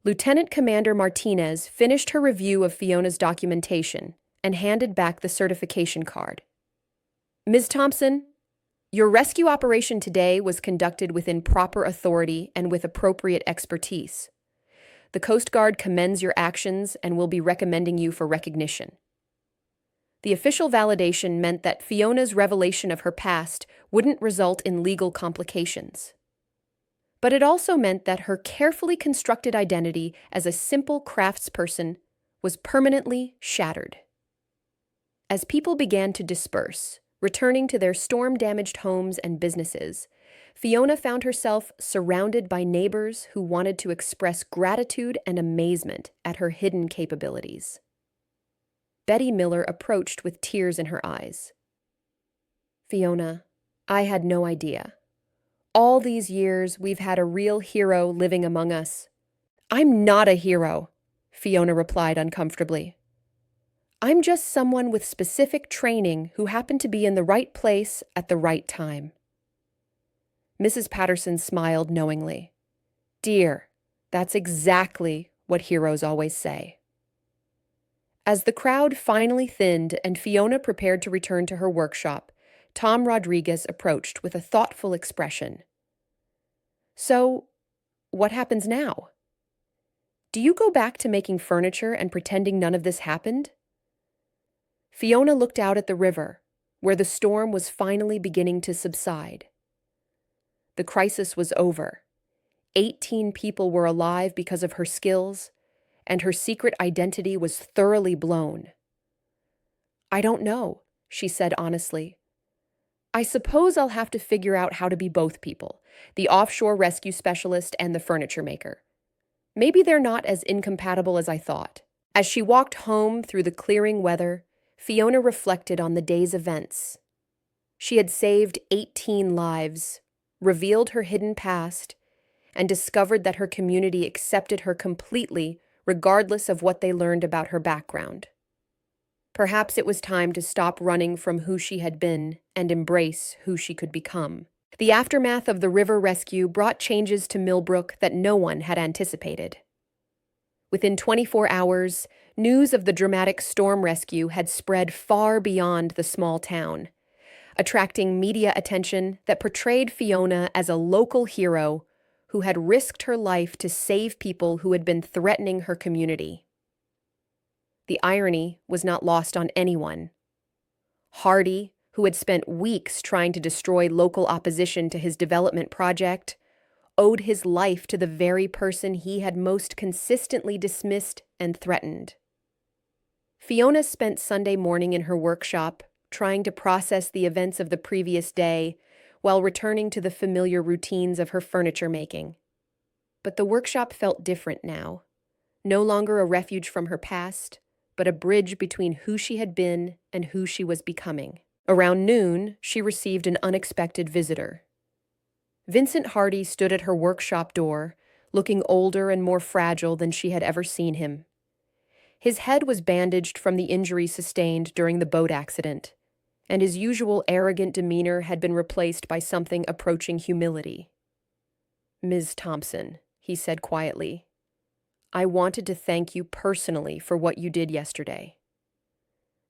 Lieutenant Commander Martinez finished her review of Fiona's documentation and handed back the certification card. "Ms. Thompson, your rescue operation today was conducted within proper authority and with appropriate expertise. The Coast Guard commends your actions and will be recommending you for recognition." The official validation meant that Fiona's revelation of her past wouldn't result in legal complications. But it also meant that her carefully constructed identity as a simple craftsperson was permanently shattered. As people began to disperse, returning to their storm-damaged homes and businesses, Fiona found herself surrounded by neighbors who wanted to express gratitude and amazement at her hidden capabilities. Betty Miller approached with tears in her eyes. "Fiona, I had no idea. All these years, we've had a real hero living among us." "I'm not a hero," Fiona replied uncomfortably. "I'm just someone with specific training who happened to be in the right place at the right time." Mrs. Patterson smiled knowingly. "Dear, that's exactly what heroes always say." As the crowd finally thinned and Fiona prepared to return to her workshop, Tom Rodriguez approached with a thoughtful expression. "So, what happens now? Do you go back to making furniture and pretending none of this happened?" Fiona looked out at the river, where the storm was finally beginning to subside. The crisis was over. 18 people were alive because of her skills, and her secret identity was thoroughly blown. "I don't know," she said honestly. "I suppose I'll have to figure out how to be both people, the offshore rescue specialist and the furniture maker. Maybe they're not as incompatible as I thought." As she walked home through the clearing weather, Fiona reflected on the day's events. She had saved 18 lives, revealed her hidden past, and discovered that her community accepted her completely, regardless of what they learned about her background. Perhaps it was time to stop running from who she had been and embrace who she could become. The aftermath of the river rescue brought changes to Millbrook that no one had anticipated. Within 24 hours, news of the dramatic storm rescue had spread far beyond the small town, attracting media attention that portrayed Fiona as a local hero who had risked her life to save people who had been threatening her community. The irony was not lost on anyone. Hardy, who had spent weeks trying to destroy local opposition to his development project, owed his life to the very person he had most consistently dismissed and threatened. Fiona spent Sunday morning in her workshop, trying to process the events of the previous day while returning to the familiar routines of her furniture making. But the workshop felt different now, no longer a refuge from her past, but a bridge between who she had been and who she was becoming. Around noon, she received an unexpected visitor. Vincent Hardy stood at her workshop door, looking older and more fragile than she had ever seen him. His head was bandaged from the injury sustained during the boat accident, and his usual arrogant demeanor had been replaced by something approaching humility. "Ms. Thompson," he said quietly, "I wanted to thank you personally for what you did yesterday."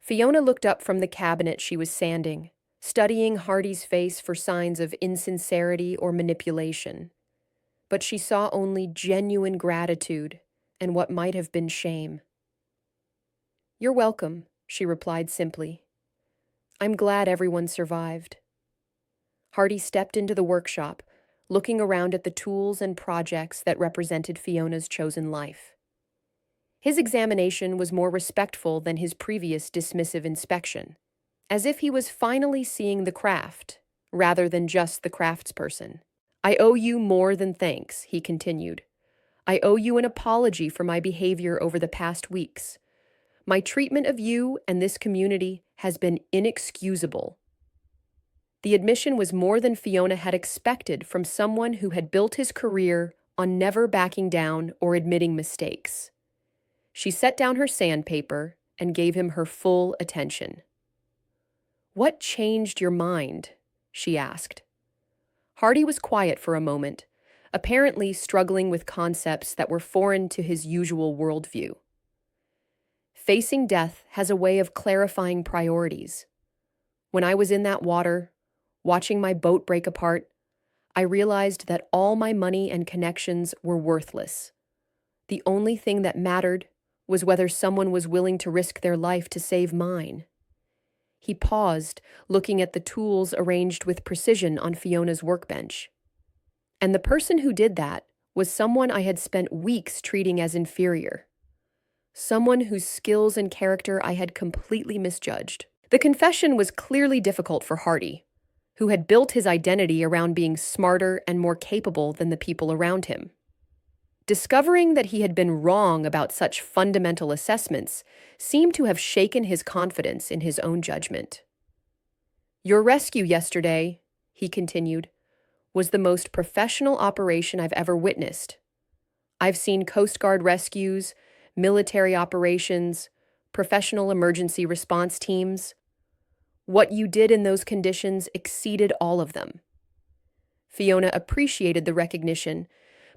Fiona looked up from the cabinet she was sanding, studying Hardy's face for signs of insincerity or manipulation. But she saw only genuine gratitude and what might have been shame. "You're welcome," she replied simply. "I'm glad everyone survived." Hardy stepped into the workshop, looking around at the tools and projects that represented Fiona's chosen life. His examination was more respectful than his previous dismissive inspection. as if he was finally seeing the craft, rather than just the craftsperson. I owe you more than thanks, he continued. I owe you an apology for my behavior over the past weeks. My treatment of you and this community has been inexcusable. The admission was more than Fiona had expected from someone who had built his career on never backing down or admitting mistakes. She set down her sandpaper and gave him her full attention. What changed your mind? She asked. Hardy was quiet for a moment, apparently struggling with concepts that were foreign to his usual worldview. Facing death has a way of clarifying priorities. When I was in that water, watching my boat break apart, I realized that all my money and connections were worthless. The only thing that mattered was whether someone was willing to risk their life to save mine. He paused, looking at the tools arranged with precision on Fiona's workbench. And the person who did that was someone I had spent weeks treating as inferior. Someone whose skills and character I had completely misjudged. The confession was clearly difficult for Hardy, who had built his identity around being smarter and more capable than the people around him. Discovering that he had been wrong about such fundamental assessments seemed to have shaken his confidence in his own judgment. Your rescue yesterday, he continued, was the most professional operation I've ever witnessed. I've seen Coast Guard rescues, military operations, professional emergency response teams. What you did in those conditions exceeded all of them. Fiona appreciated the recognition,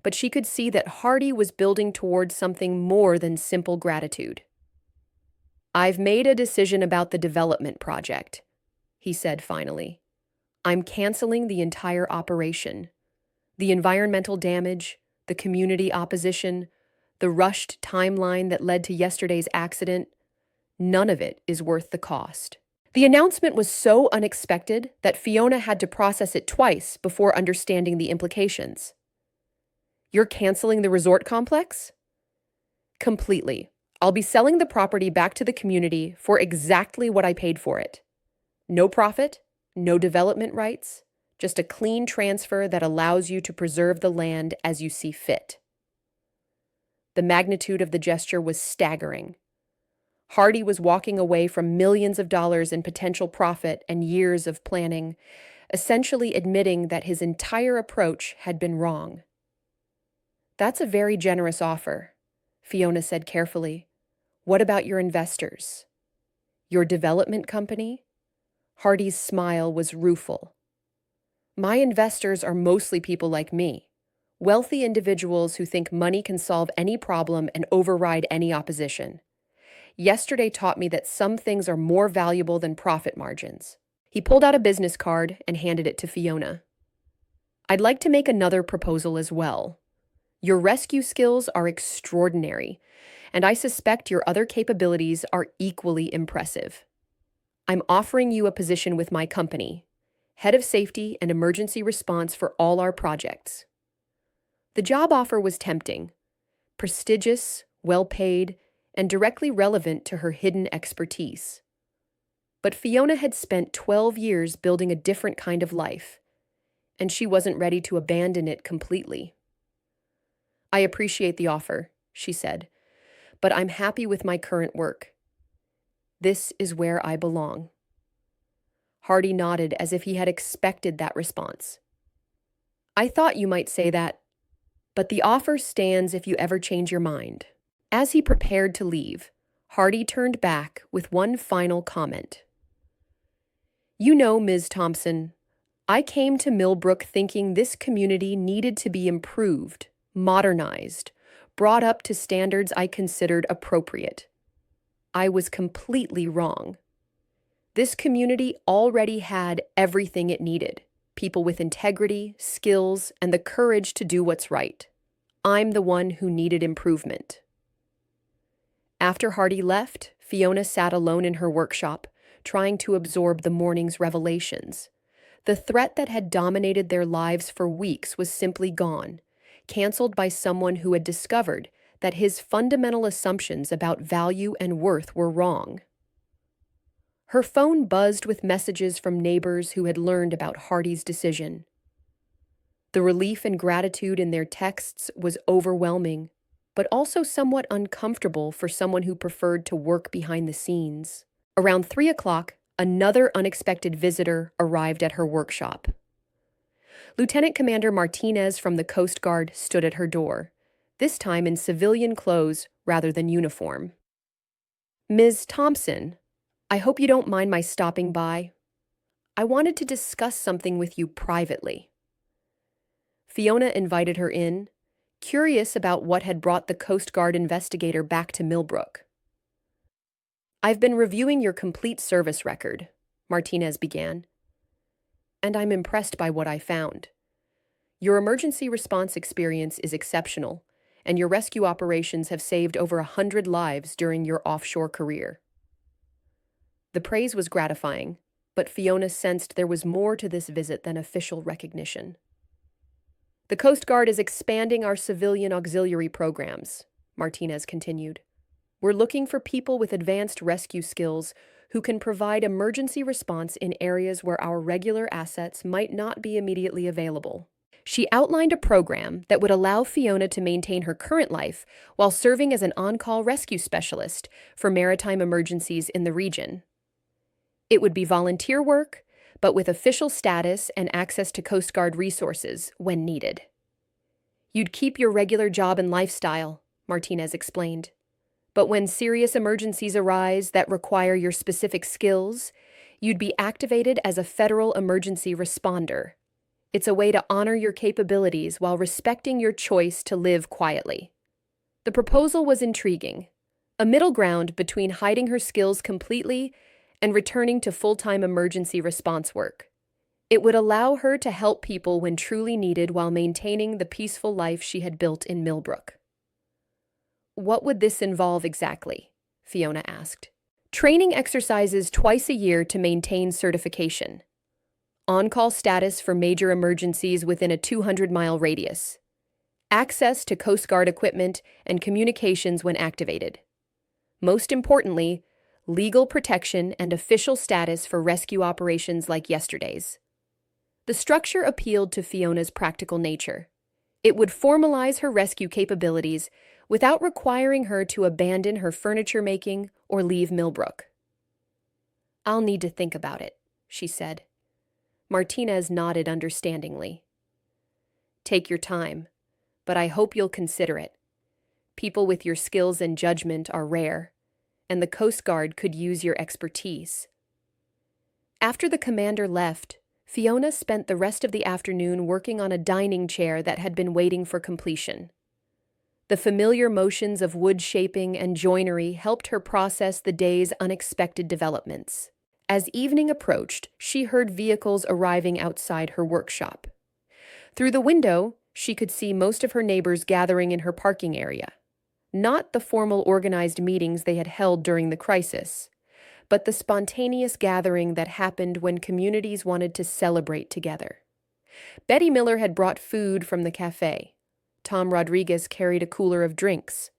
but she could see that Hardy was building towards something more than simple gratitude. I've made a decision about the development project, he said finally. I'm canceling the entire operation. The environmental damage, the community opposition, the rushed timeline that led to yesterday's accident, none of it is worth the cost. The announcement was so unexpected that Fiona had to process it twice before understanding the implications. You're canceling the resort complex? Completely. I'll be selling the property back to the community for exactly what I paid for it. No profit, no development rights, just a clean transfer that allows you to preserve the land as you see fit. The magnitude of the gesture was staggering. Hardy was walking away from millions of dollars in potential profit and years of planning, essentially admitting that his entire approach had been wrong. That's a very generous offer, Fiona said carefully. What about your investors? Your development company? Hardy's smile was rueful. My investors are mostly people like me, wealthy individuals who think money can solve any problem and override any opposition. Yesterday taught me that some things are more valuable than profit margins. He pulled out a business card and handed it to Fiona. I'd like to make another proposal as well. Your rescue skills are extraordinary, and I suspect your other capabilities are equally impressive. I'm offering you a position with my company, head of safety and emergency response for all our projects. The job offer was tempting, prestigious, well-paid, and directly relevant to her hidden expertise. But Fiona had spent 12 years building a different kind of life, and she wasn't ready to abandon it completely. I appreciate the offer, she said, but I'm happy with my current work. This is where I belong. Hardy nodded as if he had expected that response. I thought you might say that, but the offer stands if you ever change your mind. As he prepared to leave, Hardy turned back with one final comment. You know, Ms. Thompson, I came to Millbrook thinking this community needed to be improved, modernized, brought up to standards I considered appropriate. I was completely wrong. This community already had everything it needed, people with integrity, skills, and the courage to do what's right. I'm the one who needed improvement. After Hardy left, Fiona sat alone in her workshop, trying to absorb the morning's revelations. The threat that had dominated their lives for weeks was simply gone, canceled by someone who had discovered that his fundamental assumptions about value and worth were wrong. Her phone buzzed with messages from neighbors who had learned about Hardy's decision. The relief and gratitude in their texts was overwhelming, but also somewhat uncomfortable for someone who preferred to work behind the scenes. Around 3 o'clock, another unexpected visitor arrived at her workshop. Lieutenant Commander Martinez from the Coast Guard stood at her door, this time in civilian clothes rather than uniform. "Ms. Thompson, I hope you don't mind my stopping by. I wanted to discuss something with you privately." Fiona invited her in, curious about what had brought the Coast Guard investigator back to Millbrook. "I've been reviewing your complete service record," Martinez began, "and I'm impressed by what I found. Your emergency response experience is exceptional, and your rescue operations have saved over 100 lives during your offshore career." The praise was gratifying, but Fiona sensed there was more to this visit than official recognition. "The Coast Guard is expanding our civilian auxiliary programs," Martinez continued. "We're looking for people with advanced rescue skills who can provide emergency response in areas where our regular assets might not be immediately available." She outlined a program that would allow Fiona to maintain her current life while serving as an on-call rescue specialist for maritime emergencies in the region. It would be volunteer work, but with official status and access to Coast Guard resources when needed. "You'd keep your regular job and lifestyle," Martinez explained. "But when serious emergencies arise that require your specific skills, you'd be activated as a federal emergency responder. It's a way to honor your capabilities while respecting your choice to live quietly." The proposal was intriguing, a middle ground between hiding her skills completely and returning to full-time emergency response work. It would allow her to help people when truly needed while maintaining the peaceful life she had built in Millbrook. "What would this involve exactly?" Fiona asked. "Training exercises twice a year to maintain certification. On-call status for major emergencies within a 200-mile radius. Access to Coast Guard equipment and communications when activated. Most importantly, legal protection and official status for rescue operations like yesterday's." The structure appealed to Fiona's practical nature. It would formalize her rescue capabilities without requiring her to abandon her furniture making or leave Millbrook. "I'll need to think about it," she said. Martinez nodded understandingly. "Take your time, but I hope you'll consider it. People with your skills and judgment are rare, and the Coast Guard could use your expertise." After the commander left, Fiona spent the rest of the afternoon working on a dining chair that had been waiting for completion. The familiar motions of wood shaping and joinery helped her process the day's unexpected developments. As evening approached, she heard vehicles arriving outside her workshop. Through the window, she could see most of her neighbors gathering in her parking area. Not the formal organized meetings they had held during the crisis, but the spontaneous gathering that happened when communities wanted to celebrate together. Betty Miller had brought food from the cafe. Tom Rodriguez carried a cooler of drinks.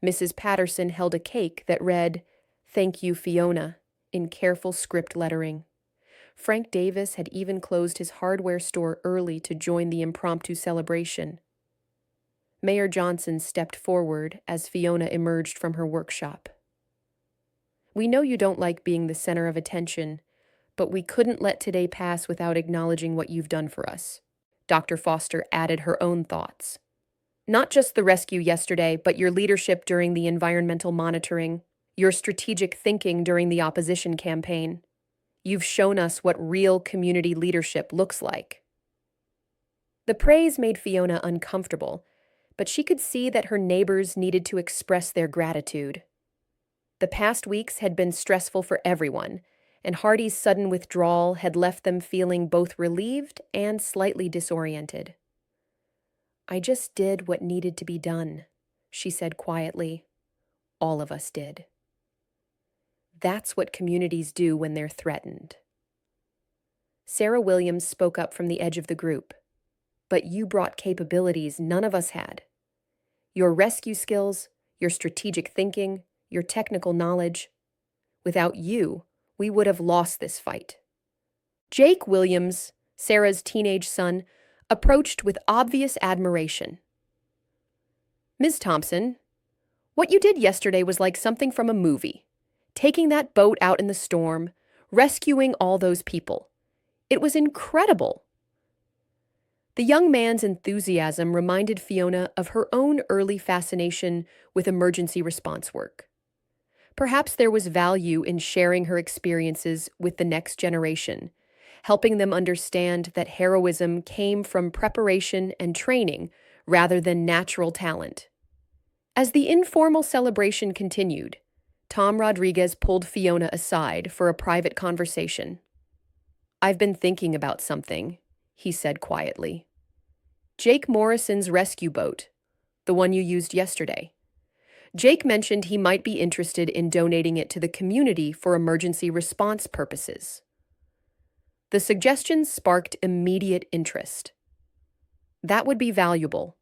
Mrs. Patterson held a cake that read, "Thank you, Fiona," in careful script lettering. Frank Davis had even closed his hardware store early to join the impromptu celebration. Mayor Johnson stepped forward as Fiona emerged from her workshop. "We know you don't like being the center of attention, but we couldn't let today pass without acknowledging what you've done for us." Dr. Foster added her own thoughts. "Not just the rescue yesterday, but your leadership during the environmental monitoring, your strategic thinking during the opposition campaign. You've shown us what real community leadership looks like." The praise made Fiona uncomfortable, but she could see that her neighbors needed to express their gratitude. The past weeks had been stressful for everyone, and Hardy's sudden withdrawal had left them feeling both relieved and slightly disoriented. "I just did what needed to be done," she said quietly. "All of us did." That's what communities do when they're threatened. Sarah Williams spoke up from the edge of the group. "But you brought capabilities none of us had. Your rescue skills, your strategic thinking, your technical knowledge. Without you, we would have lost this fight. Jake Williams, Sarah's teenage son, approached with obvious admiration. Ms. Thompson, what you did yesterday was like something from a movie. Taking that boat out in the storm, rescuing all those people. It was incredible. The young man's enthusiasm reminded Fiona of her own early fascination with emergency response work. Perhaps there was value in sharing her experiences with the next generation, helping them understand that heroism came from preparation and training rather than natural talent. As the informal celebration continued, Tom Rodriguez pulled Fiona aside for a private conversation. "I've been thinking about something," he said quietly. "Jake Morrison's rescue boat, the one you used yesterday. Jake mentioned he might be interested in donating it to the community for emergency response purposes." The suggestion sparked immediate interest. That would be valuable.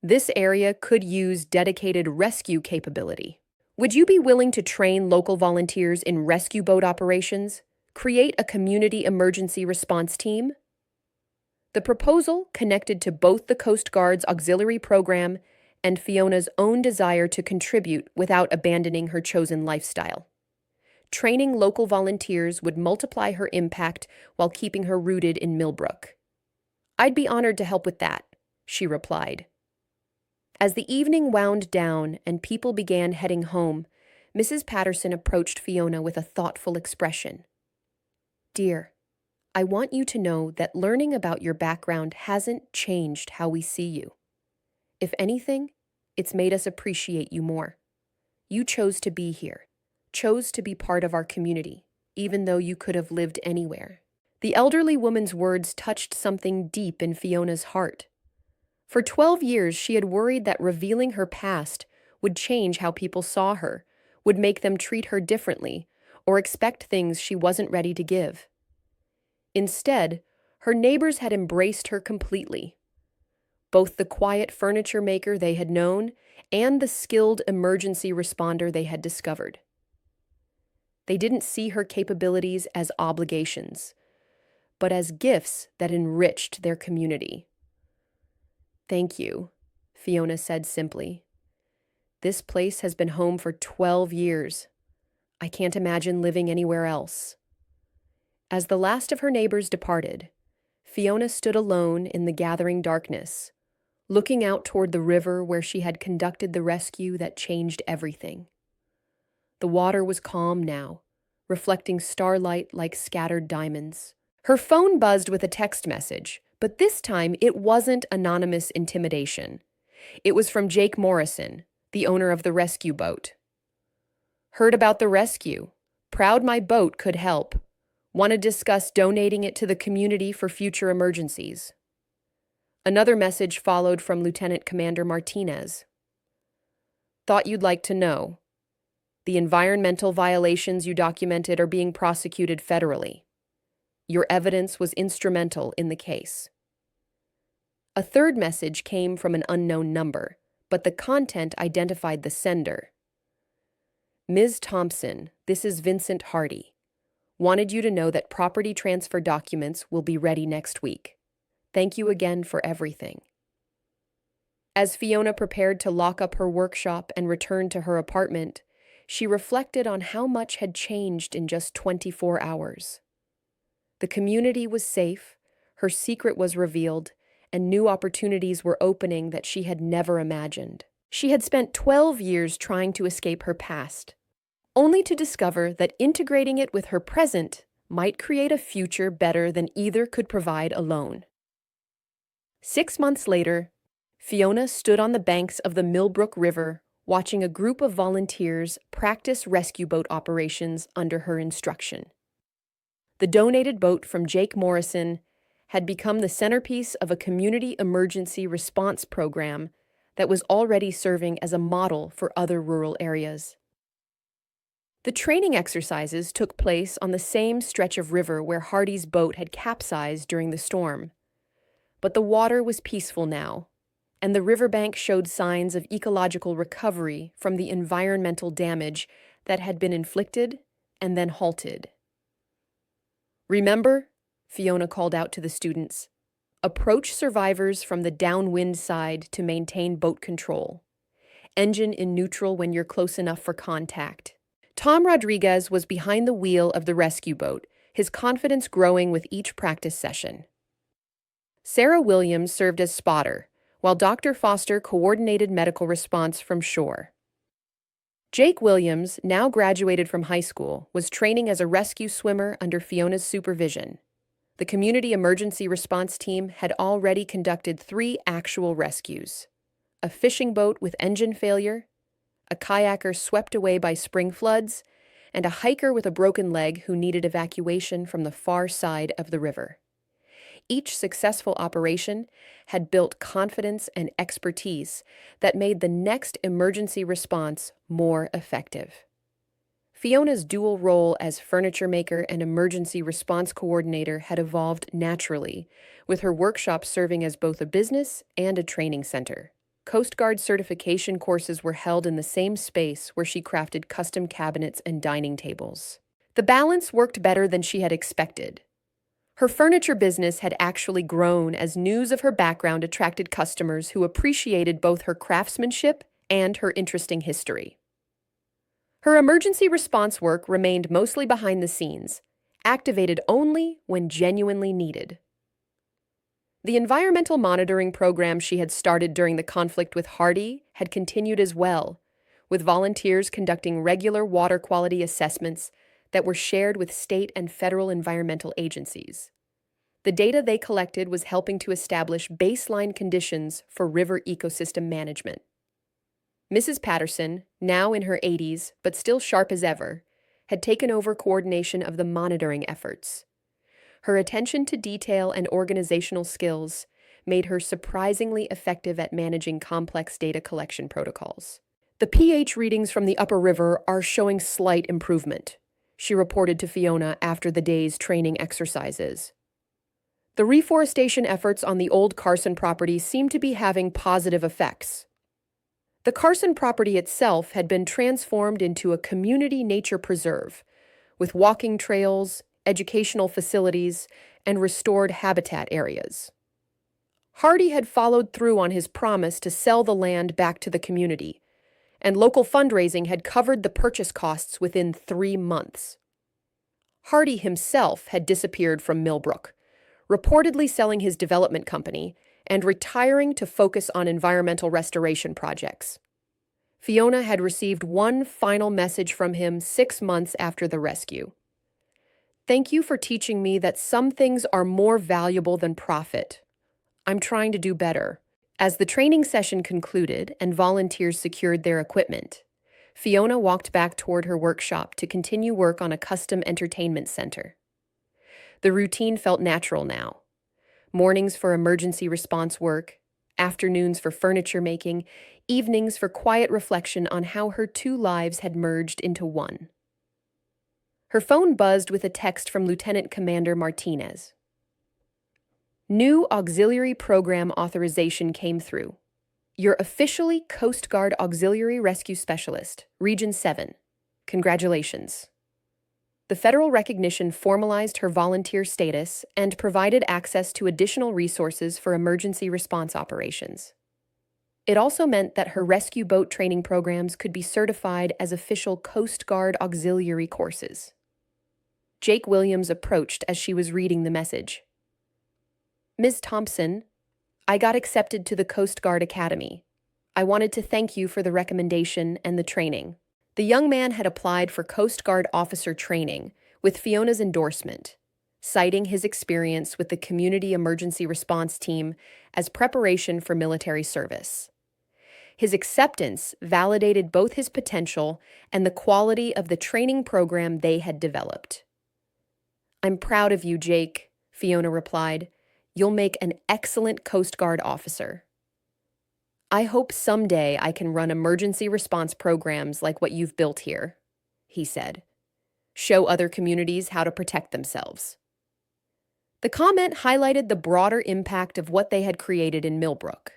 This area could use dedicated rescue capability. Would you be willing to train local volunteers in rescue boat operations? Create a community emergency response team? The proposal connected to both the Coast Guard's auxiliary program and Fiona's own desire to contribute without abandoning her chosen lifestyle. Training local volunteers would multiply her impact while keeping her rooted in Millbrook. "I'd be honored to help with that," she replied. As the evening wound down and people began heading home, Mrs. Patterson approached Fiona with a thoughtful expression. "Dear, I want you to know that learning about your background hasn't changed how we see you. If anything, it's made us appreciate you more. You chose to be here, chose to be part of our community, even though you could have lived anywhere." The elderly woman's words touched something deep in Fiona's heart. For 12 years, she had worried that revealing her past would change how people saw her, would make them treat her differently, or expect things she wasn't ready to give. Instead, her neighbors had embraced her completely. Both the quiet furniture maker they had known and the skilled emergency responder they had discovered. They didn't see her capabilities as obligations, but as gifts that enriched their community. "Thank you," Fiona said simply. "This place has been home for 12 years. I can't imagine living anywhere else." As the last of her neighbors departed, Fiona stood alone in the gathering darkness, looking out toward the river where she had conducted the rescue that changed everything. The water was calm now, reflecting starlight like scattered diamonds. Her phone buzzed with a text message, but this time it wasn't anonymous intimidation. It was from Jake Morrison, the owner of the rescue boat. "Heard about the rescue. Proud my boat could help. Want to discuss donating it to the community for future emergencies." Another message followed from Lieutenant Commander Martinez. "Thought you'd like to know. The environmental violations you documented are being prosecuted federally. Your evidence was instrumental in the case." A third message came from an unknown number, but the content identified the sender. "Ms. Thompson, this is Vincent Hardy. Wanted you to know that property transfer documents will be ready next week. Thank you again for everything." As Fiona prepared to lock up her workshop and return to her apartment, she reflected on how much had changed in just 24 hours. The community was safe, her secret was revealed, and new opportunities were opening that she had never imagined. She had spent 12 years trying to escape her past, only to discover that integrating it with her present might create a future better than either could provide alone. 6 months later, Fiona stood on the banks of the Millbrook River, watching a group of volunteers practice rescue boat operations under her instruction. The donated boat from Jake Morrison had become the centerpiece of a community emergency response program that was already serving as a model for other rural areas. The training exercises took place on the same stretch of river where Hardy's boat had capsized during the storm. But the water was peaceful now, and the riverbank showed signs of ecological recovery from the environmental damage that had been inflicted and then halted. Remember, Fiona called out to the students, approach survivors from the downwind side to maintain boat control. Engine in neutral when you're close enough for contact. Tom Rodriguez was behind the wheel of the rescue boat, his confidence growing with each practice session. Sarah Williams served as spotter, while Dr. Foster coordinated medical response from shore. Jake Williams, now graduated from high school, was training as a rescue swimmer under Fiona's supervision. The community emergency response team had already conducted 3 actual rescues: a fishing boat with engine failure, a kayaker swept away by spring floods, and a hiker with a broken leg who needed evacuation from the far side of the river. Each successful operation had built confidence and expertise that made the next emergency response more effective. Fiona's dual role as furniture maker and emergency response coordinator had evolved naturally, with her workshop serving as both a business and a training center. Coast Guard certification courses were held in the same space where she crafted custom cabinets and dining tables. The balance worked better than she had expected. Her furniture business had actually grown as news of her background attracted customers who appreciated both her craftsmanship and her interesting history. Her emergency response work remained mostly behind the scenes, activated only when genuinely needed. The environmental monitoring program she had started during the conflict with Hardy had continued as well, with volunteers conducting regular water quality assessments that were shared with state and federal environmental agencies. The data they collected was helping to establish baseline conditions for river ecosystem management. Mrs. Patterson, now in her 80s but still sharp as ever, had taken over coordination of the monitoring efforts. Her attention to detail and organizational skills made her surprisingly effective at managing complex data collection protocols. The pH readings from the upper river are showing slight improvement, she reported to Fiona after the day's training exercises. The reforestation efforts on the old Carson property seem to be having positive effects. The Carson property itself had been transformed into a community nature preserve, with walking trails, educational facilities, and restored habitat areas. Hardy had followed through on his promise to sell the land back to the community, and local fundraising had covered the purchase costs within 3 months. Hardy himself had disappeared from Millbrook, reportedly selling his development company and retiring to focus on environmental restoration projects. Fiona had received one final message from him 6 months after the rescue. Thank you for teaching me that some things are more valuable than profit. I'm trying to do better. As the training session concluded and volunteers secured their equipment, Fiona walked back toward her workshop to continue work on a custom entertainment center. The routine felt natural now. Mornings for emergency response work, afternoons for furniture making, evenings for quiet reflection on how her 2 lives had merged into one. Her phone buzzed with a text from Lieutenant Commander Martinez. New auxiliary program authorization came through. You're officially Coast Guard Auxiliary Rescue Specialist, Region 7. Congratulations. The federal recognition formalized her volunteer status and provided access to additional resources for emergency response operations. It also meant that her rescue boat training programs could be certified as official Coast Guard auxiliary courses. Jake Williams approached as she was reading the message. Ms. Thompson, I got accepted to the Coast Guard Academy. I wanted to thank you for the recommendation and the training. The young man had applied for Coast Guard officer training with Fiona's endorsement, citing his experience with the Community Emergency Response Team as preparation for military service. His acceptance validated both his potential and the quality of the training program they had developed. I'm proud of you, Jake, Fiona replied. You'll make an excellent Coast Guard officer. I hope someday I can run emergency response programs like what you've built here, he said. Show other communities how to protect themselves. The comment highlighted the broader impact of what they had created in Millbrook.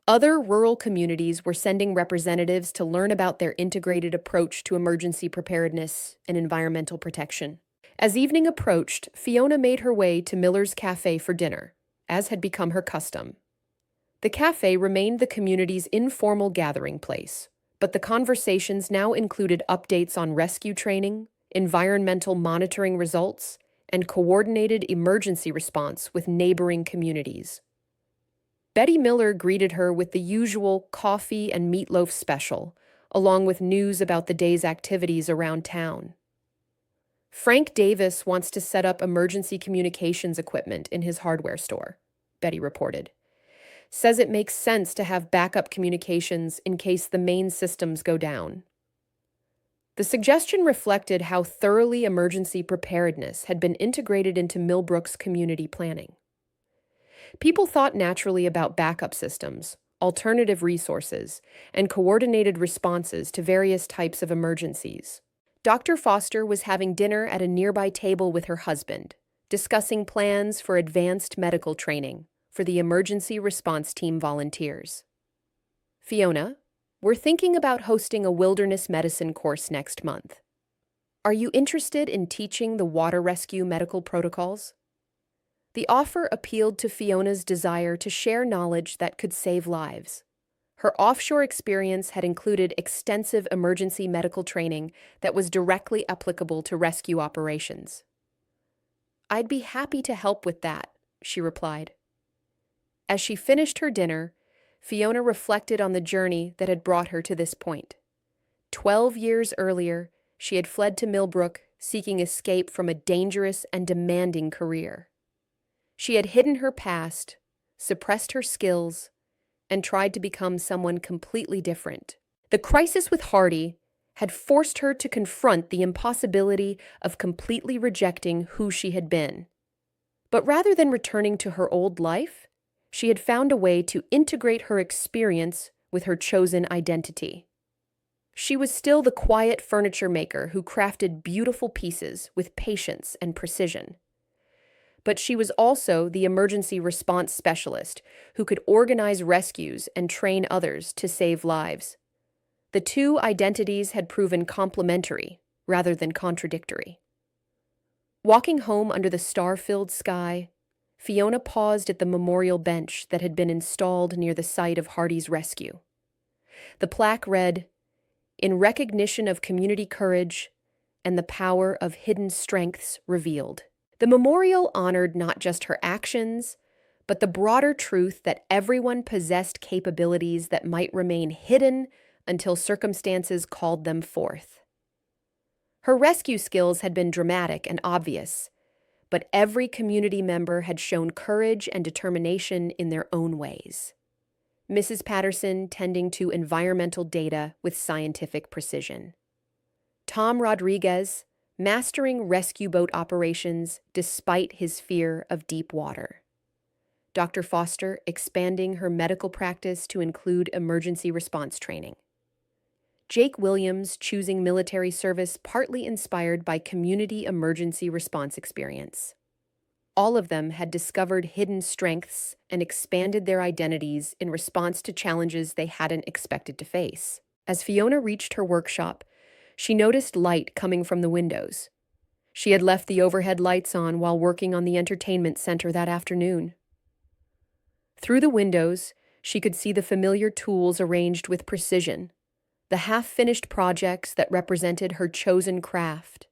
Other rural communities were sending representatives to learn about their integrated approach to emergency preparedness and environmental protection. As evening approached, Fiona made her way to Miller's Cafe for dinner, as had become her custom. The cafe remained the community's informal gathering place, but the conversations now included updates on rescue training, environmental monitoring results, and coordinated emergency response with neighboring communities. Betty Miller greeted her with the usual coffee and meatloaf special, along with news about the day's activities around town. Frank Davis wants to set up emergency communications equipment in his hardware store, Betty reported. Says it makes sense to have backup communications in case the main systems go down. The suggestion reflected how thoroughly emergency preparedness had been integrated into Millbrook's community planning. People thought naturally about backup systems, alternative resources, and coordinated responses to various types of emergencies. Dr. Foster was having dinner at a nearby table with her husband, discussing plans for advanced medical training for the emergency response team volunteers. Fiona, we're thinking about hosting a wilderness medicine course next month. Are you interested in teaching the water rescue medical protocols? The offer appealed to Fiona's desire to share knowledge that could save lives. Her offshore experience had included extensive emergency medical training that was directly applicable to rescue operations. I'd be happy to help with that, she replied. As she finished her dinner, Fiona reflected on the journey that had brought her to this point. 12 years earlier, she had fled to Millbrook, seeking escape from a dangerous and demanding career. She had hidden her past, suppressed her skills, and tried to become someone completely different. The crisis with Hardy had forced her to confront the impossibility of completely rejecting who she had been. But rather than returning to her old life, she had found a way to integrate her experience with her chosen identity. She was still the quiet furniture maker who crafted beautiful pieces with patience and precision. But she was also the emergency response specialist who could organize rescues and train others to save lives. The two identities had proven complementary rather than contradictory. Walking home under the star-filled sky, Fiona paused at the memorial bench that had been installed near the site of Hardy's rescue. The plaque read, "In recognition of community courage and the power of hidden strengths revealed." The memorial honored not just her actions, but the broader truth that everyone possessed capabilities that might remain hidden until circumstances called them forth. Her rescue skills had been dramatic and obvious, but every community member had shown courage and determination in their own ways. Mrs. Patterson tending to environmental data with scientific precision. Tom Rodriguez mastering rescue boat operations despite his fear of deep water. Dr. Foster expanding her medical practice to include emergency response training. Jake Williams choosing military service partly inspired by community emergency response experience. All of them had discovered hidden strengths and expanded their identities in response to challenges they hadn't expected to face. As Fiona reached her workshop, she noticed light coming from the windows. She had left the overhead lights on while working on the entertainment center that afternoon. Through the windows, she could see the familiar tools arranged with precision, the half-finished projects that represented her chosen craft,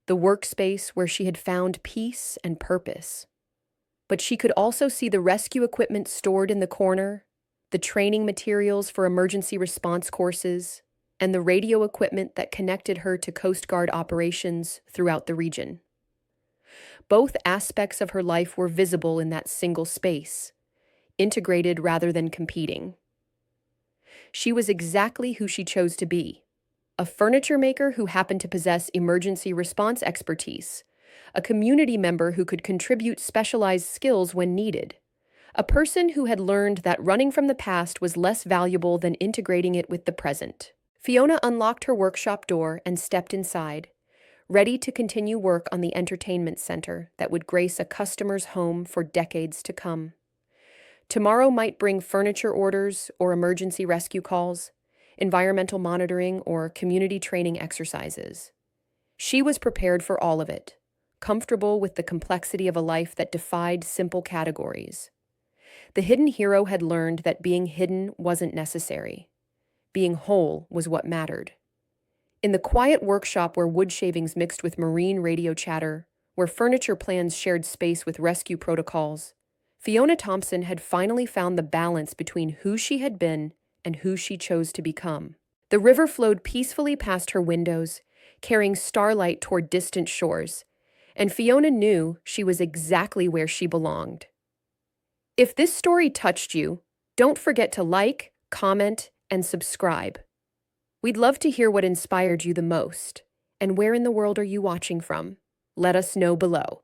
the workspace where she had found peace and purpose. But she could also see the rescue equipment stored in the corner, the training materials for emergency response courses, and the radio equipment that connected her to Coast Guard operations throughout the region. Both aspects of her life were visible in that single space, integrated rather than competing. She was exactly who she chose to be, a furniture maker who happened to possess emergency response expertise, a community member who could contribute specialized skills when needed, a person who had learned that running from the past was less valuable than integrating it with the present. Fiona unlocked her workshop door and stepped inside, ready to continue work on the entertainment center that would grace a customer's home for decades to come. Tomorrow might bring furniture orders or emergency rescue calls, environmental monitoring or community training exercises. She was prepared for all of it, comfortable with the complexity of a life that defied simple categories. The hidden hero had learned that being hidden wasn't necessary. Being whole was what mattered. In the quiet workshop where wood shavings mixed with marine radio chatter, where furniture plans shared space with rescue protocols, Fiona Thompson had finally found the balance between who she had been and who she chose to become. The river flowed peacefully past her windows, carrying starlight toward distant shores, and Fiona knew she was exactly where she belonged. If this story touched you, don't forget to like, comment, and subscribe. We'd love to hear what inspired you the most, and where in the world are you watching from? Let us know below.